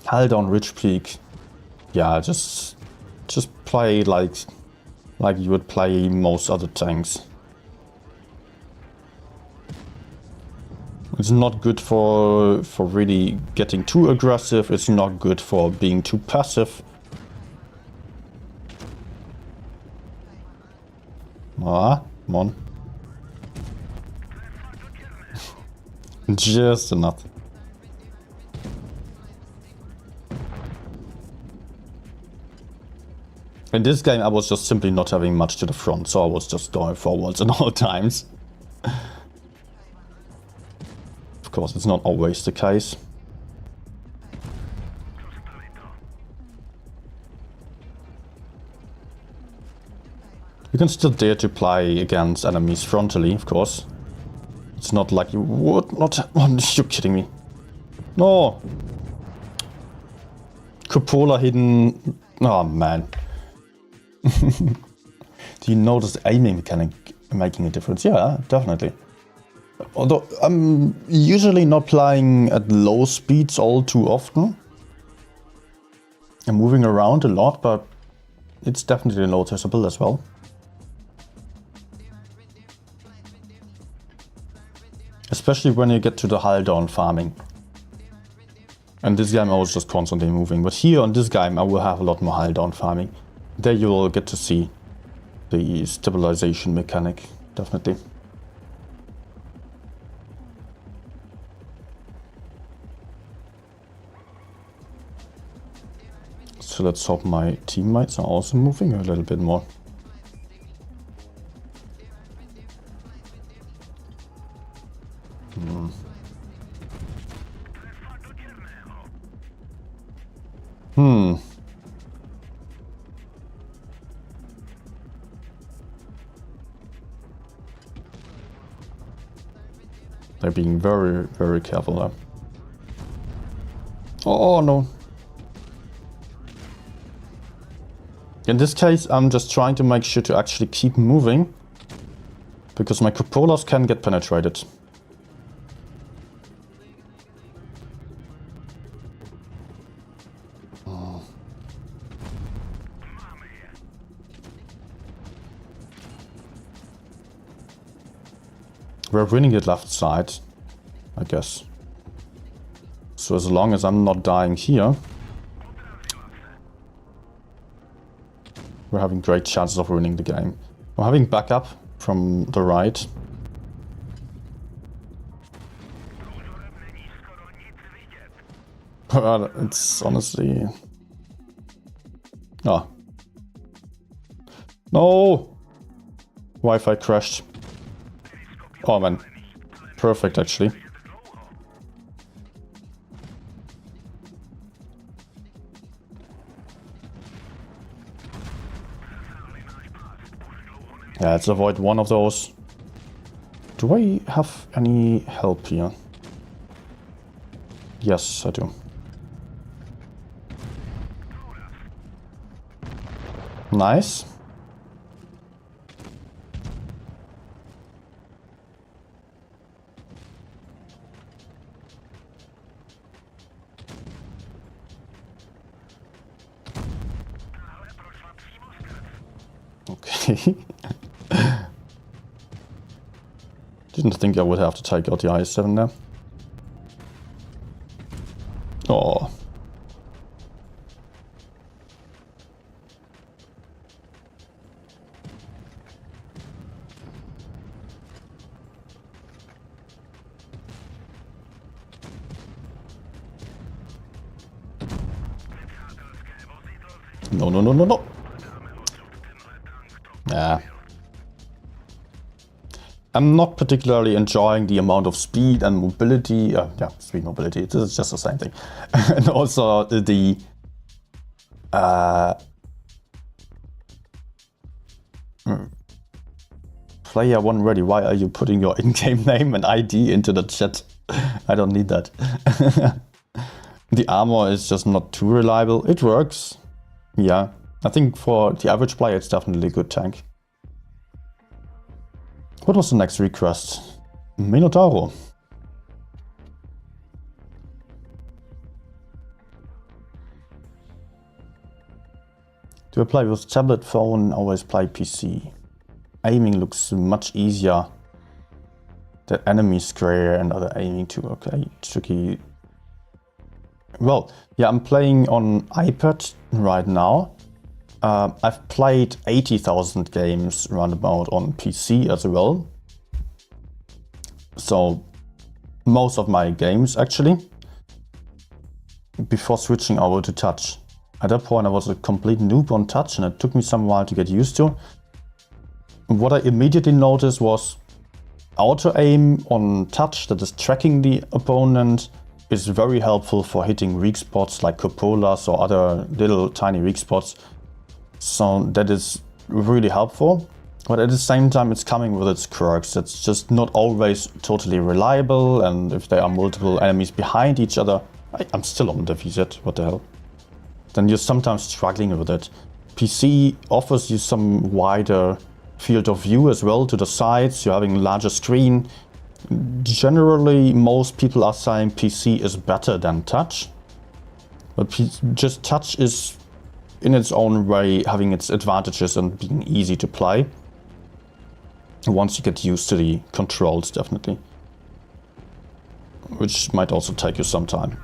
Hold on Ridge Peak. Yeah, just play like you would play most other tanks. It's not good for really getting too aggressive. It's not good for being too passive. Ah, come on. Just enough. In this game I was just simply not having much to the front, so I was just going forwards at all times. Of course, it's not always the case. You can still dare to play against enemies frontally, of course. It's not like you would not... Oh, you're kidding me. No! Cupola hidden... Oh, man. Do you notice the aiming mechanic making a difference? Yeah, definitely. Although I'm usually not playing at low speeds all too often. I'm moving around a lot, but it's definitely noticeable as well. Especially when you get to the hull down farming. And this game I was just constantly moving, but here on this game I will have a lot more hull down farming. There you will get to see the stabilization mechanic, definitely. So let's hope my teammates are also moving a little bit more. They're being very, very careful there. Oh no. In this case, I'm just trying to make sure to actually keep moving, because my cupolas can get penetrated. We're winning it left side, I guess. So as long as I'm not dying here, we're having great chances of winning the game. I'm having backup from the right. But it's honestly... Oh. No! Wi-Fi crashed. Oh man. Perfect actually. Yeah, let's avoid one of those. Do I have any help here? Yes, I do. Nice. Okay. didn't think I would have to take out the I7 there. Oh. No, no, no, no, no. Yeah. I'm not particularly enjoying the amount of speed and mobility. Yeah, speed, mobility, this is just the same thing. And also the player one ready. Why are you putting your in-game name and ID into the chat? I don't need that. The armor is just not too reliable. It works. Yeah, I think for the average player it's definitely a good tank. What was the next request? Minotauro. Do I play with tablet, phone, always play PC? Aiming looks much easier. The enemy square and other aiming too. Okay, tricky. Well, yeah, I'm playing on iPad right now. I've played 80,000 games roundabout on PC as well. So most of my games actually, before switching over to touch. At that point I was a complete noob on touch and it took me some while to get used to. What I immediately noticed was auto aim on touch that is tracking the opponent is very helpful for hitting weak spots like cupolas or other little tiny weak spots. So that is really helpful, but at the same time it's coming with its quirks. It's just not always totally reliable, and if there are multiple enemies behind each other, I'm still on the VZ, what the hell, then you're sometimes struggling with it. PC offers you some wider field of view as well to the sides, you're having a larger screen. Generally most people are saying PC is better than touch, but just touch is in its own way having its advantages and being easy to play once you get used to the controls, definitely, which might also take you some time.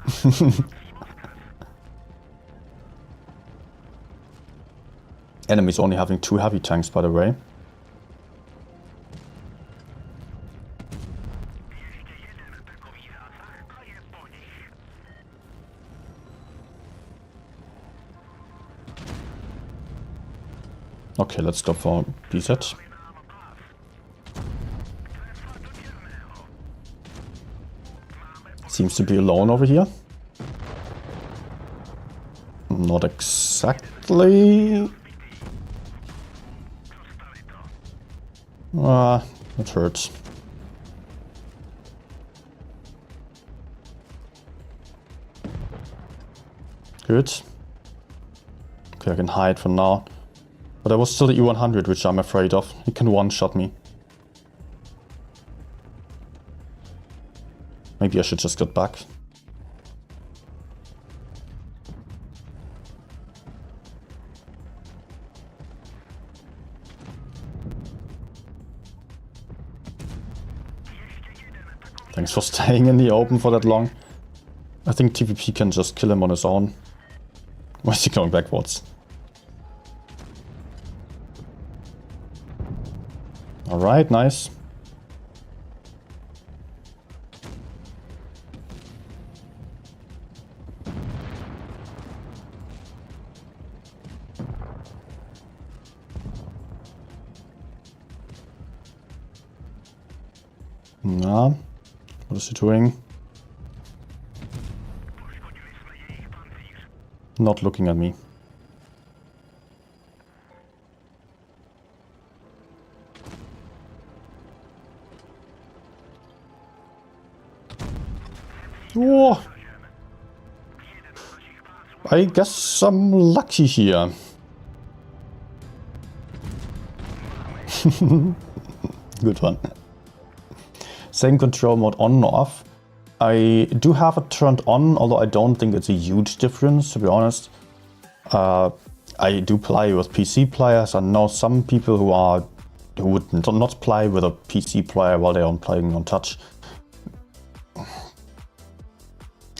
Enemies only having 2 heavy tanks, by the way. Okay, let's stop for BZ. Seems to be alone over here. Not exactly. That hurts. Good. Okay, I can hide for now. But there was still the E100, which I'm afraid of. He can one-shot me. Maybe I should just get back. Thanks for staying in the open for that long. I think TVP can just kill him on his own. Why is he going backwards? Alright, nice. Nah, what is he doing? Not looking at me. Oh, I guess I'm lucky here. Good one. Same control mode on or off. I do have it turned on, although I don't think it's a huge difference, to be honest. I do play with PC players. I know some people who are who would not play with a PC player while they are playing on touch.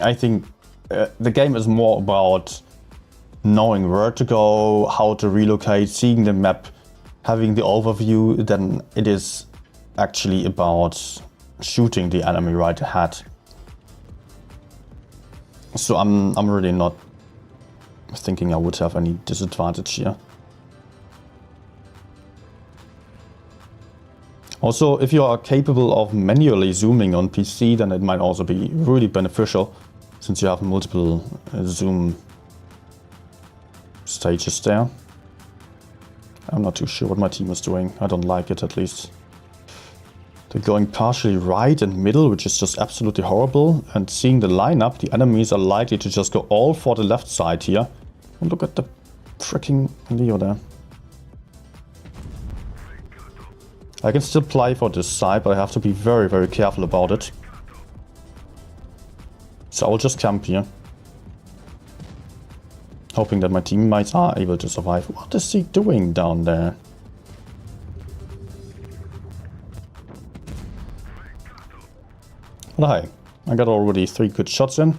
I think the game is more about knowing where to go, how to relocate, seeing the map, having the overview, than it is actually about shooting the enemy right ahead. So I'm really not thinking I would have any disadvantage here. Also, if you are capable of manually zooming on PC, then it might also be really beneficial, since you have multiple zoom stages there. I'm not too sure what my team is doing. I don't like it, at least. They're going partially right and middle, which is just absolutely horrible. And seeing the lineup, the enemies are likely to just go all for the left side here. And look at the freaking Leo there. I can still play for this side, but I have to be very, very careful about it. So I'll just camp here, hoping that my teammates are able to survive. What is he doing down there? But hey, I got already 3 good shots in.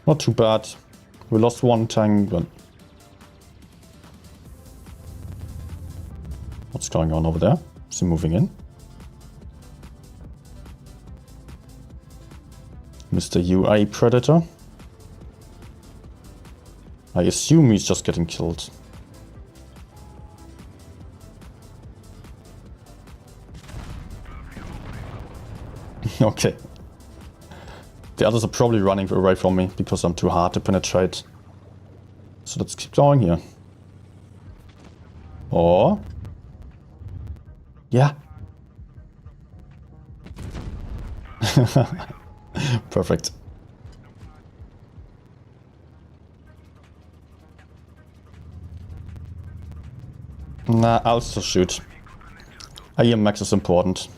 Not too bad. We lost 1 tank, but... What's going on over there? Is he moving in? Mr. UA Predator. I assume he's just getting killed. Okay. The others are probably running away from me because I'm too hard to penetrate. So let's keep going here. Or... yeah. Perfect. Nah, I'll still shoot. AMX is important.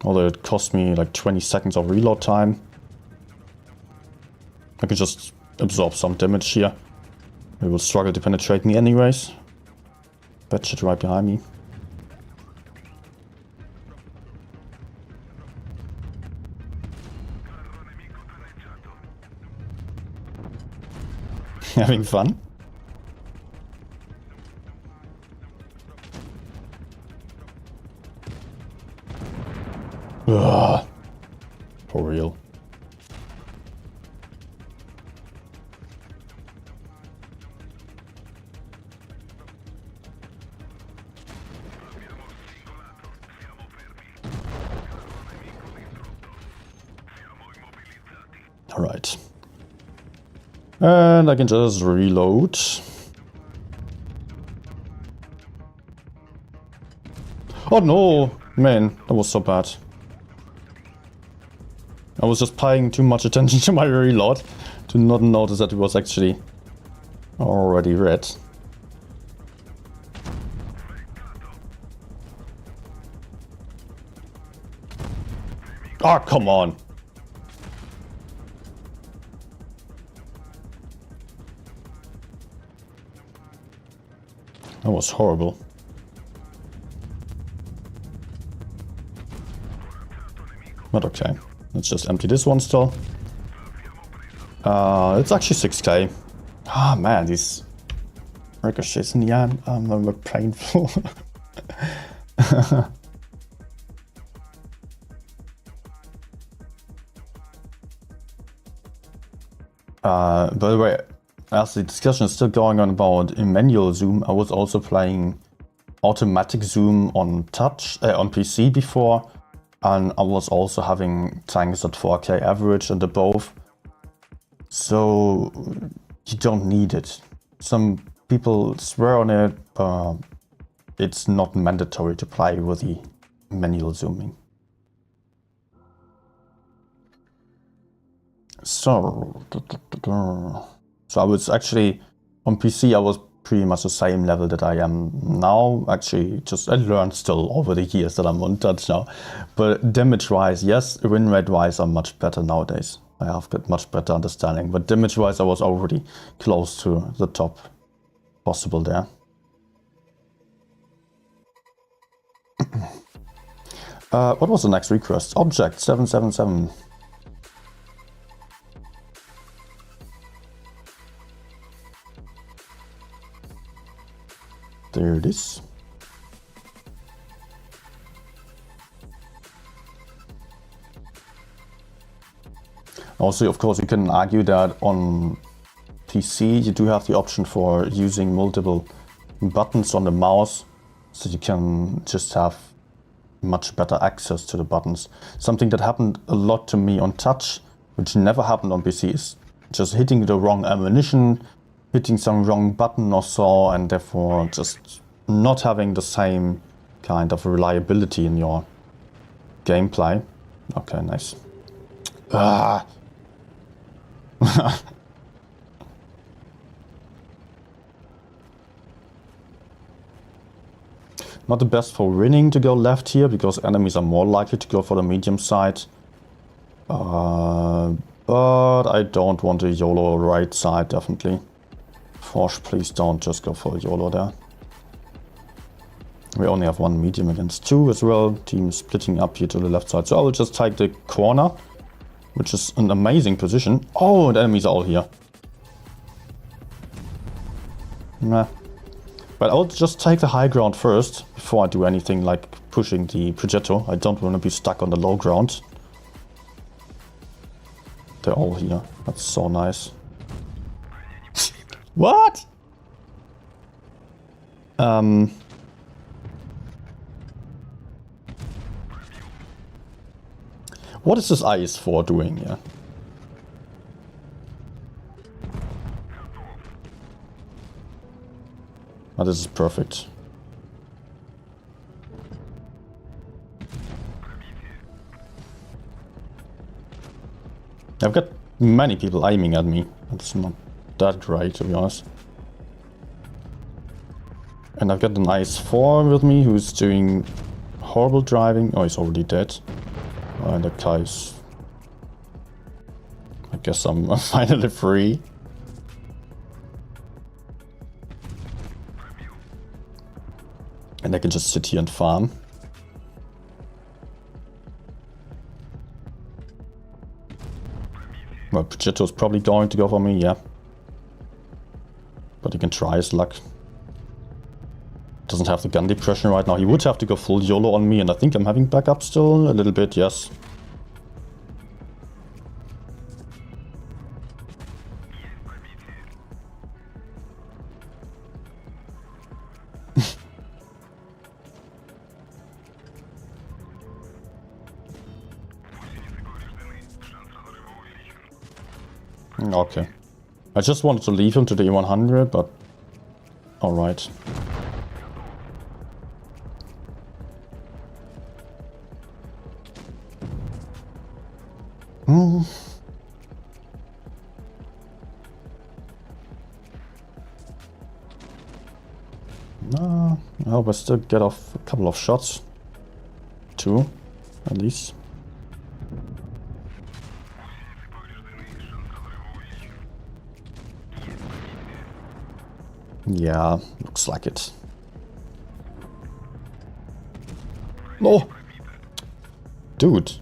Although it cost me like 20 seconds of reload time. I can just absorb some damage here. It will struggle to penetrate me anyways. Bad shit right behind me. Having fun? Ugh. For real. Alright. And I can just reload. Oh no! Man, that was so bad. I was just paying too much attention to my reload to not notice that it was actually already red. Oh, come on! That was horrible. But okay. Let's just empty this one still. It's actually 6k. Ah, man, these ricochets in the end look painful. By the way, as the discussion is still going on about manual zoom, I was also playing automatic zoom on on PC before. And I was also having tanks at 4K average and above. So you don't need it. Some people swear on it, but it's not mandatory to play with the manual zooming. So I was actually, on PC I was pretty much the same level that I am now. Actually, just I learned still over the years that I'm on touch now. But damage-wise, yes, win rate-wise, I'm much better nowadays. I have got much better understanding. But damage-wise, I was already close to the top possible there. What was the next request? Object 777. There it is. Also, of course, you can argue that on PC you do have the option for using multiple buttons on the mouse, so you can just have much better access to the buttons. Something that happened a lot to me on touch, which never happened on PC, is just hitting the wrong ammunition, hitting some wrong button or so, and therefore just not having the same kind of reliability in your gameplay. Okay, nice. Ah. Not the best for winning to go left here, because enemies are more likely to go for the medium side. But I don't want a YOLO right side, definitely. Forge, please don't just go for a YOLO there. We only have one medium against two as well. Team splitting up here to the left side. So I will just take the corner, which is an amazing position. Oh, the enemies are all here. Nah. But I'll just take the high ground first, before I do anything like pushing the Progetto. I don't want to be stuck on the low ground. They're all here. That's so nice. What? What is this IS-4 doing here? Oh, this is perfect. I've got many people aiming at me. It's not that great, to be honest. And I've got an IS-4 with me who's doing horrible driving. Oh, he's already dead. And that guy's... I guess I'm finally free. And I can just sit here and farm. Well, Progetto's probably going to go for me, yeah. But he can try his luck. Doesn't have the gun depression right now. He would have to go full YOLO on me, and I think I'm having backup still a little bit, yes. Okay. I just wanted to leave him to the E100, but... Alright. No, I hope I still get off a couple of shots. 2, at least. Yeah, looks like it. Oh! Dude!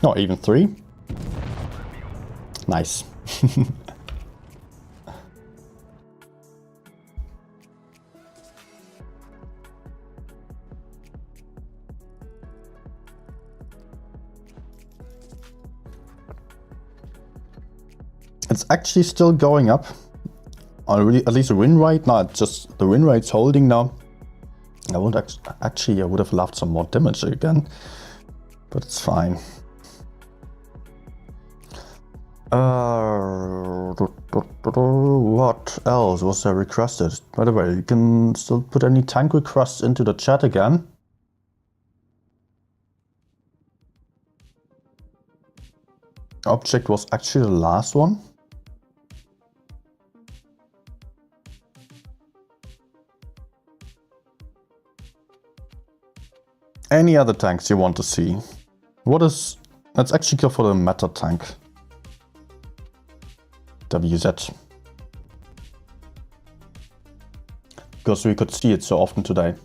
Not even 3? Nice. It's actually still going up. At least the win rate. No, just the win rate's holding now. I would actually I would have loved some more damage again, but it's fine. What else was there requested? By the way, you can still put any tank requests into the chat again. object was actually the last one. Any other tanks you want to see? What is... Let's actually go for the meta tank. WZ. Because we could see it so often today.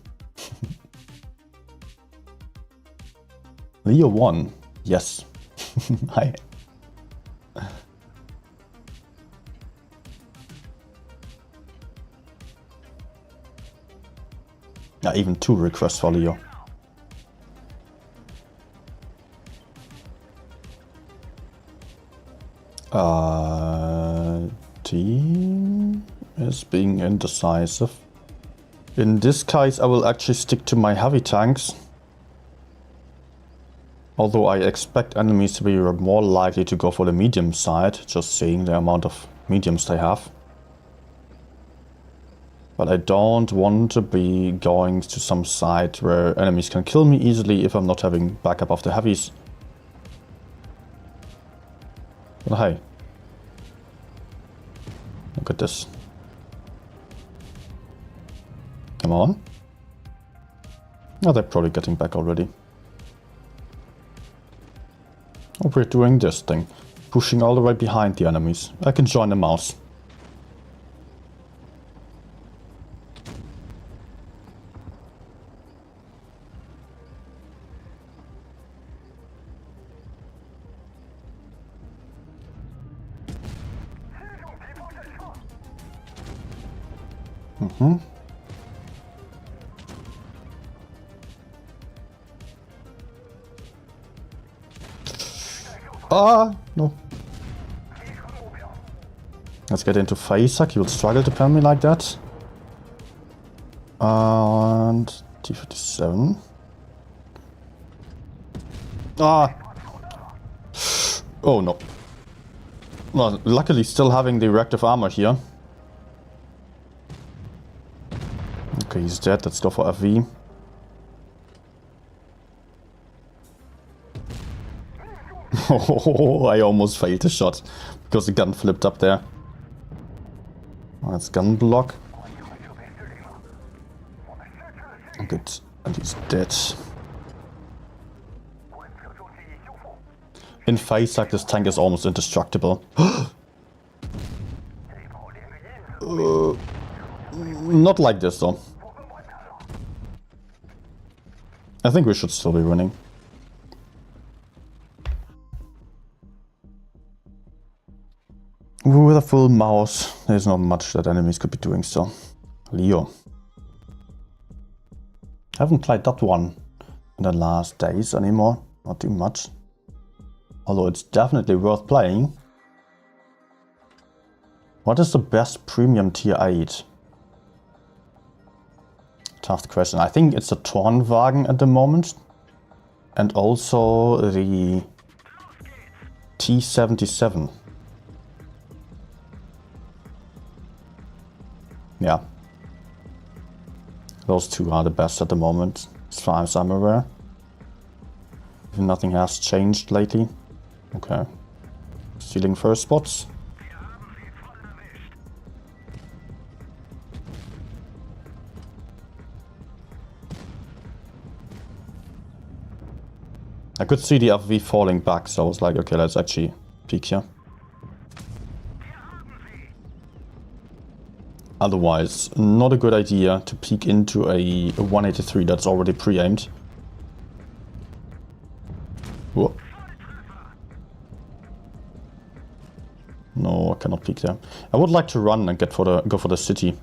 Leo 1. Yes. Hi. Yeah, even 2 requests for Leo. Team is being indecisive. In this case, I will actually stick to my heavy tanks. Although I expect enemies to be more likely to go for the medium side, just seeing the amount of mediums they have. But I don't want to be going to some side where enemies can kill me easily if I'm not having backup of the heavies. But hey. Look at this. Come on. Oh, they're probably getting back already. Oh, we're doing this thing. Pushing all the way behind the enemies. I can join the mouse. Ah, no. Let's get into Faisak. He will struggle to pen me like that. And T57. Ah. Oh no. Well, luckily still having the reactive armor here. Okay, he's dead. Let's go for FV. Oh, I almost failed the shot because the gun flipped up there. Oh, that's gun block. Good, and he's dead. In Faisak, this tank is almost indestructible. Not like this though. I think we should still be winning. With a full mouse, there's not much that enemies could be doing still. Leo. Haven't played that one in the last days anymore. Not too much. Although it's definitely worth playing. What is the best premium tier 8? Tough question. I think it's the Tornwagen at the moment. And also the T77. Yeah. Those two are the best at the moment, as far as I'm aware. If nothing has changed lately. Okay. Stealing first spots. I could see the FV falling back, so I was like, okay, let's actually peek here. Otherwise, not a good idea to peek into a 183 that's already pre-aimed. Whoa. No, I cannot peek there. I would like to run and go for the city.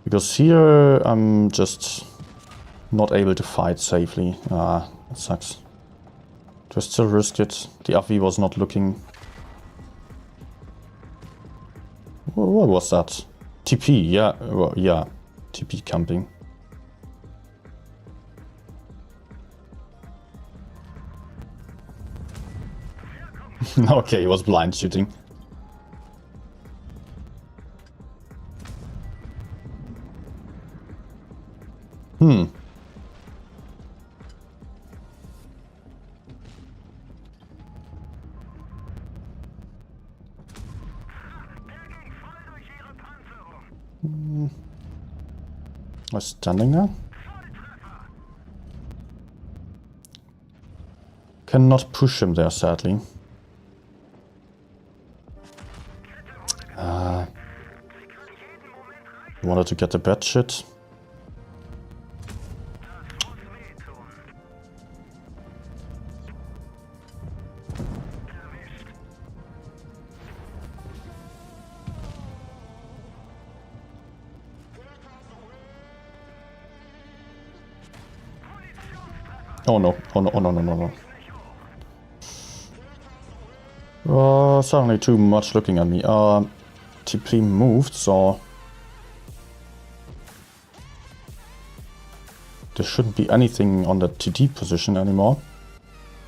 Because here I'm just not able to fight safely. Ah, that sucks. Do I still risk it? The FV was not looking... What was that? TP, yeah, well, yeah. TP camping. Okay, he was blind shooting. Was standing there? Cannot push him there, sadly. Wanted to get the bad shit. Oh no, oh no, oh no, no, no, no. Oh, suddenly too much looking at me. TP moved, so there shouldn't be anything on the TD position anymore.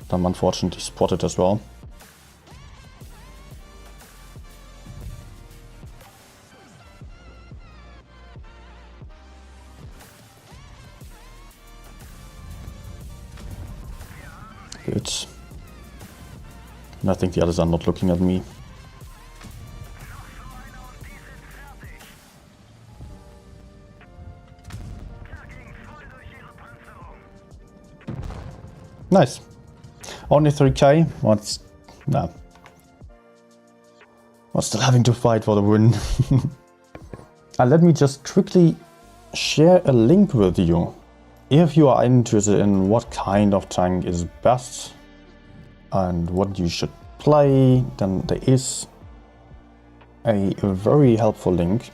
I'm unfortunately spotted as well. Good. And I think the others are not looking at me. Nice. Only 3k. What's... no. I'm still having to fight for the win. And let me just quickly share a link with you. If you are interested in what kind of tank is best and what you should play, then there is a very helpful link.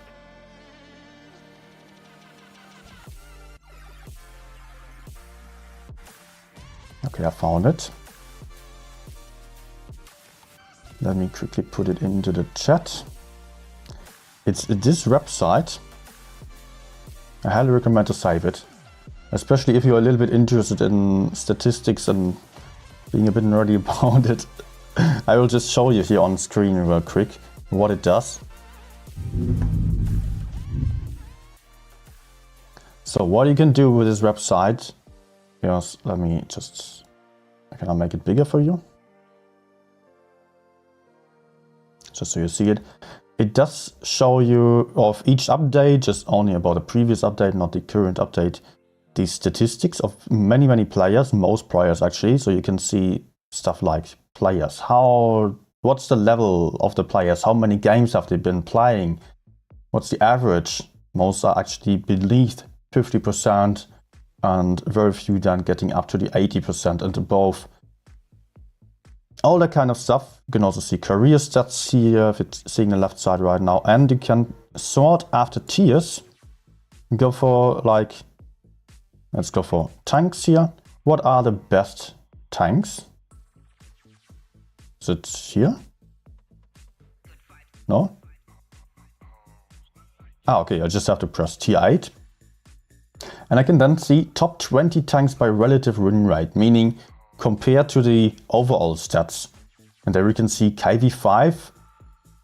Okay, I found it. Let me quickly put it into the chat. It's this website. I highly recommend to save it. Especially if you're a little bit interested in statistics and being a bit nerdy about it. I will just show you here on screen real quick what it does. So what you can do with this website, yes, let me just, can I make it bigger for you? Just so you see it. It does show you of each update, just only about the previous update, not the current update, the statistics of many players, most players actually. So you can see stuff like players, what's the level of the players, how many games have they been playing, what's the average. Most are actually beneath 50% and very few then getting up to the 80% and above. All that kind of stuff. You can also see career stats here, if it's seeing the left side right now, and you can sort after tiers. Go for like, let's go for tanks here. What are the best tanks? Is it here? No? Ah, okay, I just have to press tier 8. And I can then see top 20 tanks by relative win rate, meaning compared to the overall stats. And there we can see KV5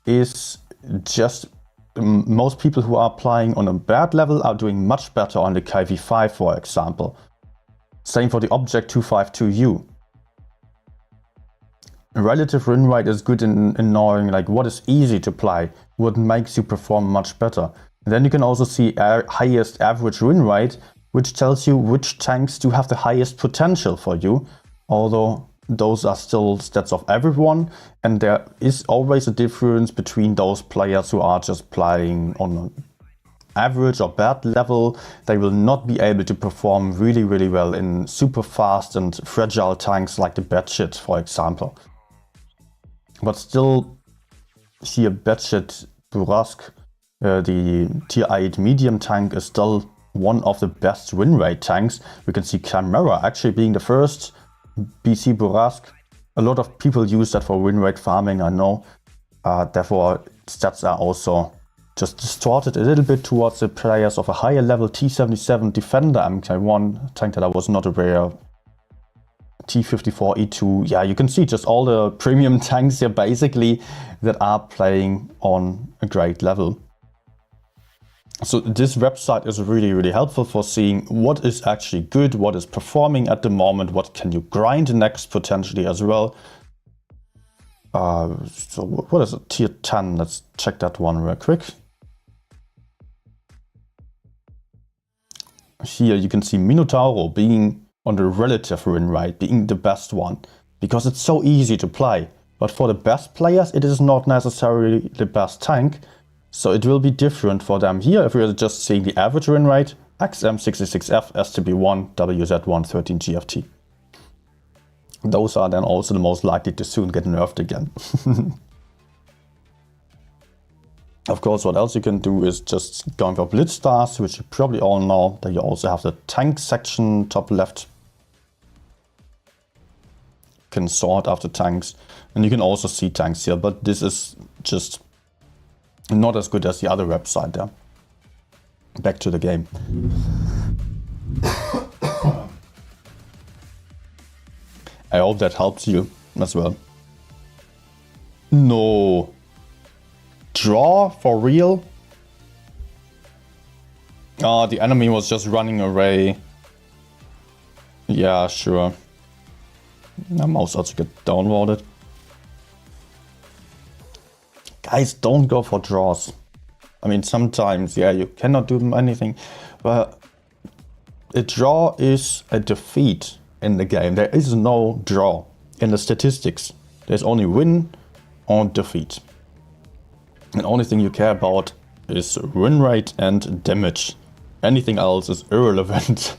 is just, most people who are playing on a bad level are doing much better on the KV5, for example. Same for the Object 252U. Relative win rate is good in knowing like what is easy to play, what makes you perform much better. And then you can also see highest average win rate, which tells you which tanks do have the highest potential for you. Although those are still stats of everyone, and there is always a difference between those players who are just playing on an average or bad level. They will not be able to perform really well in super fast and fragile tanks like the Batshit, for example. But still, here Batshit Burask, the tier 8 medium tank, is still one of the best win rate tanks. We can see Chimera actually being the first BC Burask. A lot of people use that for win rate farming, I know. Therefore, stats are also just distorted a little bit towards the players of a higher level. T77 Defender MK1, tank that I was not aware of. T54E2, yeah, you can see just all the premium tanks here basically that are playing on a great level. So this website is really helpful for seeing what is actually good, what is performing at the moment, what can you grind next potentially as well. So what is it? Tier 10, let's check that one real quick. here you can see Minotauro being on the relative win rate, being the best one, because it's so easy to play. But for the best players, it is not necessarily the best tank, so it will be different for them. Here, if we're just seeing the average win rate, XM66F, STB1, WZ1, 13 GFT. Those are then also the most likely to soon get nerfed again. Of course, what else you can do is just going for Blitz Stars, which you probably all know. Then you also have the tank section top left. You can sort after tanks, and you can also see tanks here, but this is just not as good as the other website there. Back to the game. I hope that helps you as well. No. Draw? For real? Oh, the enemy was just running away. Yeah, sure. My mouse also get downloaded. Guys, don't go for draws. I mean, sometimes, yeah, you cannot do anything. But a draw is a defeat in the game. There is no draw in the statistics. There's only win or defeat. And the only thing you care about is win rate and damage. Anything else is irrelevant.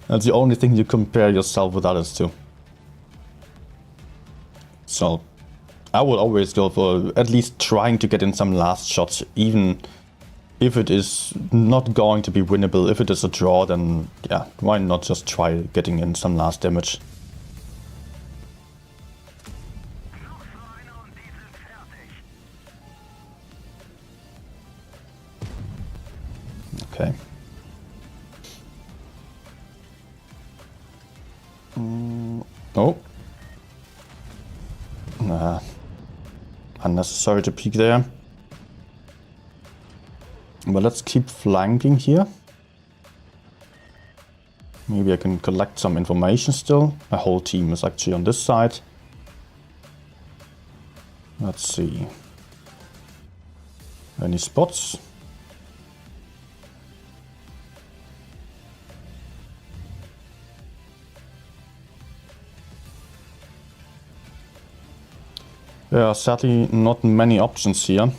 That's the only thing you compare yourself with others to. So I would always go for at least trying to get in some last shots, even if it is not going to be winnable. If it is a draw, then yeah, why not just try getting in some last damage? Okay. Oh. Unnecessary to peek there. But let's keep flanking here. Maybe I can collect some information still. My whole team is actually on this side. Let's see. Any spots? There are sadly not many options here.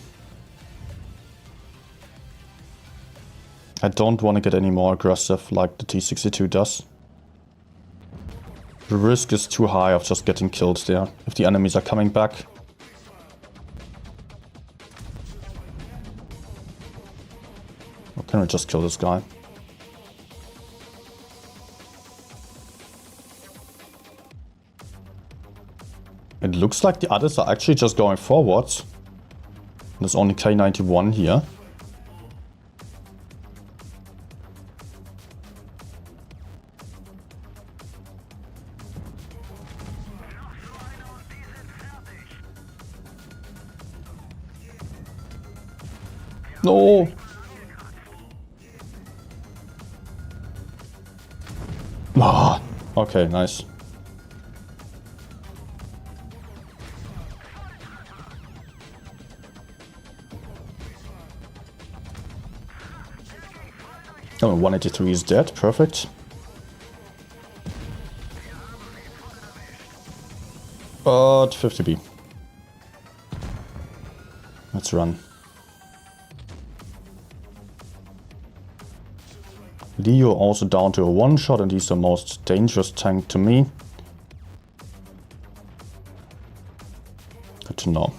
I don't want to get any more aggressive like the T62 does. The risk is too high of just getting killed there if the enemies are coming back. Or can we just kill this guy? It looks like the others are actually just going forwards. There's only K91 here. No! Ah, okay, nice. Oh, 183 is dead, perfect. But 50B. Let's run. Leo also down to a one-shot, and he's the most dangerous tank to me. Good to know.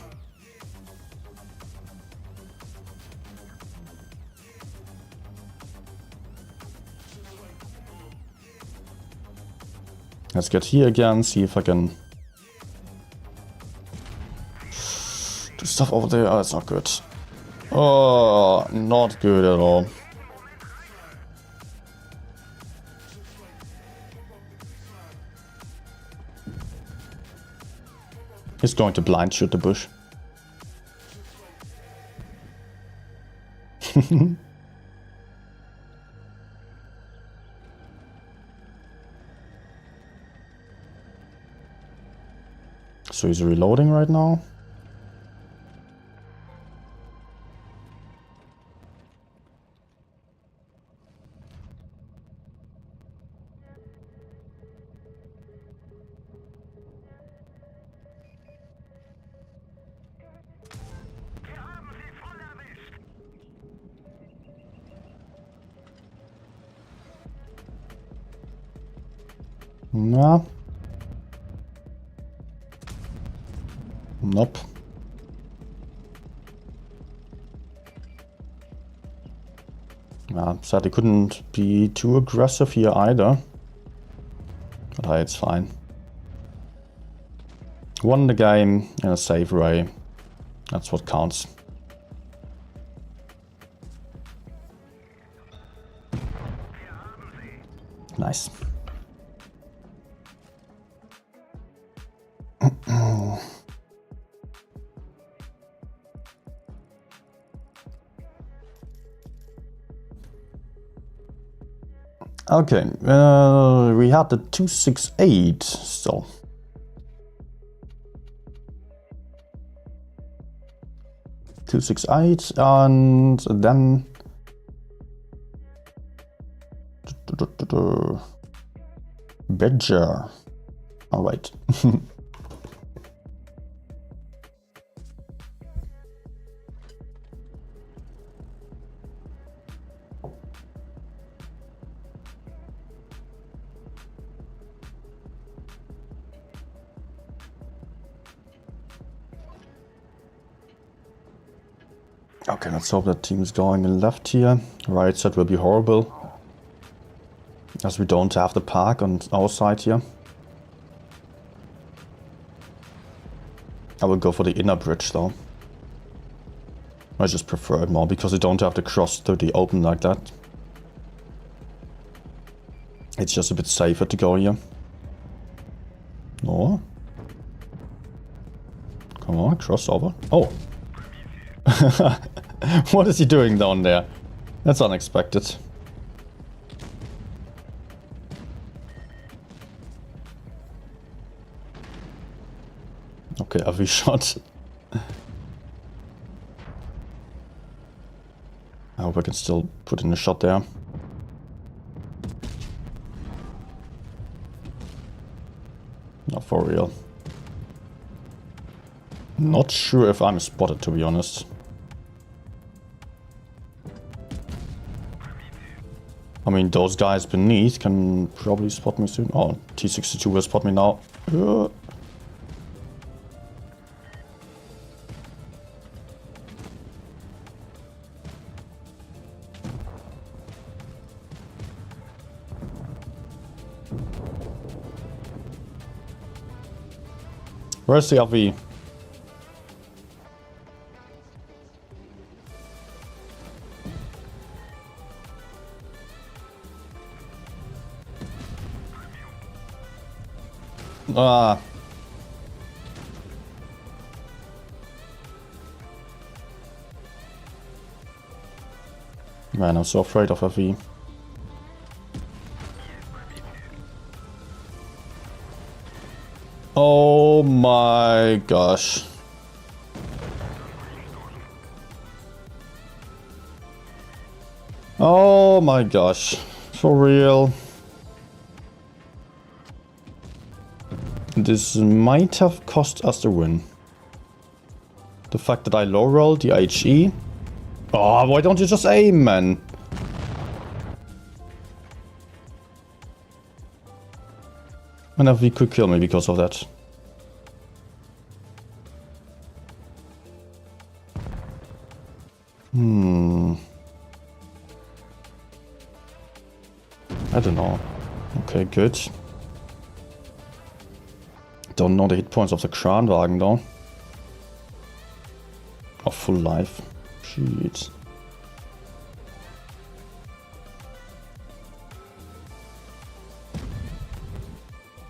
Let's get here again, see if I can do stuff over there. Oh, that's not good. Oh, not good at all. He's going to blind shoot the bush. So he's reloading right now. Nah. Nope. Sadly couldn't be too aggressive here either. But hey, it's fine. Won the game in a safe way. That's what counts. Nice. Okay, we had the 268 still. And then Badger. All right. Okay, let's hope that team is going in left here. Right side will be horrible, as we don't have the park on our side here. I will go for the inner bridge though. I just prefer it more because you don't have to cross to the open like that. It's just a bit safer to go here. No. Come on, cross over. Oh. What is he doing down there? That's unexpected. Okay, AV shot. I hope I can still put in a shot there. Not for real. Not sure if I'm spotted, to be honest. I mean, those guys beneath can probably spot me soon. Oh, T62 will spot me now. Where's the RV? Ah. Man, I'm so afraid of RV. Oh my gosh. Oh my gosh. For real. This might have cost us the win. The fact that I low rolled the HE. Oh, why don't you just aim, man? And if we could kill me because of that. I don't know. Okay, good. Don't know the hit points of the Kranwagen though. Or full life. Shit.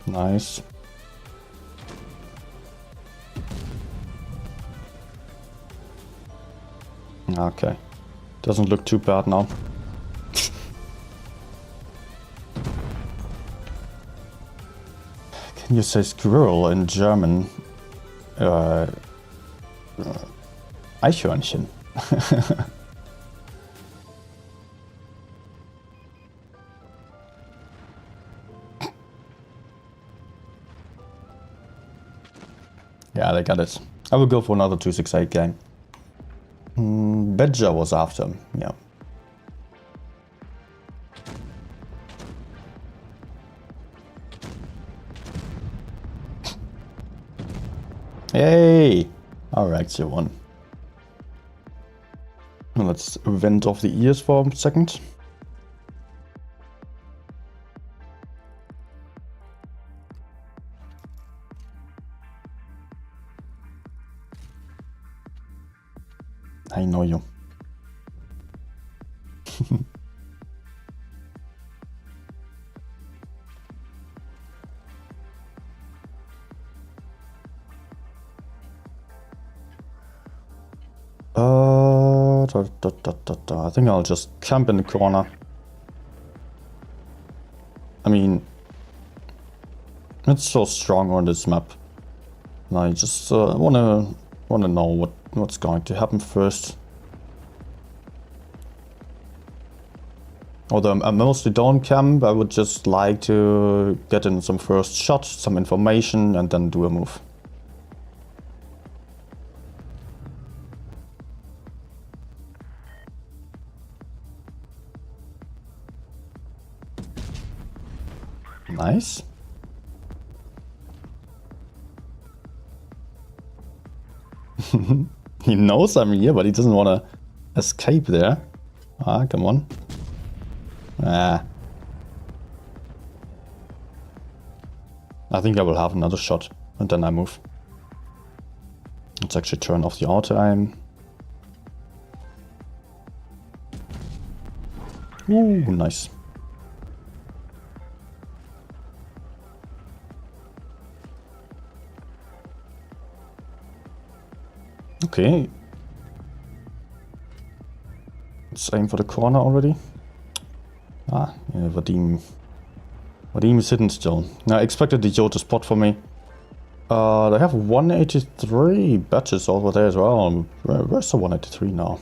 Nice. Okay. Doesn't look too bad now. Can you say squirrel in German? Eichhörnchen. Yeah, they got it. I will go for another 268 game. Badger was after him, yeah. Hey! Alright, you won. Let's vent off the ears for a second. I know you. I think I'll just camp in the corner. I mean, it's so strong on this map. And I just wanna know what's going to happen first. Although I mostly don't camp, I would just like to get in some first shots, some information, and then do a move. Nice. He knows I'm here, but he doesn't want to escape there. Ah, come on. Ah. I think I will have another shot, and then I move. Let's actually turn off the auto aim. Ooh, nice. Okay. Let's aim for the corner already. Ah, yeah, Vadim is hidden still. Now, I expected the Yo to spot for me. They have 183 badges over there as well. Where's the 183 now?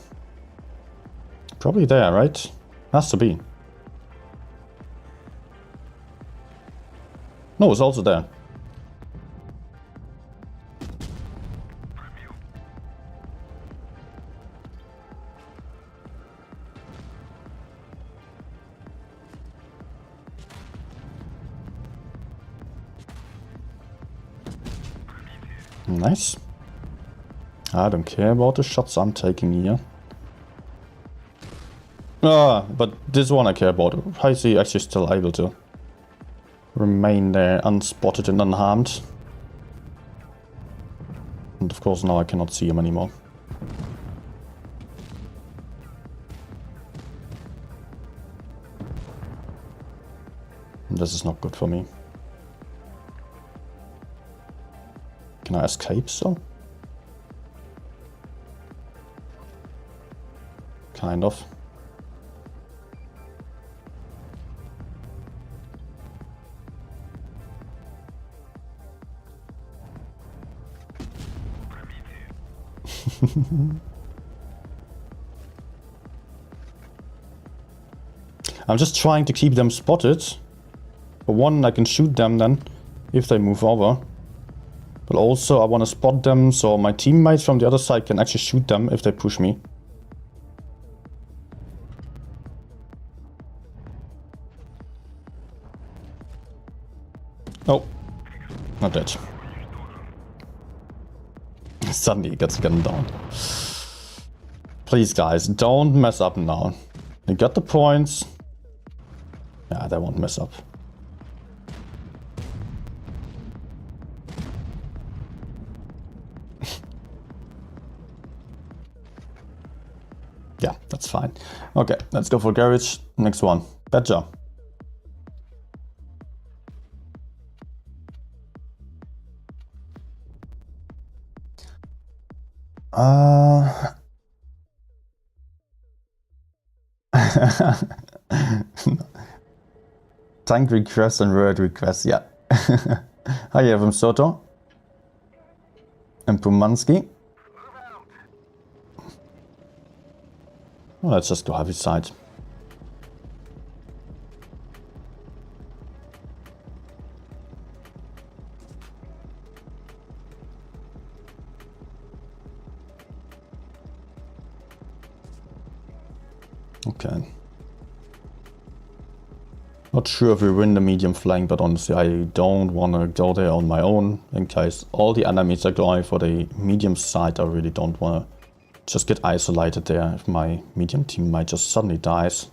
Probably there, right? Has to be. No, it's also there. Nice. I don't care about the shots I'm taking here. Ah, but this one I care about. How is he actually still able to remain there unspotted and unharmed? And of course now I cannot see him anymore. And this is not good for me. Can I escape still? Kind of. I'm just trying to keep them spotted. For one, I can shoot them then, if they move over. But also I want to spot them so my teammates from the other side can actually shoot them if they push me. Oh, not dead. Suddenly he gets gunned down. Please guys, don't mess up now. You got the points. Yeah, they won't mess up. Yeah, that's fine. Okay, let's go for garage. Next one. Badger. Tank request and word request, yeah. Hi, from Soto. And Pumansky. Well, let's just go heavy side. Okay. Not sure if we win the medium flank, but honestly I don't want to go there on my own in case all the enemies are going for the medium side. I really don't want to just get isolated there if my medium team might just suddenly dies.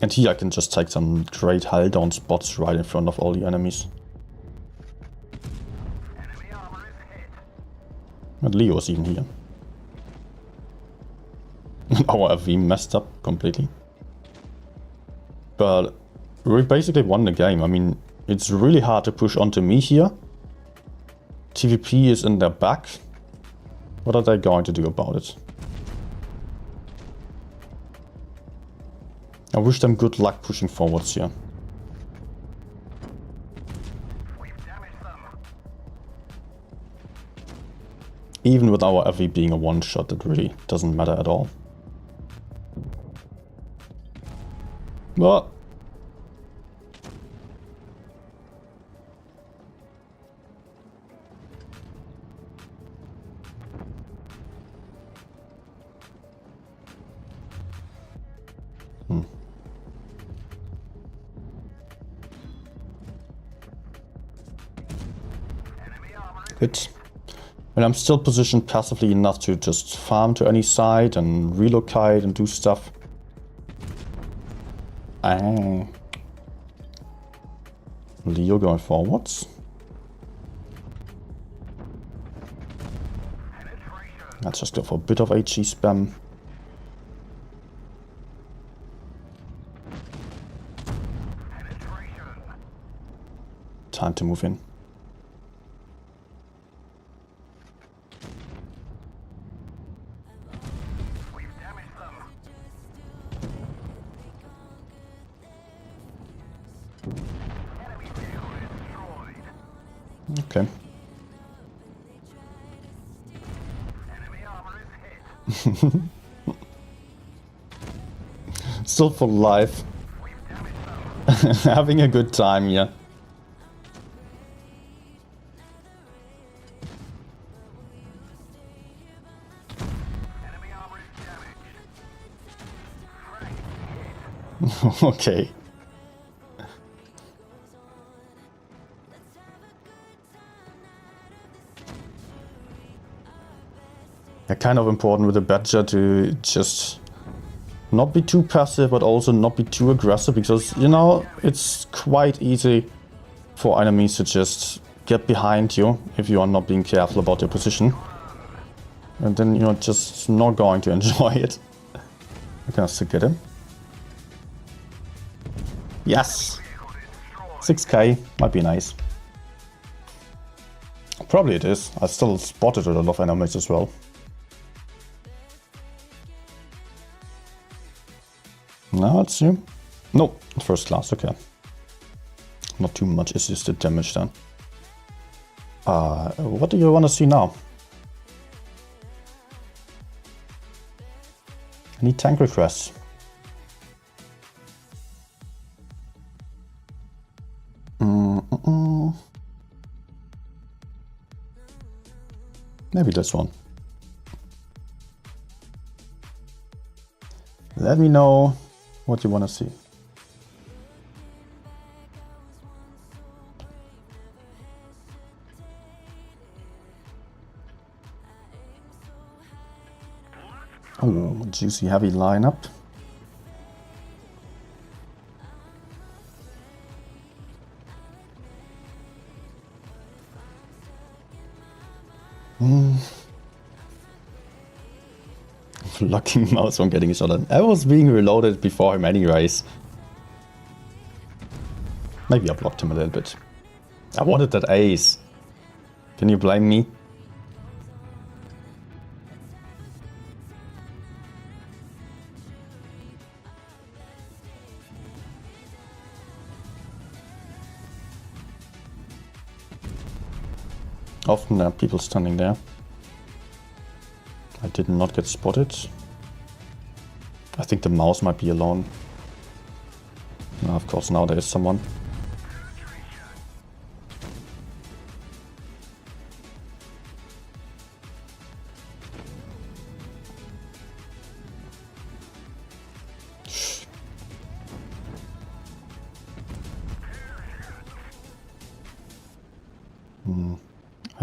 And here I can just take some great hull down spots right in front of all the enemies. And Leo's even here. Our FV messed up completely. But we basically won the game. I mean, it's really hard to push onto me here. TVP is in their back. What are they going to do about it? I wish them good luck pushing forwards here. Even with our FV being a one-shot, it really doesn't matter at all. What? Good. And I'm still positioned passively enough to just farm to any side and relocate and do stuff. Leo going forwards. Let's just go for a bit of HE spam. Time to move in. Okay. Still for life. Having a good time here. Okay. Yeah, kind of important with the Badger to just not be too passive, but also not be too aggressive, because, you know, it's quite easy for enemies to just get behind you if you are not being careful about your position. And then you're just not going to enjoy it. I can still get him. Yes! 6k, might be nice. Probably it is. I still spotted a lot of enemies as well. Now let's see. No, first class, okay. Not too much assisted damage then. What do you want to see now? Any tank requests? Maybe this one. Let me know what you want to see. Oh, juicy heavy lineup. Blocking mouse from getting a shot on. I was being reloaded before him anyways. Maybe I blocked him a little bit. I wanted that ace. Can you blame me? Often there are people standing there. I did not get spotted. I think the mouse might be alone. No, of course, now there is someone.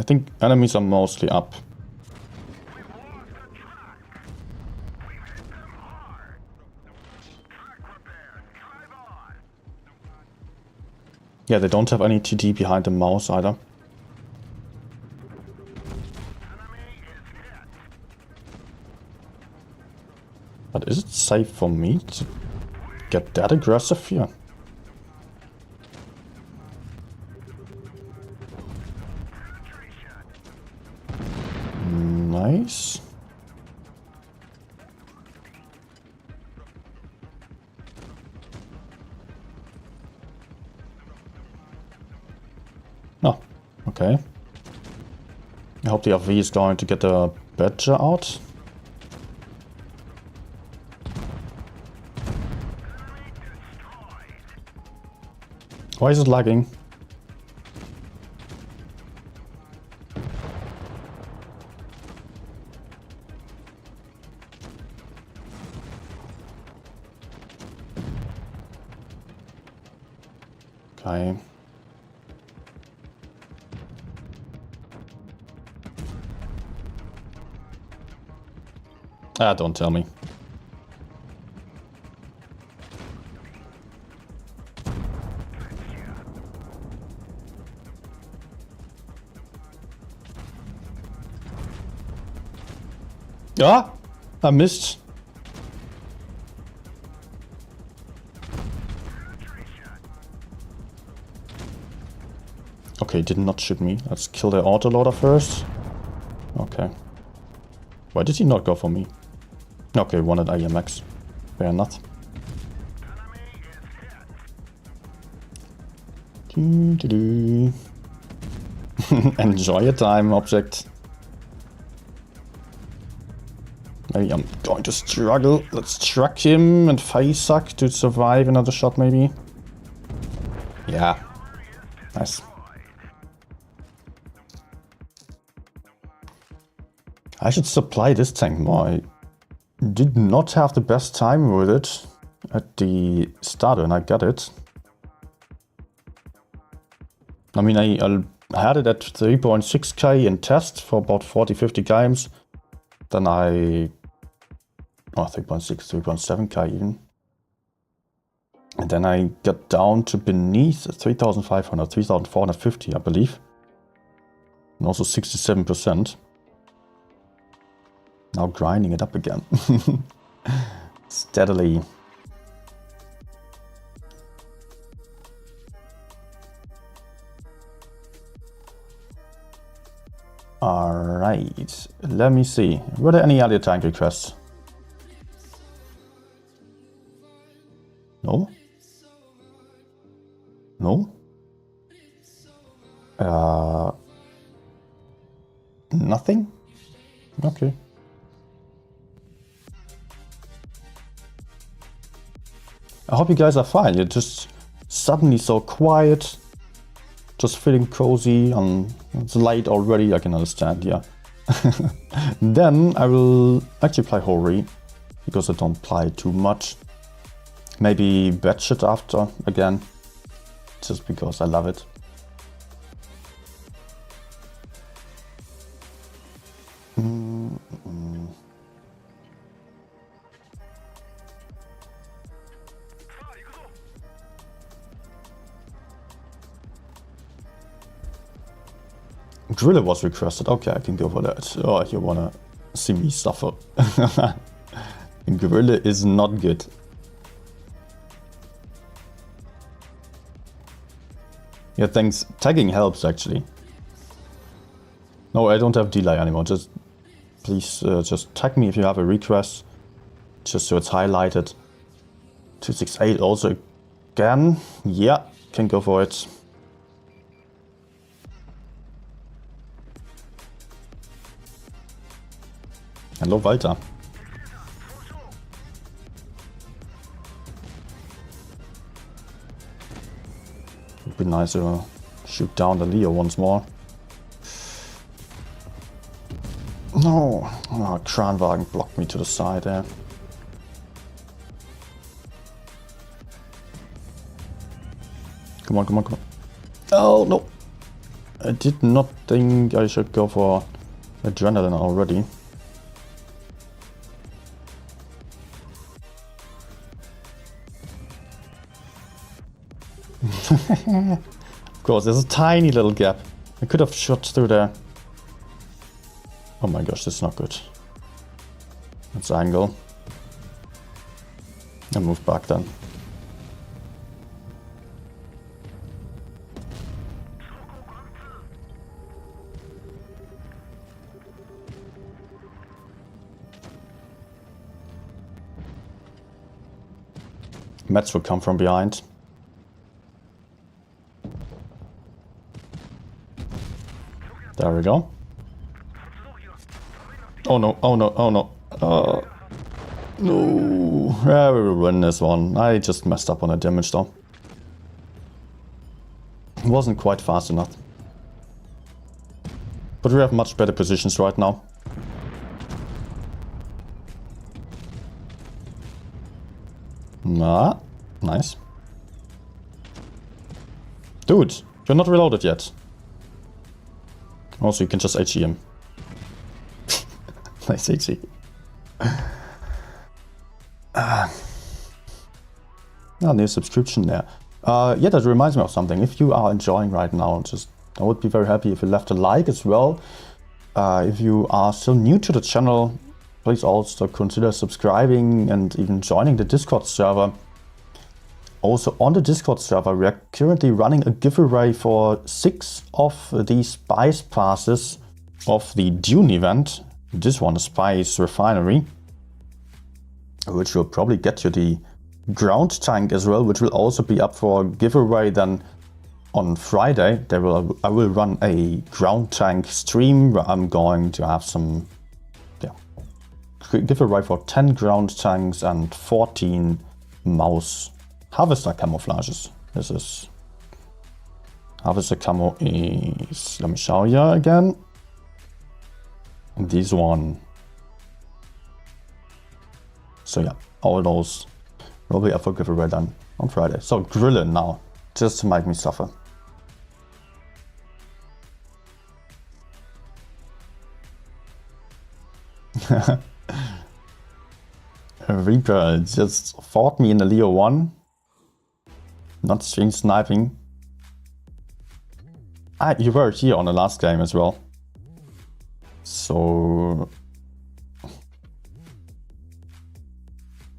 think enemies are mostly up. Yeah, they don't have any TD behind the mouse either. But is it safe for me to get that aggressive here? Nice. Oh, okay. I hope the RV is going to get the badger out. Why is it lagging? Okay. Ah, don't tell me. Ah! I missed. Okay, did not shoot me. Let's kill the autoloader first. Okay. Why did he not go for me? Okay, wanted IMX. Fair enough. Enjoy your time, object. Maybe I'm going to struggle. Let's track him and face suck to survive another shot, maybe. Yeah. Nice. I should supply this tank more. I did not have the best time with it at the start when I got it. I mean, I had it at 3.6k in test for about 40-50 games. Then I... oh, 3.6, 3.7k even. And then I got down to beneath 3,500, 3,450, I believe. And also 67%. Now grinding it up again. Steadily. Alright, let me see. Were there any other tank requests? No? No? Nothing? Okay. I hope you guys are fine. You're just suddenly so quiet. Just feeling cozy, and it's late already, I can understand, yeah. Then I will actually play Hori, because I don't play too much. Maybe Batchet after, again, just because I love it. Driller was requested. Okay, I can go for that. Oh, you wanna see me suffer. Gorilla is not good. Yeah, thanks. Tagging helps actually. No, I don't have delay anymore. Just please just tag me if you have a request. Just so it's highlighted. 268 also again. Yeah, can go for it. Hello, Walter. Would be nice to shoot down the Leo once more. No, oh, Kranwagen blocked me to the side there. Come on, come on, come on. Oh, no. I did not think I should go for adrenaline already. Of course, there's a tiny little gap. I could have shot through there. Oh my gosh, this is not good. That's angle. I move back then. Mets will come from behind. There we go. Oh no, oh no, oh no. No. Yeah, we will win this one. I just messed up on the damage though. Wasn't quite fast enough. But we have much better positions right now. Ah, nice. Dude, you're not reloaded yet. Also, you can just HE him. Nice HE. New subscription there. Yeah, that reminds me of something. If you are enjoying right now, I would be very happy if you left a like as well. If you are still new to the channel, please also consider subscribing and even joining the Discord server. Also on the Discord server, we are currently running a giveaway for 6 of the Spice passes of the Dune event. This one, the Spice Refinery, which will probably get you the ground tank as well, which will also be up for giveaway then on Friday. I will run a ground tank stream where I'm going to have some giveaway for 10 ground tanks and 14 mouse harvester camouflages. This is harvester camo is, let me show you again. This one. So yeah, all those will be up for giveaway then on Friday. So grilling now, just to make me suffer. Reaper just fought me in the Leo 1. Not string sniping. Ah, you were here on the last game as well. So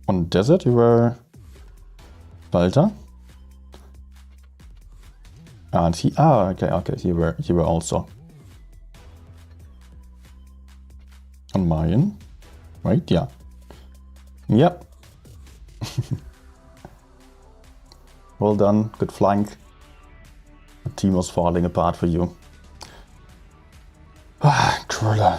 on desert you were Balta. And he okay, you were also on Marion. Right, yeah. Yep. Well done, good flank. The team was falling apart for you. Ah, Cruller.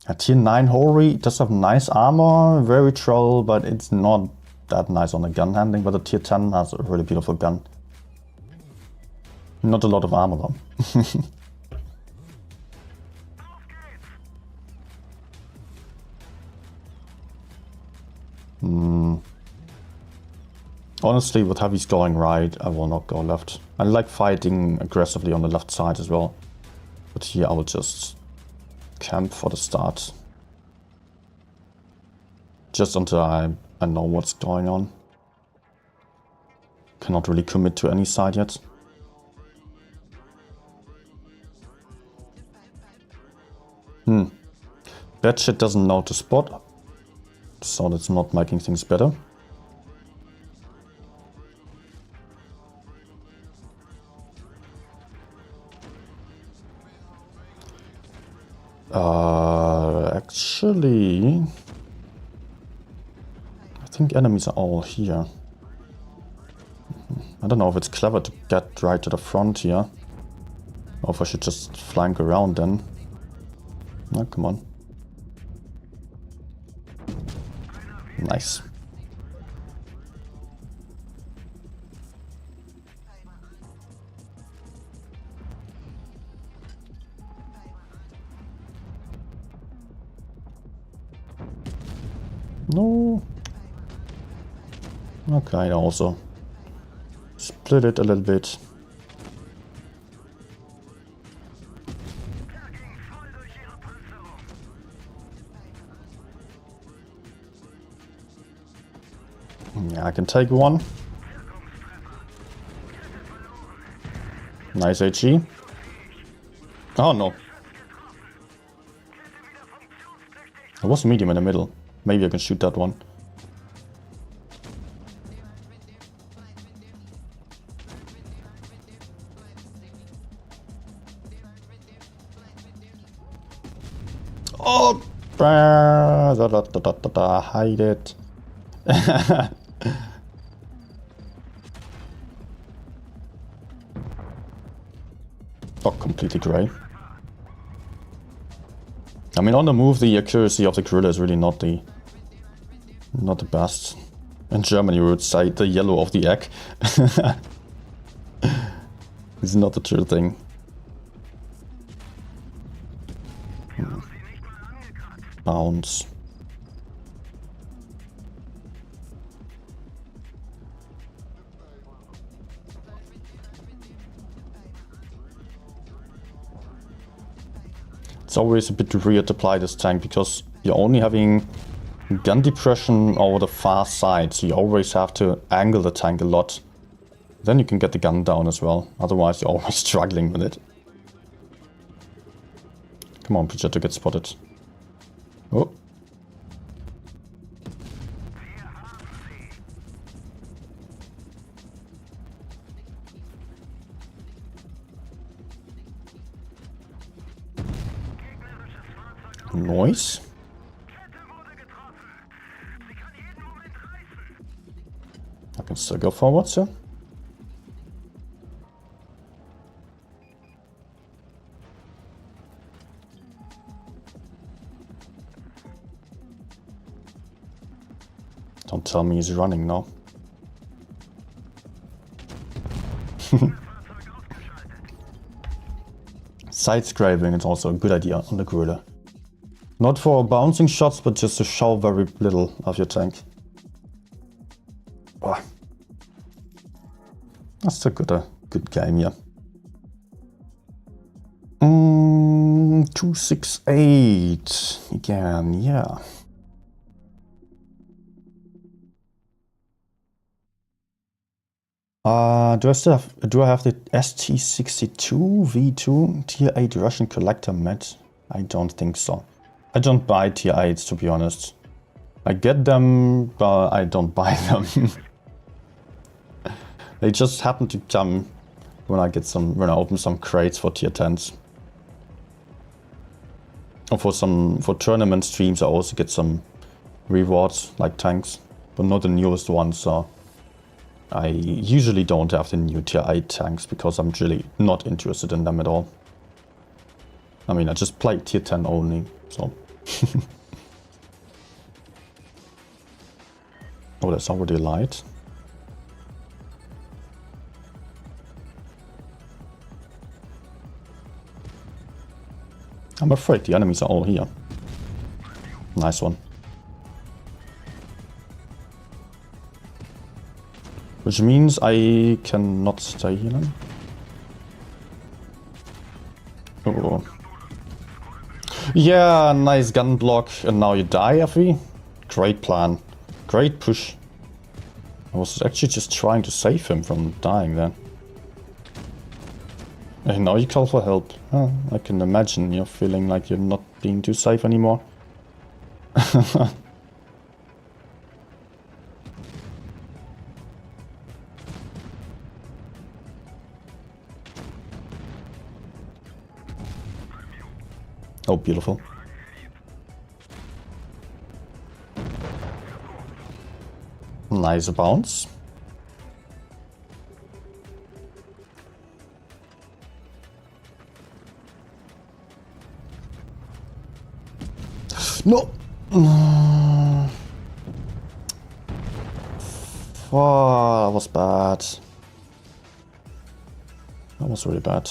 A tier 9 Hori does have nice armor, very troll, but it's not that nice on the gun handling. But the tier 10 has a really beautiful gun. Not a lot of armor though. Honestly, with heavies going right, I will not go left. I like fighting aggressively on the left side as well. But here I will just camp for the start. Just until I know what's going on. Cannot really commit to any side yet. Bad shit doesn't know to spot. So that's not making things better. Actually, I think enemies are all here. I don't know if it's clever to get right to the front here, or if I should just flank around then. Oh, come on. Nice. No. Okay, also split it a little bit. Yeah, I can take one. Nice HE. Oh no. There was medium in the middle. Maybe I can shoot that one. Oh! Hide it. Oh, completely grey. I mean, on the move, the accuracy of the gorilla is really not the best. In Germany, we would say the yellow of the egg. It's not the true thing. Bounce. It's always a bit weird to apply this tank because you're only having gun depression over the far side, so you always have to angle the tank a lot. Then you can get the gun down as well, otherwise you're always struggling with it. Come on, Preacher, to get spotted. Oh. Noise. I can still go forward, sir. Don't tell me he's running now. Side scraping is also a good idea on the gorilla. Not for bouncing shots, but just to show very little of your tank. Oh. That's a good game, yeah. 268 again, yeah. Do I have the ST62 V2 tier 8 Russian collector met? I don't think so. I don't buy tier 8s, to be honest. I get them, but I don't buy them. They just happen to come when I open some crates for tier 10s. Or for tournament streams I also get some rewards like tanks, but not the newest ones, so I usually don't have the new tier 8 tanks because I'm really not interested in them at all. I mean, I just play tier 10 only, so. Oh, that's already light. I'm afraid the enemies are all here. Nice one. Which means I cannot stay here then. Oh. Yeah, nice gun block, and now you die, FV. Great plan. Great push. I was actually just trying to save him from dying then. And now you call for help. I can imagine you're feeling like you're not being too safe anymore. Oh, beautiful. Nice bounce. No! Oh, that was bad. That was really bad.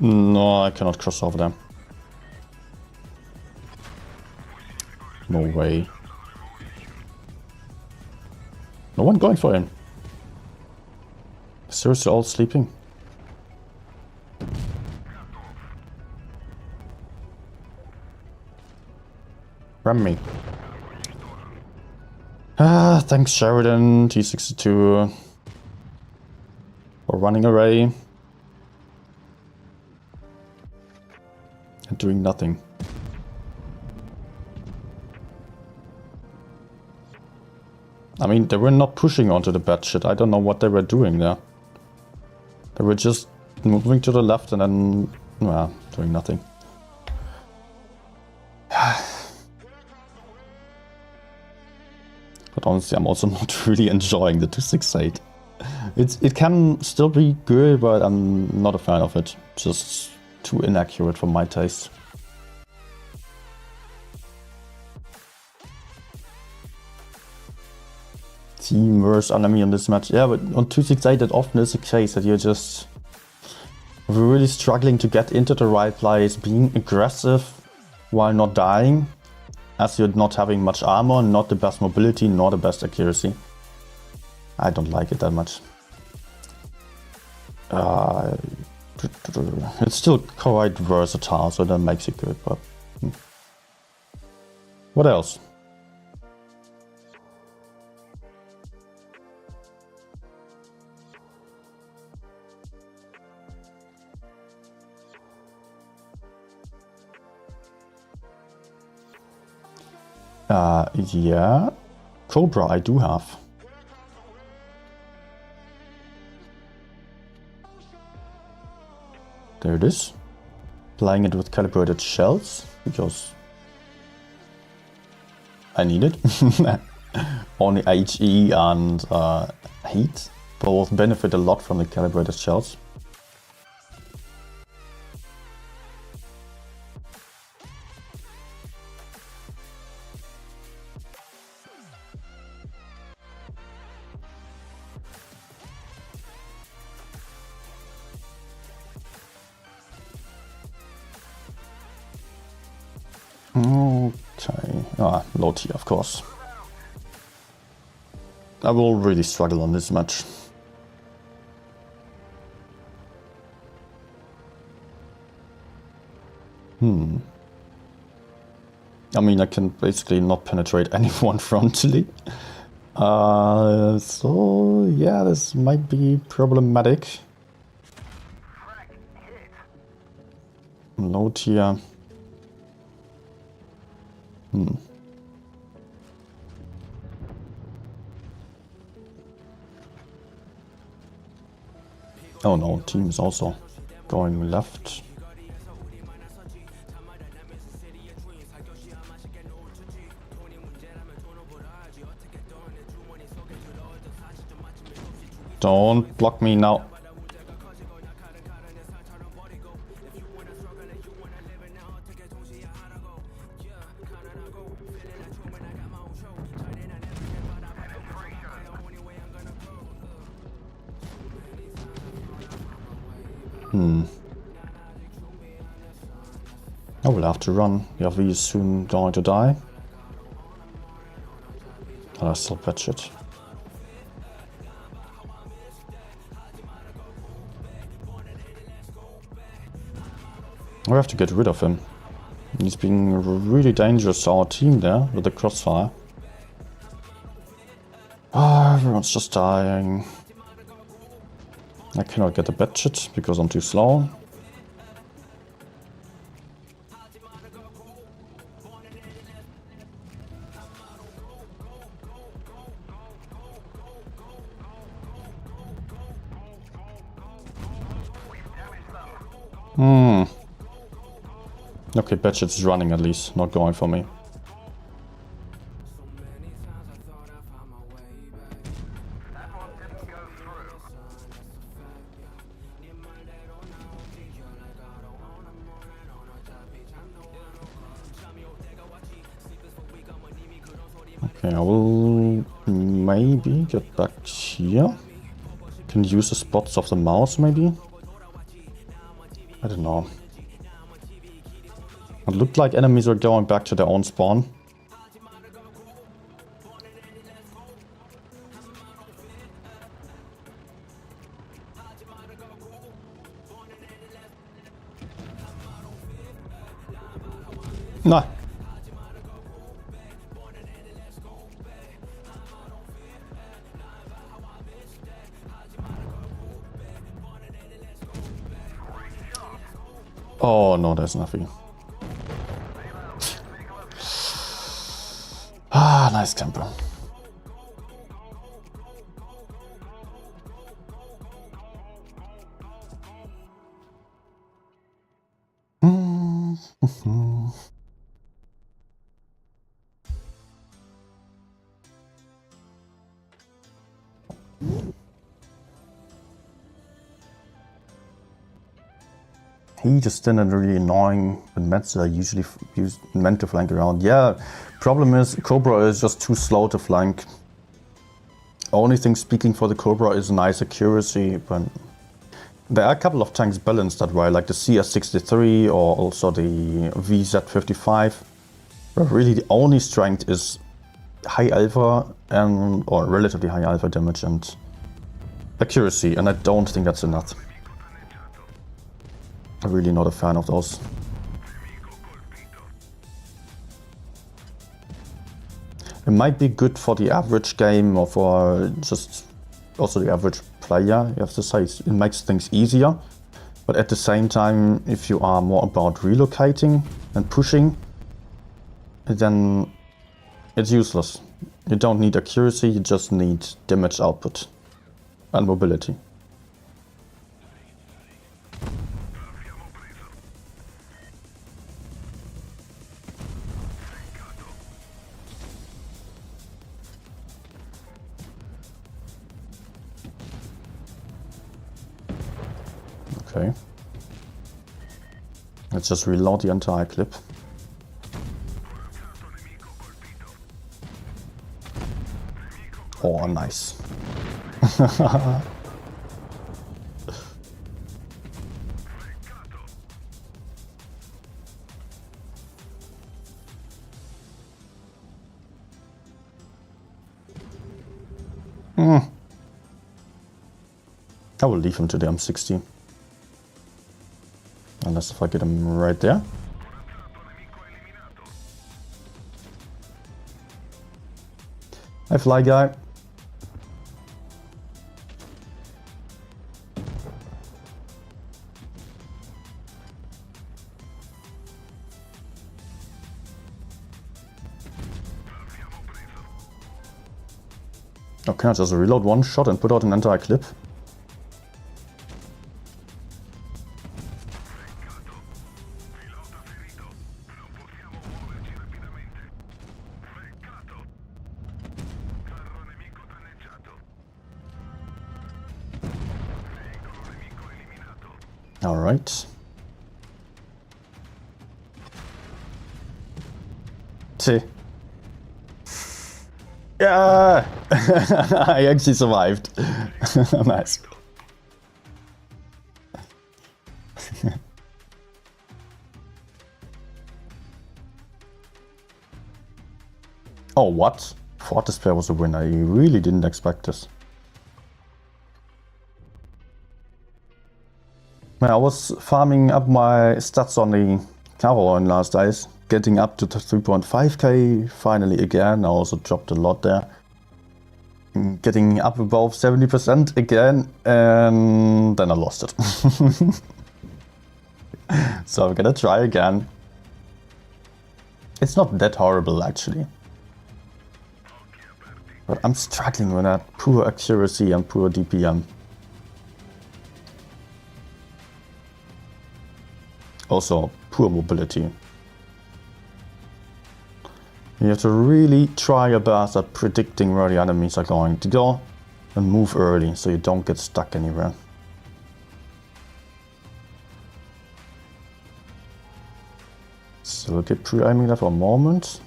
No, I cannot cross over them. No way. No one going for him. Seriously, all sleeping? Ram me. Ah, thanks Sheridan, T62, for running away and doing nothing. I mean, they were not pushing onto the bad shit. I don't know what they were doing there. They were just moving to the left and then, well, doing nothing. But honestly, I'm also not really enjoying the 268. It can still be good, but I'm not a fan of it. Just too inaccurate for my taste. Team versus enemy in this match. Yeah, but on 268 it often is the case that you're just really struggling to get into the right place, being aggressive while not dying, as you're not having much armor, not the best mobility, nor the best accuracy. I don't like it that much. It's still quite versatile, so that makes it good, but... What else? Yeah. Cobra I do have. There it is. Playing it with calibrated shells, because I need it. Only HE and heat both benefit a lot from the calibrated shells. Okay, low tier of course. I will really struggle on this match. I mean, I can basically not penetrate anyone frontally. So yeah, this might be problematic. Low tier. Oh no, team is also going left. Don't block me now. I will have to run. Yavi is soon going to die. And I still patch it. We have to get rid of him. He's being really dangerous to our team there with the crossfire. Ah, everyone's just dying. I cannot get the batchet because I'm too slow. Okay, batchet's running at least, not going for me. Okay, I will maybe get back here. Can use the spots of the mouse maybe? I don't no. It looked like enemies are going back to their own spawn. No. Oh no, there's nothing. Ah, nice camper. He just didn't really annoying when meds are usually meant to flank around. Yeah, problem is Cobra is just too slow to flank. Only thing speaking for the Cobra is nice accuracy, but there are a couple of tanks balanced that way, like the CS63 or also the VZ55. But really the only strength is high alpha and or relatively high alpha damage and accuracy, and I don't think that's enough. I'm really not a fan of those. It might be good for the average game or for just also the average player, you have to say. It makes things easier. But at the same time, if you are more about relocating and pushing, then it's useless. You don't need accuracy, you just need damage output and mobility. Okay. Let's just reload the entire clip. Oh, nice. I will leave him to the M60. Unless if I get him right there. Hi, Fly Guy. Oh, can I just reload one shot and put out an entire clip? All right. See. Yeah, I actually survived. Nice. Oh, what? Fort Despair was a winner. I really didn't expect this. I was farming up my stats on the Cavalon last days, getting up to 3.5k finally again. I also dropped a lot there. Getting up above 70% again, and then I lost it. So I'm gonna try again. It's not that horrible actually. But I'm struggling with that poor accuracy and poor DPM. Also, poor mobility. You have to really try your best at predicting where the enemies are going to go and move early so you don't get stuck anywhere. So we'll get pre-aiming that for a moment.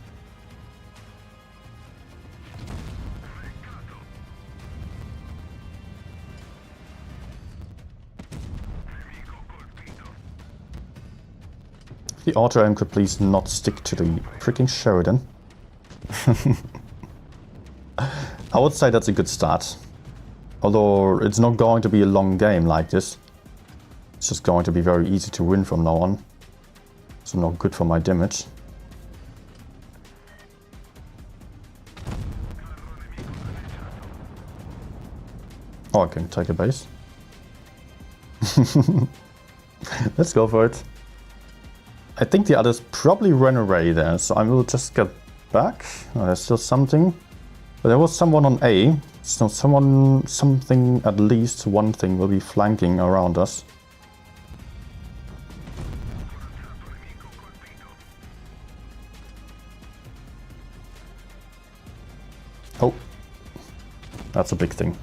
The auto-aim could please not stick to the freaking Sheridan. I would say that's a good start. Although it's not going to be a long game like this. It's just going to be very easy to win from now on. So not good for my damage. Oh, I can take a base. Let's go for it. I think the others probably ran away there, so I will just get back. Oh, there's still something. But there was someone on A, so something, at least one thing will be flanking around us. Oh, that's a big thing.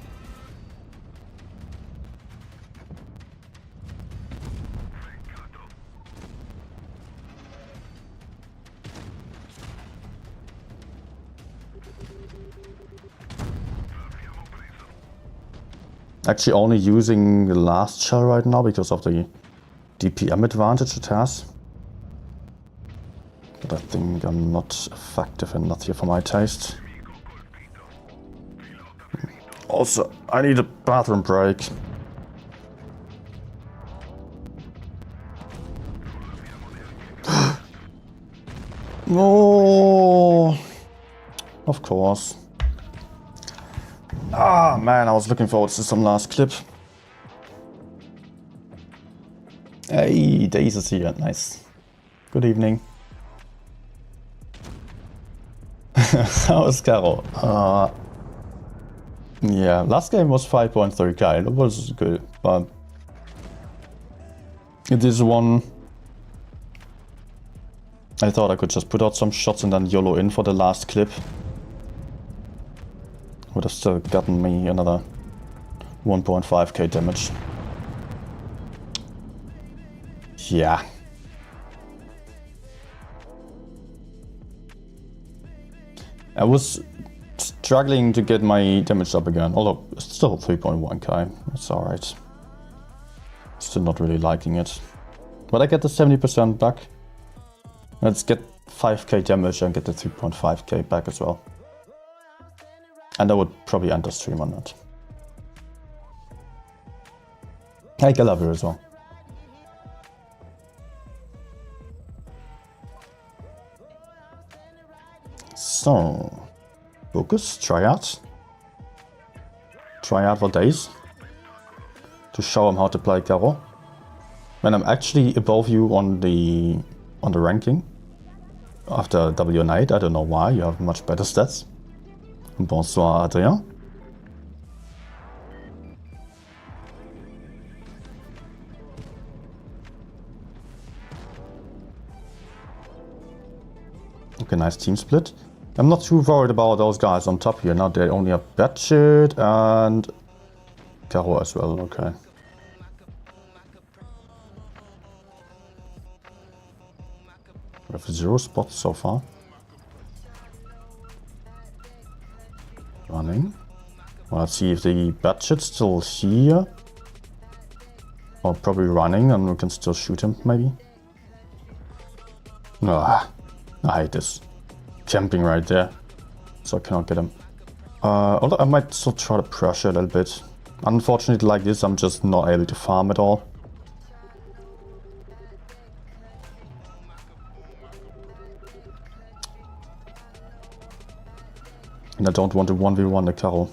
Actually only using the last shell right now because of the DPM advantage it has. But I think I'm not effective enough here for my taste. Also, I need a bathroom break. No, of course. Ah, man, I was looking forward to some last clip. Hey, Daze is here. Nice. Good evening. How is Caro? Yeah, last game was 5.3k. It was good, but this one, I thought I could just put out some shots and then YOLO in for the last clip. Would have still gotten me another 1.5k damage. Yeah. I was struggling to get my damage up again, although it's still 3.1k. It's alright. Still not really liking it. But I get the 70% back. Let's get 5k damage and get the 3.5k back as well. And I would probably end the stream on that. I love her as well. So, focus, try out for days to show him how to play Caro. When I'm actually above you on the ranking after W8, I don't know why, you have much better stats. Bonsoir Adrien. Okay, nice team split. I'm not too worried about those guys on top here. Now they only have Batshit and Caro as well, okay. We have 0 spots so far. Running. Well, let's see if the Batshit's still here. Or probably running and we can still shoot him, maybe. Ah, I hate this. Camping right there. So I cannot get him. Although I might still try to pressure a little bit. Unfortunately, like this, I'm just not able to farm at all. And I don't want to 1v1 the Caro.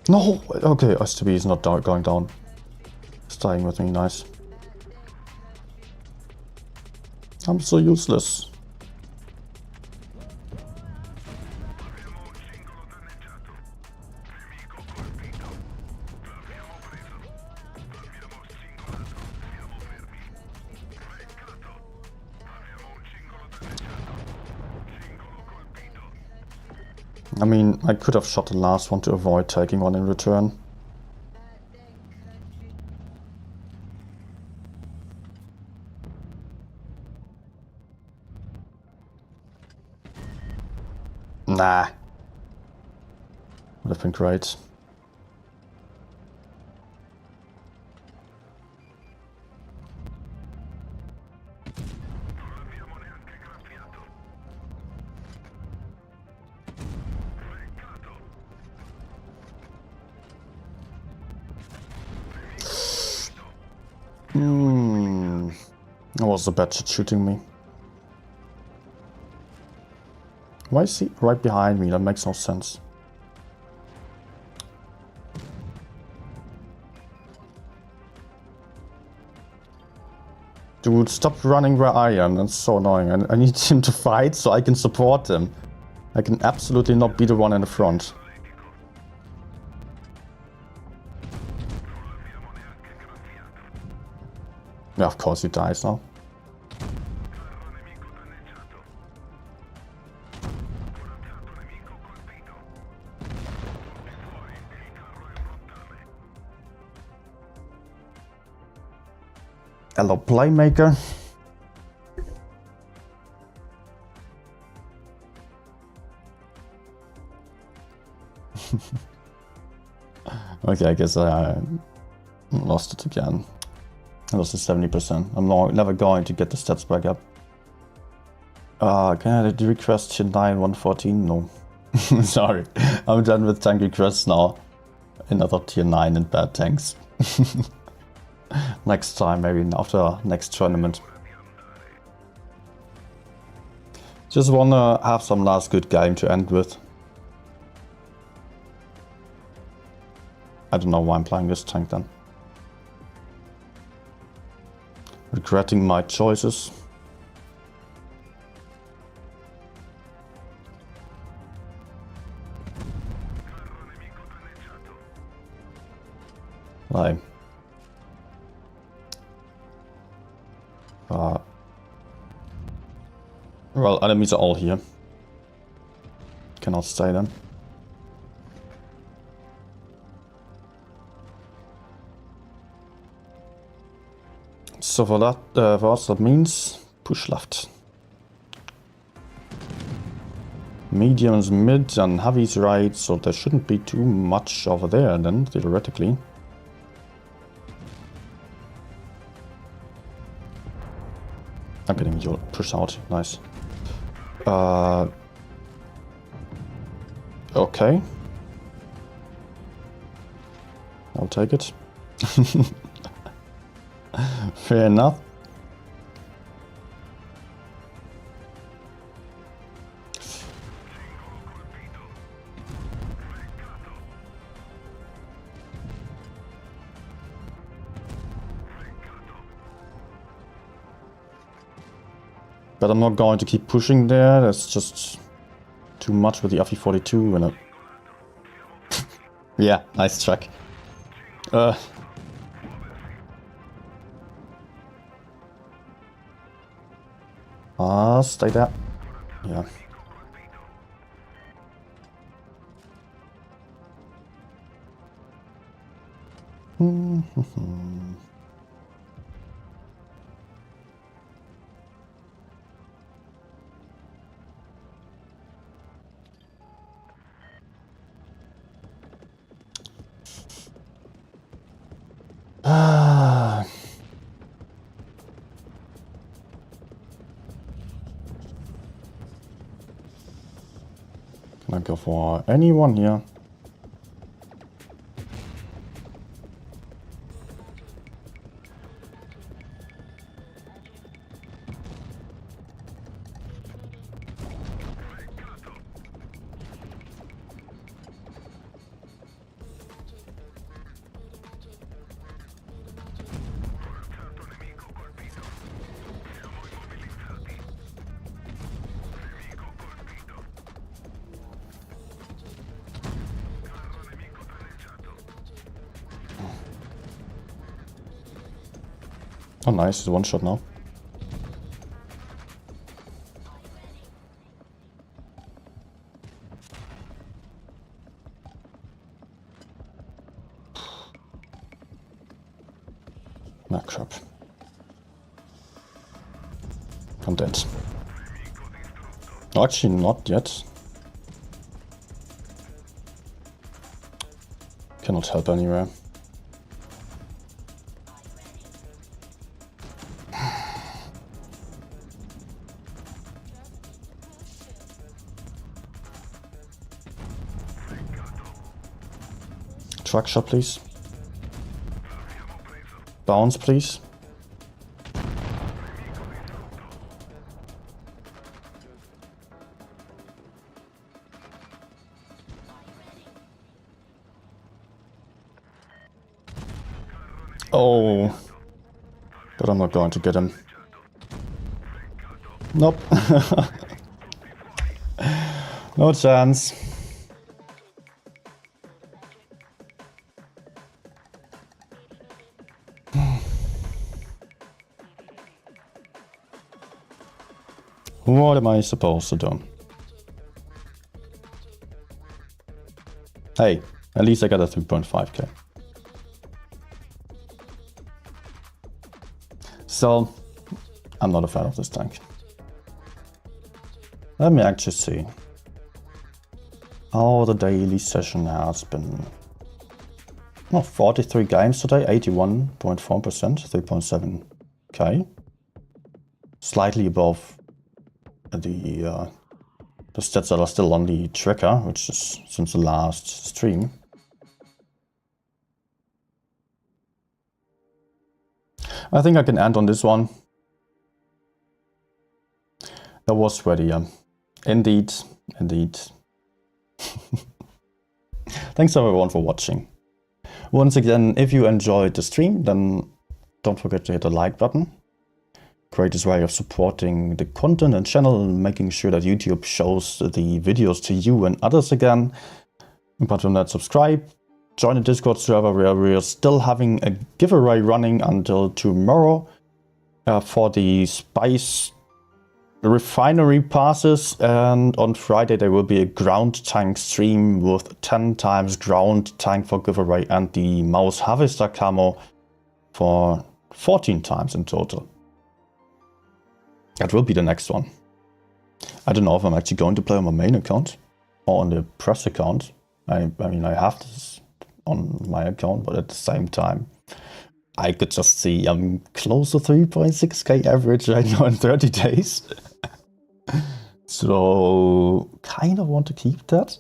No! Okay, S-WIL is not going down. Staying with me, nice. I'm so useless. I mean, I could have shot the last one to avoid taking one in return. Nah. Would have been great. That was the bad shit shooting me. Why is he right behind me? That makes no sense. Dude, stop running where I am. That's so annoying. I need him to fight so I can support him. I can absolutely not be the one in the front. Yeah, of course he dies now. Hello, playmaker. Okay, I guess I lost it again. I lost the 70%. I'm never going to get the stats back up. Can I request tier 9 114? No. Sorry. I'm done with tank requests now. Another tier 9 and bad tanks. Next time, maybe after next tournament. Just wanna have some last good game to end with. I don't know why I'm playing this tank then. Regretting my choices. Like, well, enemies are all here. Cannot stay then. So for that, for us that means push left. Mediums mid and heavies right, so there shouldn't be too much over there then, theoretically. I'm getting your push out, nice. Okay. I'll take it. Fair enough. But I'm not going to keep pushing there, that's just too much with the FE42 and yeah, nice track. Stay there. Yeah. Can I go for anyone here? Oh nice, it's one shot now. Ah crap. I'm dead. Actually not yet. Cannot help anywhere. structure, please. Bounce, please. Oh, but I'm not going to get him. Nope. No chance. What am I supposed to do? Hey, at least I got a 3.5k. So, I'm not a fan of this tank. Let me actually see how the daily session has been. Oh, 43 games today, 81.4%, 3.7k. Slightly above the stats that are still on the tracker, which is since the last stream. I think I can end on this one. That was ready. Indeed, indeed. Thanks everyone for watching. Once again, if you enjoyed the stream, then don't forget to hit the like button. Greatest way of supporting the content and channel, making sure that YouTube shows the videos to you and others again. Apart from that, subscribe. Join the Discord server where we're still having a giveaway running until tomorrow for the Spice refinery passes, and on Friday there will be a ground tank stream with 10 times ground tank for giveaway and the mouse harvester camo for 14 times in total. That will be the next one. I don't know if I'm actually going to play on my main account or on the press account. I mean, I have this on my account, but at the same time, I could just see I'm close to 3.6k average right now in 30 days. So, kind of want to keep that.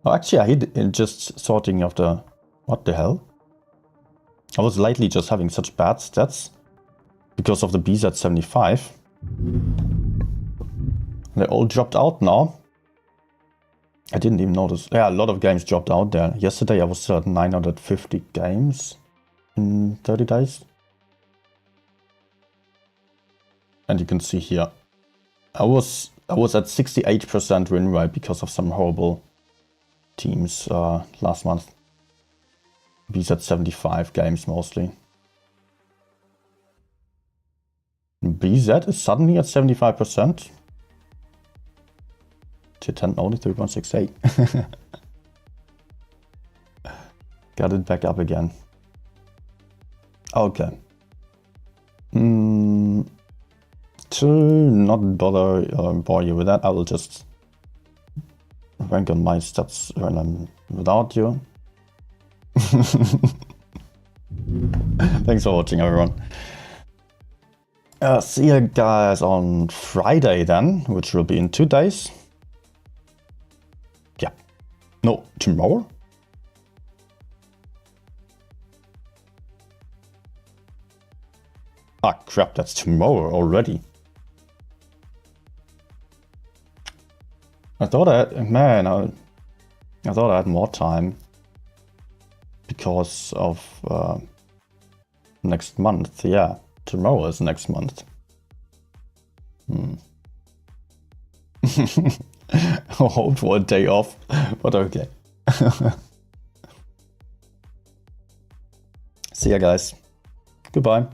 Oh, actually, I hate just sorting of the... What the hell? I was lately just having such bad stats because of the BZ75. They all dropped out now. I didn't even notice. Yeah, a lot of games dropped out there. Yesterday I was at 950 games in 30 days. And you can see here, I was at 68% win rate because of some horrible teams last month. BZ75 games mostly. BZ is suddenly at 75%. Tier 10 only 3.68. Got it back up again. Okay. To not bore you with that, I will just rank on my stats when I'm without you. Thanks for watching, everyone. See you guys on Friday then, which will be in 2 days. Yeah. No, tomorrow? Ah, crap, that's tomorrow already. I thought I thought I had more time because of next month. Yeah, tomorrow is next month. I hope for a day off, but okay. See ya, guys. Goodbye.